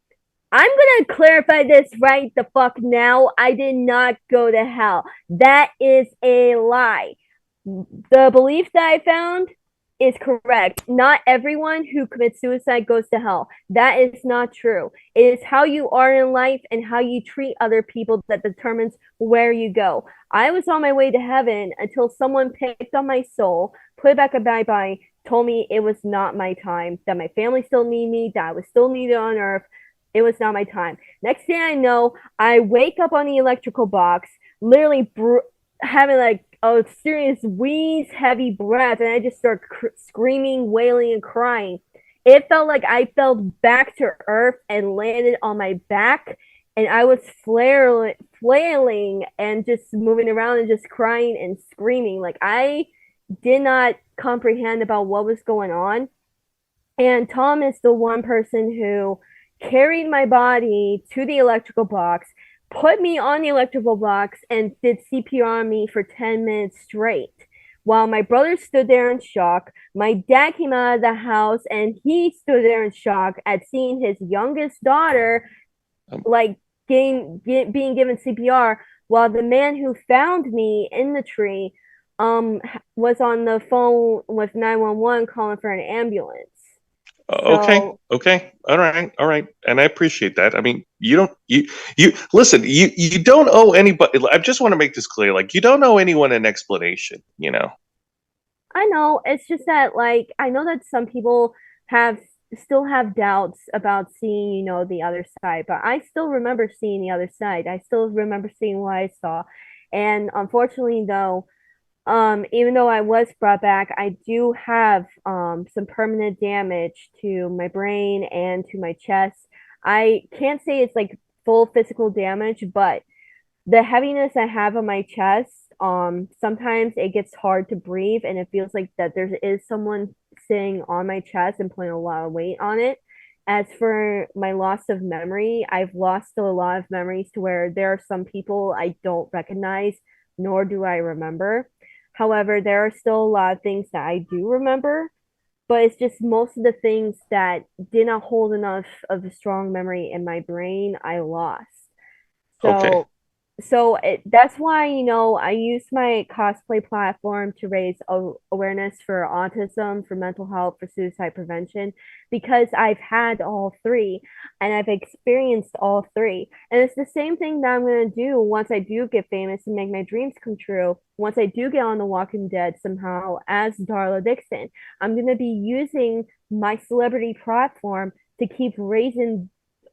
I'm gonna clarify this right the fuck now. I did not go to hell. That is a lie. The belief that I found is correct. Not everyone who commits suicide goes to hell. That is not true. It is how you are in life and how you treat other people that determines where you go. I was on my way to heaven until someone picked up my soul, put it back a bye-bye, told me it was not my time, that my family still need me, that I was still needed on earth. It was not my time. Next thing I know, I wake up on the electrical box, literally having a serious wheeze, heavy breath, and I just start screaming, wailing, and crying. It felt like I fell back to earth and landed on my back, and I was flailing and just moving around and just crying and screaming. I did not comprehend about what was going on. And Tom is the one person who carried my body to the electrical box, put me on the electrical box, and did CPR on me for 10 minutes straight. While my brother stood there in shock, my dad came out of the house and he stood there in shock at seeing his youngest daughter being given CPR, while the man who found me in the tree was on the phone with 911 calling for an ambulance. Okay. All right. And I appreciate that. I mean, you listen, you don't owe anybody. I just want to make this clear. You don't owe anyone an explanation, I know. It's just that, I know that some people still have doubts about seeing, the other side, but I still remember seeing the other side. I still remember seeing what I saw. And unfortunately, though, even though I was brought back, I do have some permanent damage to my brain and to my chest. I can't say it's like full physical damage, but the heaviness I have on my chest, sometimes it gets hard to breathe and it feels like that there is someone sitting on my chest and putting a lot of weight on it. As for my loss of memory, I've lost a lot of memories to where there are some people I don't recognize, nor do I remember. However, there are still a lot of things that I do remember, but it's just most of the things that did not hold enough of a strong memory in my brain, I lost. Okay. So that's why, I use my cosplay platform to raise awareness for autism, for mental health, for suicide prevention, because I've had all three and I've experienced all three. And it's the same thing that I'm going to do once I do get famous and make my dreams come true. Once I do get on The Walking Dead somehow as Darla Dixon, I'm going to be using my celebrity platform to keep raising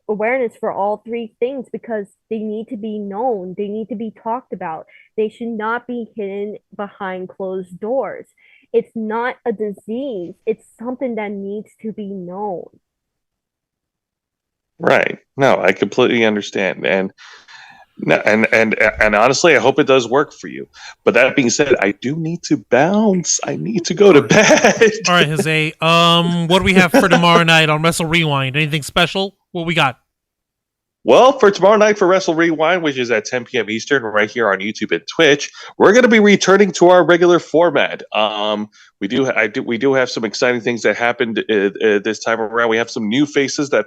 awareness for all three things because they need to be known, they need to be talked about, they should not be hidden behind closed doors. It's not a disease, it's something that needs to be known. Right. No, I completely understand. And honestly, I hope it does work for you. But that being said, I do need to bounce. I need to go to bed. All right, Jose. What do we have for tomorrow night on Wrestle Rewind? Anything special? What we got? Well, for tomorrow night for Wrestle Rewind, which is at 10 p.m. Eastern, right here on YouTube and Twitch, we're going to be returning to our regular format. We do have some exciting things that happened this time around. We have some new faces that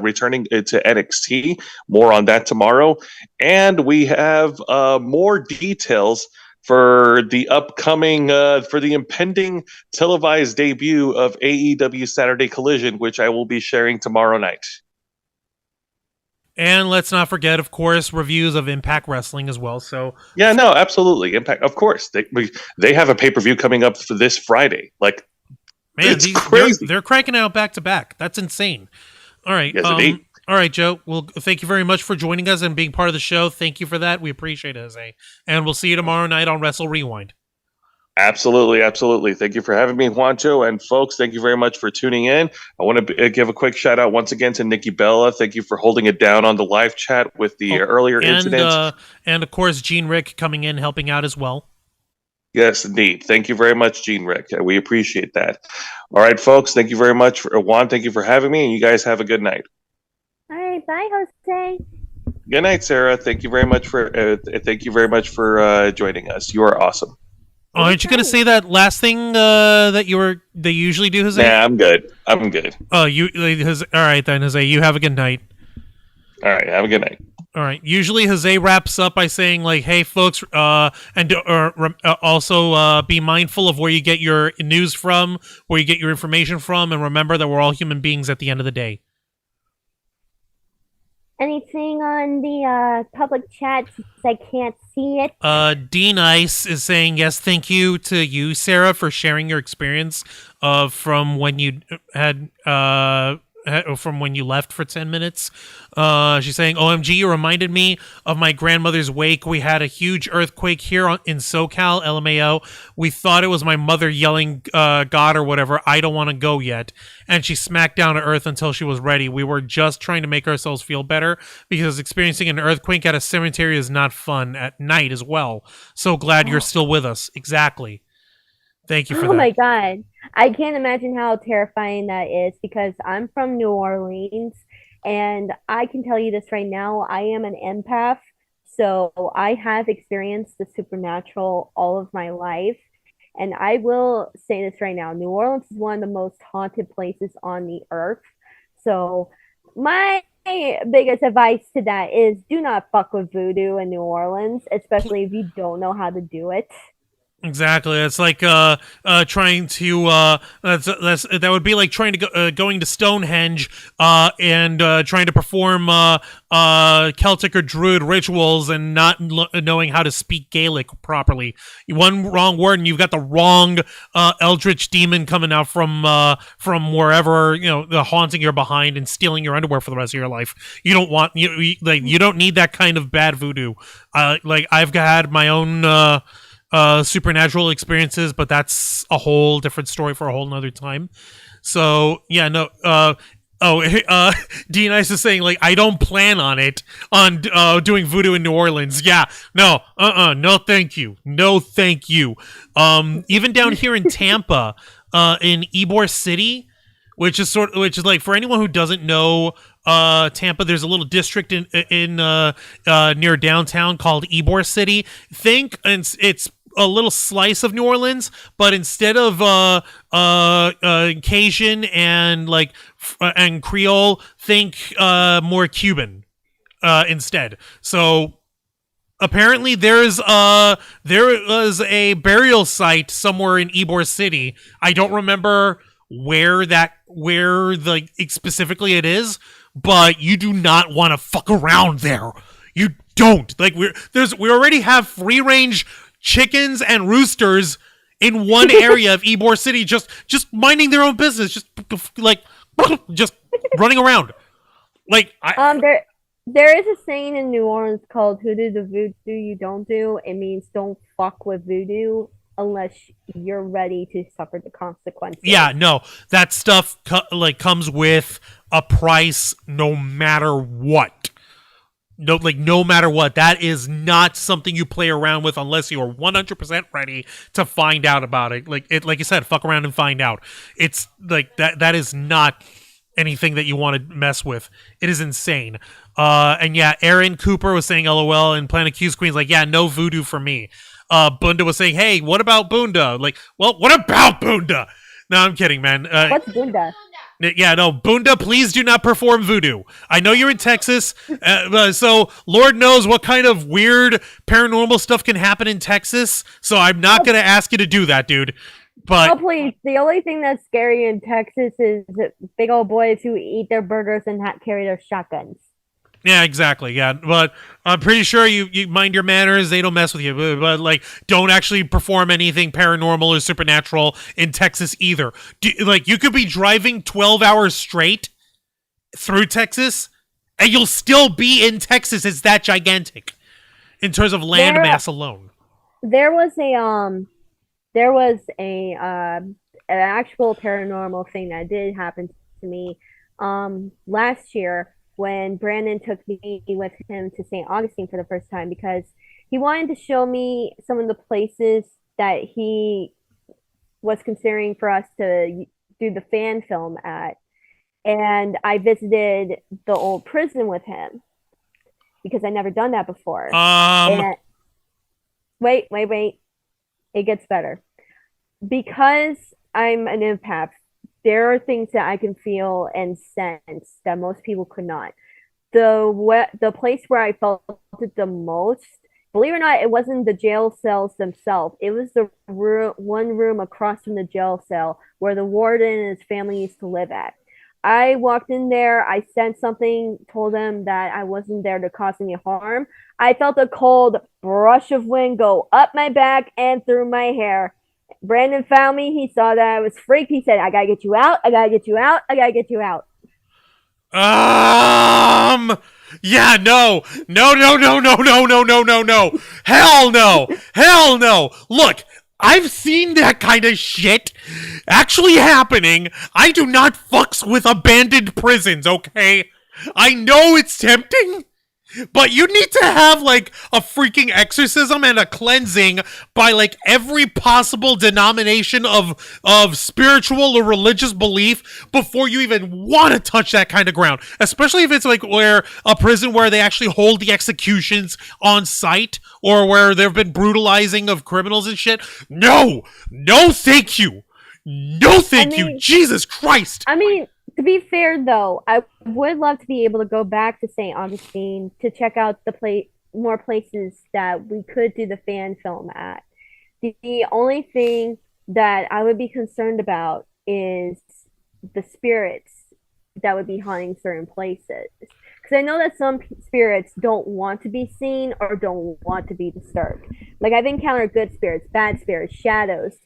returning to NXT. More on that tomorrow, and we have more details for the upcoming, for the impending televised debut of AEW Saturday Collision, which I will be sharing tomorrow night. And let's not forget, of course, reviews of Impact Wrestling as well. So yeah, no, absolutely, Impact. Of course, they have a pay-per-view coming up for this Friday. Like, man, it's crazy. They're cranking out back to back. That's insane. All right, yes, all right, Joe. Well, thank you very much for joining us and being part of the show. Thank you for that. We appreciate it, Jose. And we'll see you tomorrow night on Wrestle Rewind. Absolutely, absolutely. Thank you for having me, Juancho. And folks, thank you very much for tuning in. I want to give a quick shout out once again to Nikki Bella. Thank you for holding it down on the live chat with the earlier incident. And of course, Gene Rick coming in, helping out as well. Yes, indeed. Thank you very much, Gene Rick. We appreciate that. All right, folks. Thank you very much, Juan. Thank you for having me, and you guys have a good night. All right, bye, Jose. Good night, Sarah. Thank you very much for joining us. You are awesome. Oh, aren't you going to say that last thing they usually do, Jose? Nah, I'm good. Oh, all right then, Jose. You have a good night. All right, have a good night. All right. Usually, Jose wraps up by saying, like, "Hey, folks, also be mindful of where you get your news from, where you get your information from, and remember that we're all human beings at the end of the day." Anything on the public chat since I can't see it? Dean Ice is saying yes, thank you to you, Sarah, for sharing your experience from when you from when you left for 10 minutes. She's saying, OMG, you reminded me of my grandmother's wake. We had a huge earthquake here in SoCal, LMAO. We thought it was my mother yelling God or whatever. I don't want to go yet. And she smacked down to earth until she was ready. We were just trying to make ourselves feel better because experiencing an earthquake at a cemetery is not fun at night as well. So glad you're still with us. Exactly. Thank you for that. Oh my God. I can't imagine how terrifying that is because I'm from New Orleans and I can tell you this right now. I am an empath. So I have experienced the supernatural all of my life. And I will say this right now. New Orleans is one of the most haunted places on the earth. So my biggest advice to that is do not fuck with voodoo in New Orleans, especially if you don't know how to do it. Exactly. It's like trying to that would be like trying to going to Stonehenge and trying to perform Celtic or Druid rituals and not knowing how to speak Gaelic properly. One wrong word and you've got the wrong eldritch demon coming out from wherever, haunting your behind and stealing your underwear for the rest of your life. You don't want you don't need that kind of bad voodoo. Like I've had my own supernatural experiences, but that's a whole different story for a whole nother time. So yeah, no. D Nice is saying like I don't plan on doing voodoo in New Orleans. Yeah, no, no, thank you, no, thank you. Even down here in Tampa, in Ybor City, which is like for anyone who doesn't know. Tampa, there's a little district in near downtown called Ybor City. Think it's a little slice of New Orleans, but instead of Cajun and and Creole, think more Cuban instead. So apparently there was a burial site somewhere in Ybor City. I don't remember where specifically it is, but you do not want to fuck around there. You don't. Like we already have free range chickens and roosters in one area of Ybor City, just minding their own business, just running around. There is a saying in New Orleans called "Who do the voodoo you don't do." It means don't fuck with voodoo unless you're ready to suffer the consequences. Yeah, no, that stuff comes with a price, no matter what. No matter what, that is not something you play around with unless you are 100% ready to find out about it. Like you said, fuck around and find out. It's like that is not anything that you want to mess with. It is insane. And yeah, Aaron Cooper was saying LOL and Planet Q's Queen's like, yeah, no voodoo for me. Bunda was saying, hey, what about Bunda? Like, well, what about Bunda? No, I'm kidding, man. What's Bunda? Yeah, no, Bunda, please do not perform voodoo. I know you're in Texas, so Lord knows what kind of weird paranormal stuff can happen in Texas, so I'm not going to ask you to do that, dude. But oh, please. The only thing that's scary in Texas is big old boys who eat their burgers and carry their shotguns. Yeah, exactly. Yeah, but I'm pretty sure you mind your manners. They don't mess with you, but don't actually perform anything paranormal or supernatural in Texas either. You could be driving 12 hours straight through Texas, and you'll still be in Texas. It's that gigantic in terms of land mass alone. There was an actual paranormal thing that did happen to me last year. When Brandon took me with him to St. Augustine for the first time, because he wanted to show me some of the places that he was considering for us to do the fan film at. And I visited the old prison with him because I'd never done that before. And wait. It gets better. Because I'm an empath, there are things that I can feel and sense that most people could not. The place where I felt it the most, believe it or not, it wasn't the jail cells themselves. It was the one room across from the jail cell where the warden and his family used to live at. I walked in there. I sensed something, told them that I wasn't there to cause any harm. I felt a cold brush of wind go up my back and through my hair. Brandon found me. He saw that I was freaked. He said, I gotta get you out. I gotta get you out. I gotta get you out. Yeah, no. Hell no. Hell no. Look, I've seen that kind of shit actually happening. I do not fucks with abandoned prisons, okay? I know it's tempting, but you need to have a freaking exorcism and a cleansing by every possible denomination of spiritual or religious belief before you even want to touch that kind of ground. Especially if it's where a prison where they actually hold the executions on site or where there have been brutalizing of criminals and shit. No, thank you. No, thank you. Jesus Christ. I mean, to be fair, though, I would love to be able to go back to St. Augustine to check out more places that we could do the fan film at. The only thing that I would be concerned about is the spirits that would be haunting certain places. Because I know that some spirits don't want to be seen or don't want to be disturbed. Like I've encountered good spirits, bad spirits, shadows,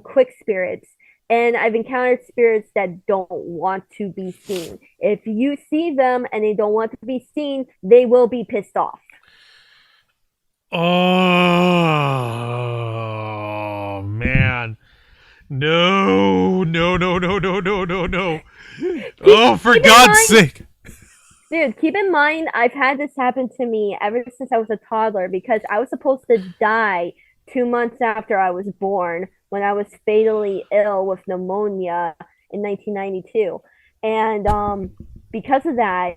quick spirits, and I've encountered spirits that don't want to be seen. If you see them and they don't want to be seen, they will be pissed off. Oh man. No. Oh, for God's sake. Dude, keep in mind, I've had this happen to me ever since I was a toddler because I was supposed to die 2 months after I was born when I was fatally ill with pneumonia in 1992. And because of that,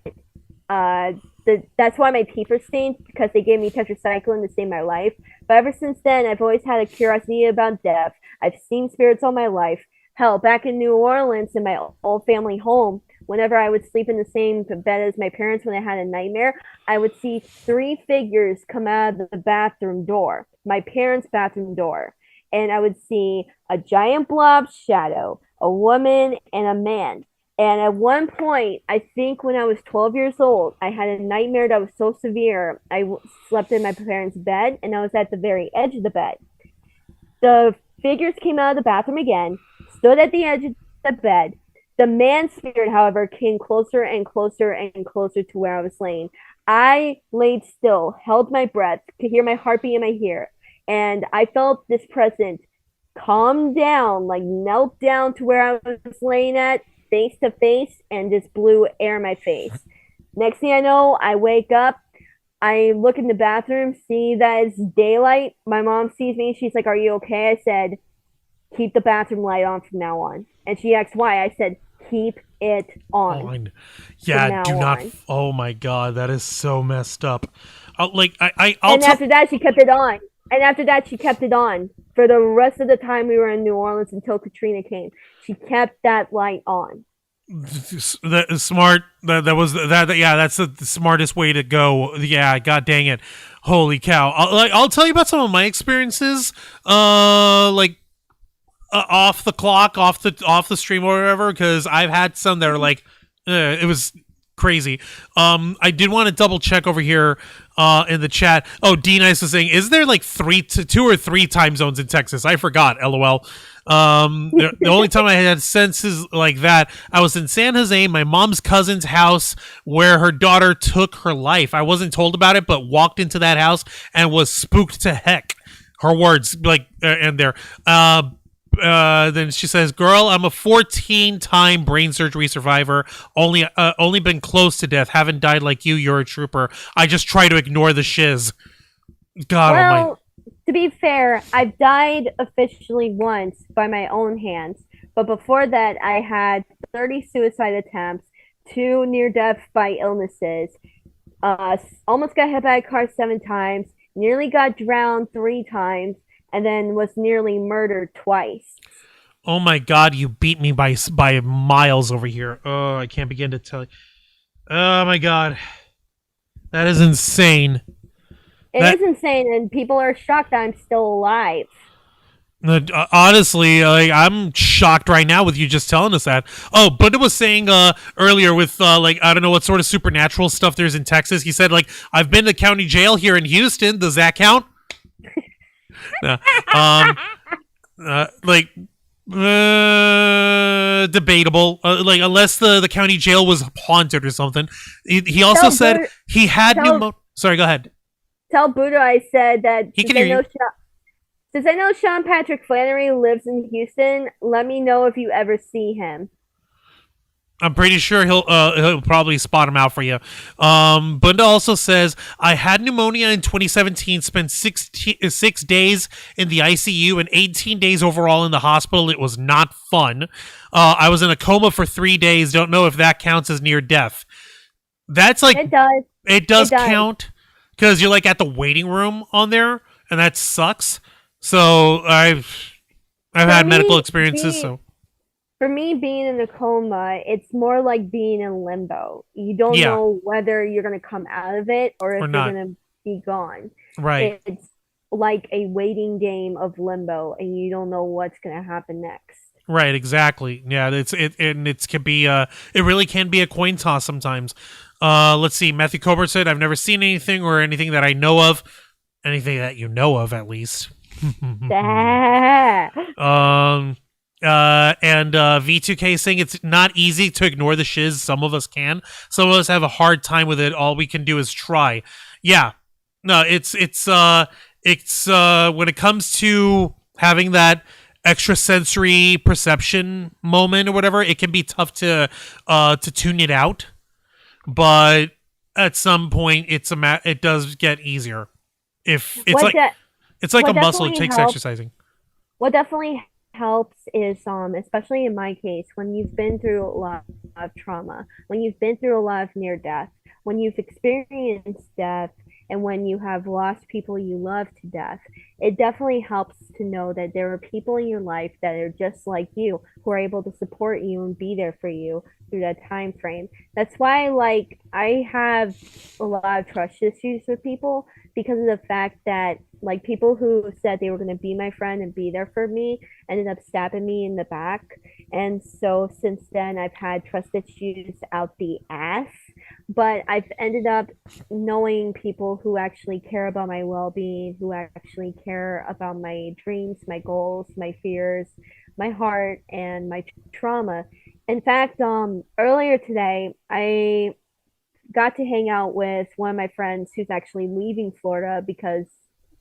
that's why my teeth are stained, because they gave me tetracycline to save my life. But ever since then, I've always had a curiosity about death. I've seen spirits all my life. Hell, back in New Orleans in my old family home, whenever I would sleep in the same bed as my parents when I had a nightmare, I would see 3 figures come out of the bathroom door, my parents' bathroom door. And I would see a giant blob shadow, a woman, and a man. And at one point, I think when I was 12 years old, I had a nightmare that was so severe. I slept in my parents' bed, and I was at the very edge of the bed. The figures came out of the bathroom again, stood at the edge of the bed. The man spirit, however, came closer and closer and closer to where I was laying. I laid still, held my breath, could hear my heartbeat in my ear, and I felt this presence calm down, like knelt down to where I was laying at, face to face, and just blew air in my face. Next thing I know, I wake up, I look in the bathroom, see that it's daylight. My mom sees me, she's like, "Are you okay?" I said, "Keep the bathroom light on from now on." And she asked why. I said, "Keep it on." Yeah, do not. Oh my God, that is so messed up. After that, she kept it on. And after that, she kept it on for the rest of the time we were in New Orleans until Katrina came. She kept that light on. That is smart. Yeah, that's the smartest way to go. Yeah, God dang it, holy cow! I'll tell you about some of my experiences. Off the clock, off the stream or whatever, because I've had some that are like, it was crazy. I did want to double check over here in the chat. Oh, D Nice was saying, is there like 2 or 3 time zones in Texas? I forgot. LOL. The only time I had senses like that, I was in San Jose, my mom's cousin's house, where her daughter took her life. I wasn't told about it, but walked into that house and was spooked to heck. Her words, and there. Then she says, "Girl, I'm a 14-time brain surgery survivor. Only been close to death. Haven't died like you. You're a trooper. I just try to ignore the shiz." God almighty. To be fair, I've died officially once by my own hands, but before that, I had 30 suicide attempts, 2 near-death by illnesses, almost got hit by a car 7 times, nearly got drowned 3 times, and then was nearly murdered twice. Oh my God, you beat me by miles over here. Oh, I can't begin to tell you. Oh my God. That is insane. It is insane, and people are shocked that I'm still alive. Honestly, I'm shocked right now with you just telling us that. Oh, Bunda was saying earlier with I don't know what sort of supernatural stuff there's in Texas. He said, I've been to county jail here in Houston. Does that count? Debatable. Unless the county jail was haunted or something. He also said he had Sorry, go ahead. Tell Buddha I said that he can hear you. Since I know Sean Patrick Flannery lives in Houston, let me know if you ever see him. I'm pretty sure he'll probably spot him out for you. Bunda also says, I had pneumonia in 2017, spent 6 days in the ICU and 18 days overall in the hospital. It was not fun. I was in a coma for 3 days. Don't know if that counts as near death. That's it does. It does count because you're at the waiting room on there, and that sucks. So I've had medical experiences. For me, being in a coma, it's more like being in limbo. You don't know whether you're going to come out of it or if you're going to be gone. Right. It's like a waiting game of limbo, and you don't know what's gonna happen next. Right, exactly. Yeah, it can be it really can be a coin toss sometimes. Let's see. Matthew Colbert said, "I've never seen anything or anything that I know of, anything that you know of at least." And V2K saying it's not easy to ignore the shiz. Some of us can. Some of us have a hard time with it. All we can do is try. Yeah. No, it's when it comes to having that extrasensory perception moment or whatever, it can be tough to tune it out. But at some point, it does get easier. If it's it's like a muscle, it takes exercising. What definitely helps is, especially in my case, when you've been through a lot of trauma, when you've been through a lot of near death, when you've experienced death, and when you have lost people you love to death, it definitely helps to know that there are people in your life that are just like you, who are able to support you and be there for you through that time frame. That's why, like, I have a lot of trust issues with people, because of the fact that, like, people who said they were going to be my friend and be there for me ended up stabbing me in the back. And so since then, I've had trust issues out the ass. But I've ended up knowing people who actually care about my well-being, who actually care about my dreams, my goals, my fears, my heart, and my trauma. In fact, earlier today, I got to hang out with one of my friends who's actually leaving Florida because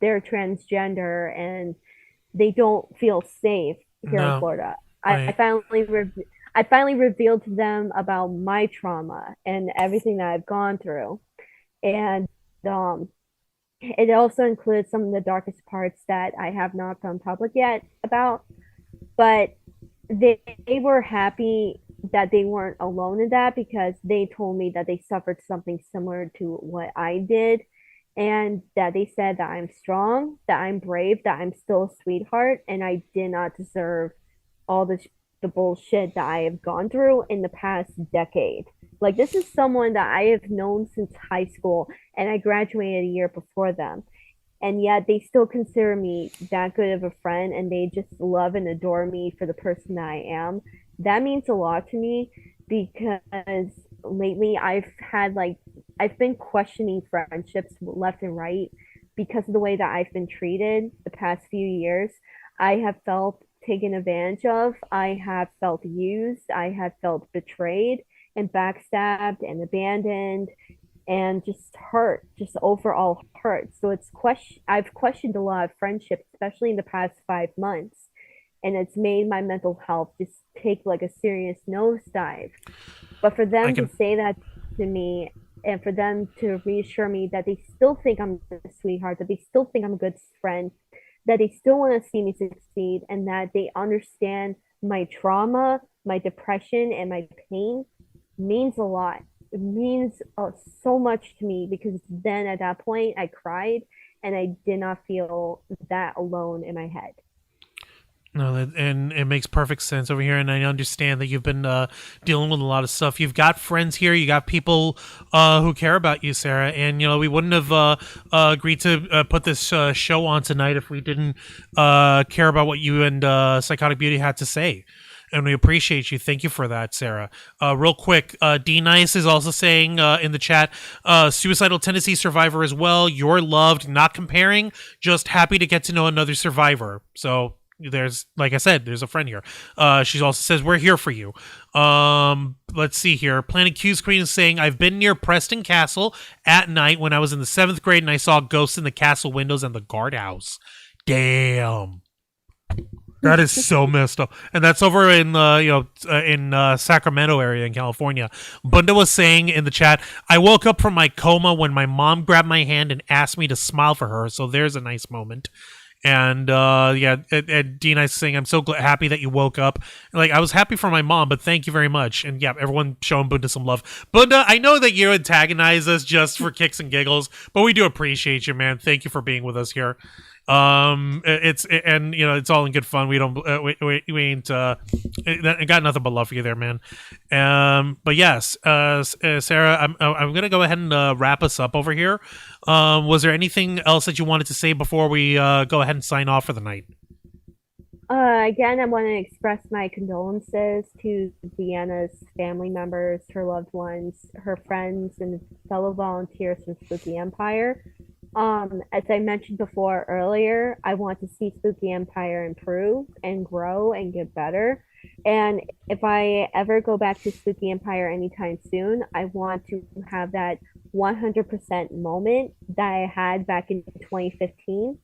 they're transgender and they don't feel safe here in Florida. I finally revealed to them about my trauma and everything that I've gone through. And it also includes some of the darkest parts that I have not gone public yet about. But they were happy that they weren't alone in that, because they told me that they suffered something similar to what I did. And that they said that I'm strong, that I'm brave, that I'm still a sweetheart, and I did not deserve all the bullshit that I have gone through in the past decade. Like, this is someone that I have known since high school, and I graduated a year before them. And yet they still consider me that good of a friend, and they just love and adore me for the person that I am. That means a lot to me, because lately I've been questioning friendships left and right because of the way that I've been treated the past few years. I have felt taken advantage of. I have felt used. I have felt betrayed and backstabbed and abandoned and just hurt, just overall hurt. So I've questioned a lot of friendships, especially in the past 5 months. And it's made my mental health just take like a serious nosedive. But for them to say that to me, and for them to reassure me that they still think I'm a sweetheart, that they still think I'm a good friend, that they still want to see me succeed, and that they understand my trauma, my depression, and my pain, means a lot. It means so much to me, because then at that point I cried and I did not feel that alone in my head. No, and it makes perfect sense over here, and I understand that you've been dealing with a lot of stuff. You've got friends here, you got people who care about you, Sarah, and we wouldn't have agreed to put this show on tonight if we didn't care about what you and Psychotic Beauty had to say. And we appreciate you. Thank you for that, Sarah. Real quick, D Nice is also saying in the chat, suicidal tendency survivor as well. You're loved, not comparing, just happy to get to know another survivor. So there's, like I said, there's a friend here. She also says, we're here for you. Let's see here. Planet Q's Queen is saying, I've been near Preston Castle at night when I was in the 7th grade and I saw ghosts in the castle windows and the guardhouse. Damn. That is so messed up. And that's over in Sacramento area in California. Bunda was saying in the chat, I woke up from my coma when my mom grabbed my hand and asked me to smile for her. So there's a nice moment. And Dean is saying, I'm so happy that you woke up. Like, I was happy for my mom, but thank you very much. And yeah, everyone showing Bunda some love. Bunda, I know that you antagonize us just for kicks and giggles, but we do appreciate you, man. Thank you for being with us here. It's all in good fun. We don't we ain't got nothing but love for you there, man. But yes, Sarah, I'm gonna go ahead and wrap us up over here. Was there anything else that you wanted to say before we go ahead and sign off for the night? Again, I want to express my condolences to Deanna's family members, her loved ones, her friends, and fellow volunteers from Spooky Empire. As I mentioned before earlier, I want to see Spooky Empire improve and grow and get better. And if I ever go back to Spooky Empire anytime soon, I want to have that 100% moment that I had back in 2015.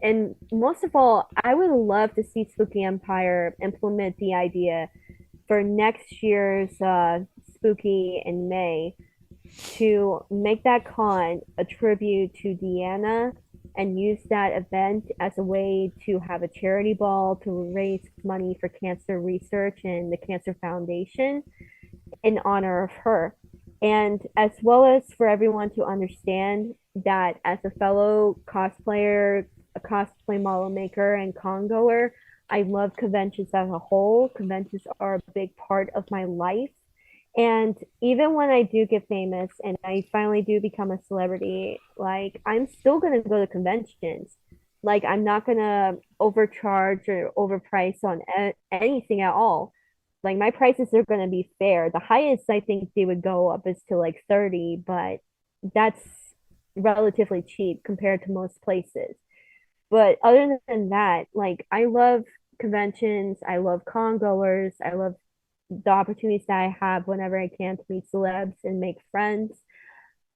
And most of all, I would love to see Spooky Empire implement the idea for next year's Spooky in May to make that con a tribute to Deanna and use that event as a way to have a charity ball to raise money for cancer research and the Cancer Foundation in honor of her. And as well as for everyone to understand that as a fellow cosplayer, a cosplay model maker, and con goer, I love conventions as a whole. Conventions are a big part of my life. And even when I do get famous and I finally do become a celebrity, like I'm still gonna go to conventions. Like I'm not gonna overcharge or overprice on anything at all. Like my prices are gonna be fair. The highest I think they would go up is to like 30, but that's relatively cheap compared to most places. But other than that, like I love conventions, I love con goers, I love the opportunities that I have whenever I can to meet celebs and make friends.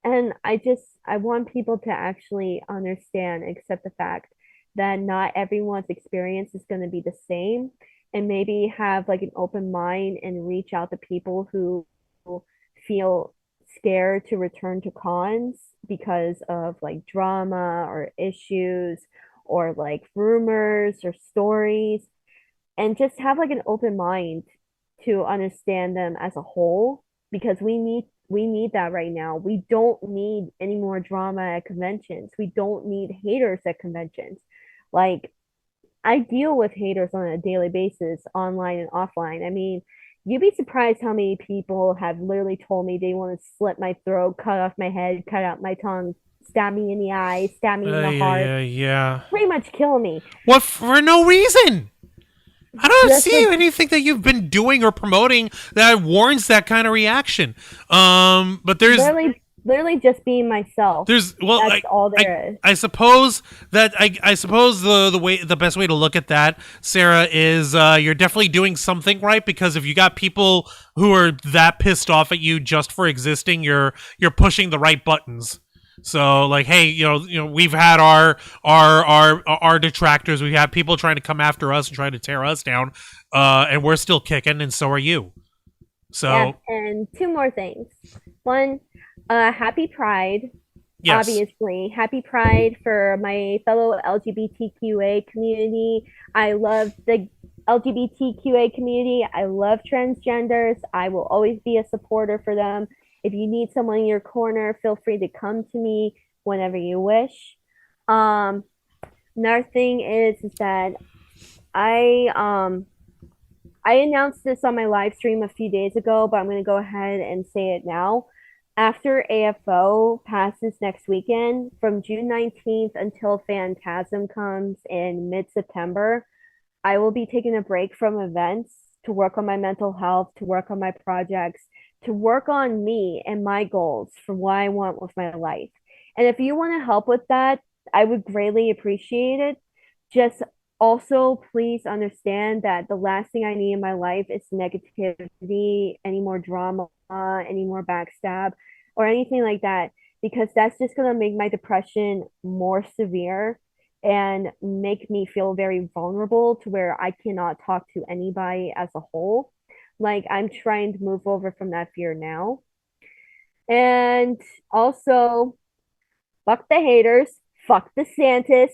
And I want people to actually understand, accept the fact that not everyone's experience is going to be the same, and maybe have like an open mind and reach out to people who feel scared to return to cons because of like drama or issues or like rumors or stories, and just have like an open mind to understand them as a whole, because we need that right now. We don't need any more drama at conventions. We don't need haters at conventions. Like I deal with haters on a daily basis, online and offline. I mean, you'd be surprised how many people have literally told me they want to slit my throat, cut off my head, cut out my tongue, stab me in the eye, stab me in the heart. Yeah. Pretty much kill me. What, for no reason? I don't Just see like, anything that you've been doing or promoting that warrants that kind of reaction. But there's literally just being myself. That's all there is. I suppose that I suppose the best way to look at that, Sarah, is you're definitely doing something right, because if you got people who are that pissed off at you just for existing, you're pushing the right buttons. So like, hey, we've had our detractors. We have people trying to come after us and trying to tear us down, and we're still kicking, and so are you. So yeah, and two more things. One, happy Pride. Yes. Obviously, happy Pride for my fellow LGBTQA community. I love the LGBTQA community. I love transgenders. I will always be a supporter for them. If you need someone in your corner, feel free to come to me whenever you wish. Another thing is that I announced this on my live stream a few days ago, but I'm going to go ahead and say it now. After AFO passes next weekend, from June 19th until Phantasm comes in mid-September, I will be taking a break from events to work on my mental health, to work on my projects, to work on me and my goals for what I want with my life. And if you want to help with that, I would greatly appreciate it. Just also, please understand that the last thing I need in my life is negativity, any more drama, any more backstab, or anything like that, because that's just going to make my depression more severe and make me feel very vulnerable to where I cannot talk to anybody as a whole. Like I'm trying to move over from that fear now. And also, fuck the haters, fuck the Santas,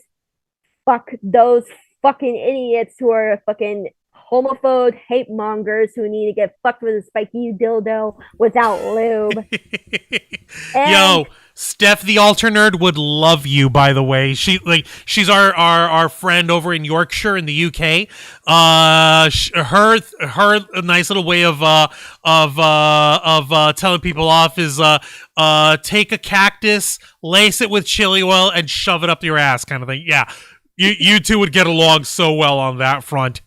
fuck those fucking idiots who are fucking homophobe hate mongers who need to get fucked with a spiky dildo without lube. Yo, Steph, the Alter Nerd, would love you. By the way, she's our friend over in Yorkshire in the UK. Her nice little way of telling people off is take a cactus, lace it with chili oil, and shove it up your ass, kind of thing. Yeah, you two would get along so well on that front.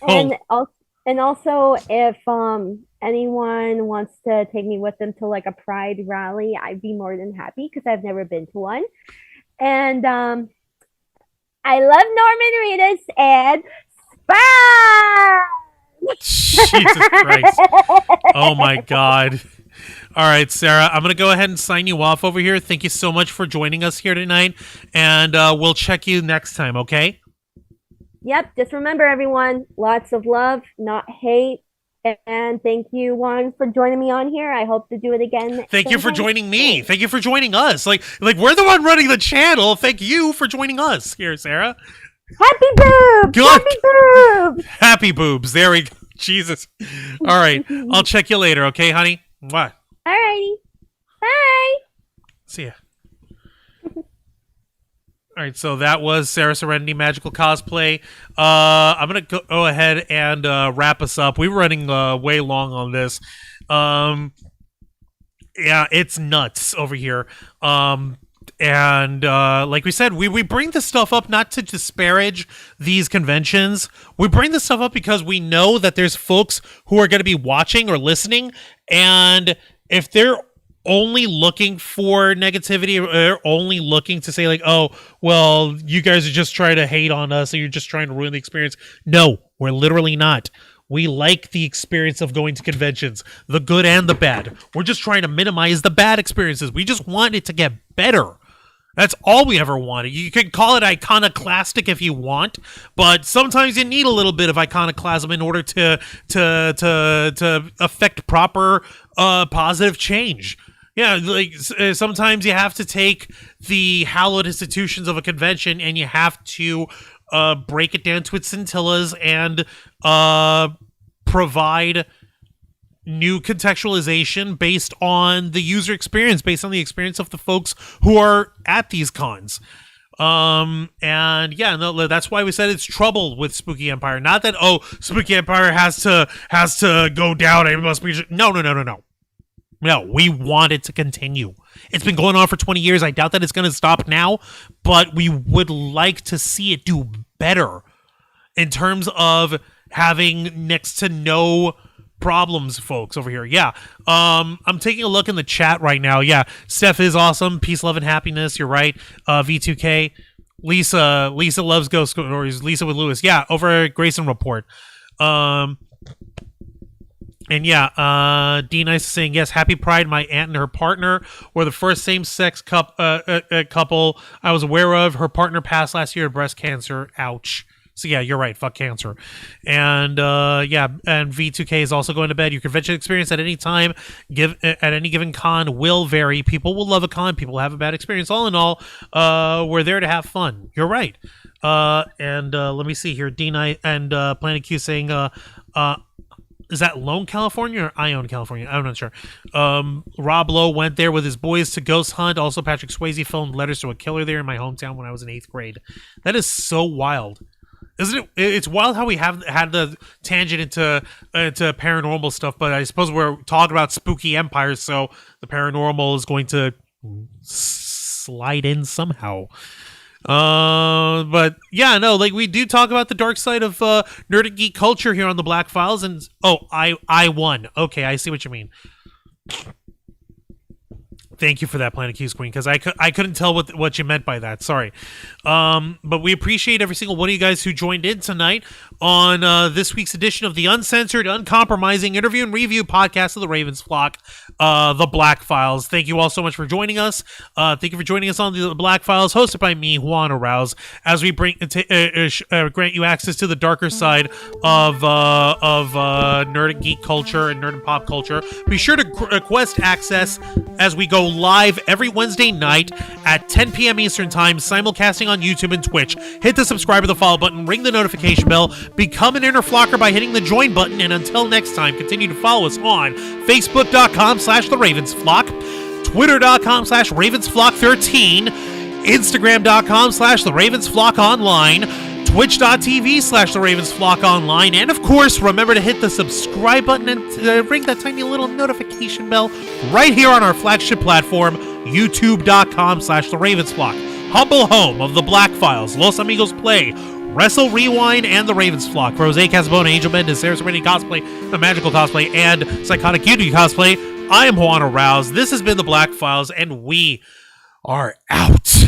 And also, if anyone wants to take me with them to like a pride rally, I'd be more than happy because I've never been to one. And I love Norman Reedus and Spam! Jesus Christ. Oh my God. All right, Sarah, I'm going to go ahead and sign you off over here. Thank you so much for joining us here tonight. And we'll check you next time, okay? Yep, just remember, everyone, lots of love, not hate. And thank you, Juan, for joining me on here. I hope to do it again. Thank you for joining me. Thank you for joining us. Like we're the one running the channel. Thank you for joining us here, Sarah. Happy boobs! Good. Happy boobs! Happy boobs. There we go. Jesus. All right. I'll check you later, okay, honey? What? Alrighty. Bye! See ya. All right, so that was Sarah Serenity Magical Cosplay. I'm going to go ahead and wrap us up. We were running way long on this. Yeah, it's nuts over here. And like we said, we bring this stuff up not to disparage these conventions. We bring this stuff up because we know that there's folks who are going to be watching or listening, and if they're only looking for negativity or only looking to say like, oh, well, you guys are just trying to hate on us and you're just trying to ruin the experience. No, we're literally not. We like the experience of going to conventions, the good and the bad. We're just trying to minimize the bad experiences. We just want it to get better. That's all we ever wanted. You can call it iconoclastic if you want, but sometimes you need a little bit of iconoclasm in order to affect proper positive change. Yeah, like sometimes you have to take the hallowed institutions of a convention and you have to break it down to its scintillas and provide new contextualization based on the user experience, based on the experience of the folks who are at these cons. And yeah, no, that's why we said it's trouble with Spooky Empire. Not that, oh, Spooky Empire has to go down. It must be no. No, we want it to continue. It's been going on for 20 years. I doubt that it's going to stop now, but we would like to see it do better in terms of having next to no problems, folks, over here. Yeah. I'm taking a look in the chat right now. Yeah, Steph is awesome. Peace, love, and happiness. You're right. V2K. Lisa loves ghost stories. Lisa with Lewis. Yeah, over at Grayson Report. And yeah, D Nice is saying, yes, happy Pride. My aunt and her partner were the first same-sex couple I was aware of. Her partner passed last year of breast cancer. Ouch. So yeah, you're right. Fuck cancer. And yeah, and V2K is also going to bed. Your convention experience at any time, at any given con will vary. People will love a con. People will have a bad experience. All in all, we're there to have fun. You're right. And let me see here. D Nice and Planet Q saying, is that Lone California or Ione, California? I'm not sure. Rob Lowe went there with his boys to ghost hunt. Also, Patrick Swayze filmed Letters to a Killer there in my hometown when I was in 8th grade. That is so wild. Isn't it? It's wild how we have had the tangent into paranormal stuff, but I suppose we're talking about Spooky Empires, so the paranormal is going to slide in somehow. But yeah, no, like we do talk about the dark side of nerd and geek culture here on the Black Files, and I won. Okay, I see what you mean. Thank you for that, Planet Q's Queen, because I couldn't tell what you meant by that. Sorry. But we appreciate every single one of you guys who joined in tonight on this week's edition of the uncensored, uncompromising interview and review podcast of the Ravens Flock, the Black Files. Thank you all so much for joining us. Thank you for joining us on the Black Files, hosted by me, Juan Arouse, as we grant you access to the darker side of nerd and geek culture and nerd and pop culture. Be sure to request access as we go live every Wednesday night at 10 p.m. Eastern Time, simulcasting on YouTube and Twitch. Hit the subscribe or the follow button, ring the notification bell, become an inner flocker by hitting the join button, and until next time, continue to follow us on Facebook.com/The Ravens Flock, Twitter.com/RavensFlock13, Instagram.com/TheRavensFlockOnline, Twitch.tv/TheRavensFlockOnline, and of course, remember to hit the subscribe button and ring that tiny little notification bell right here on our flagship platform, YouTube.com/TheRavensFlock, humble home of the Black Files, Los Amigos Play, Wrestle Rewind, and the Ravens Flock. For Jose Casabona, Angel Mendez, Sarah Serenity Cosplay, The Magical Cosplay, and Psychotic Unity Cosplay, I am Juana Rouse. This has been the Black Files, and we are out.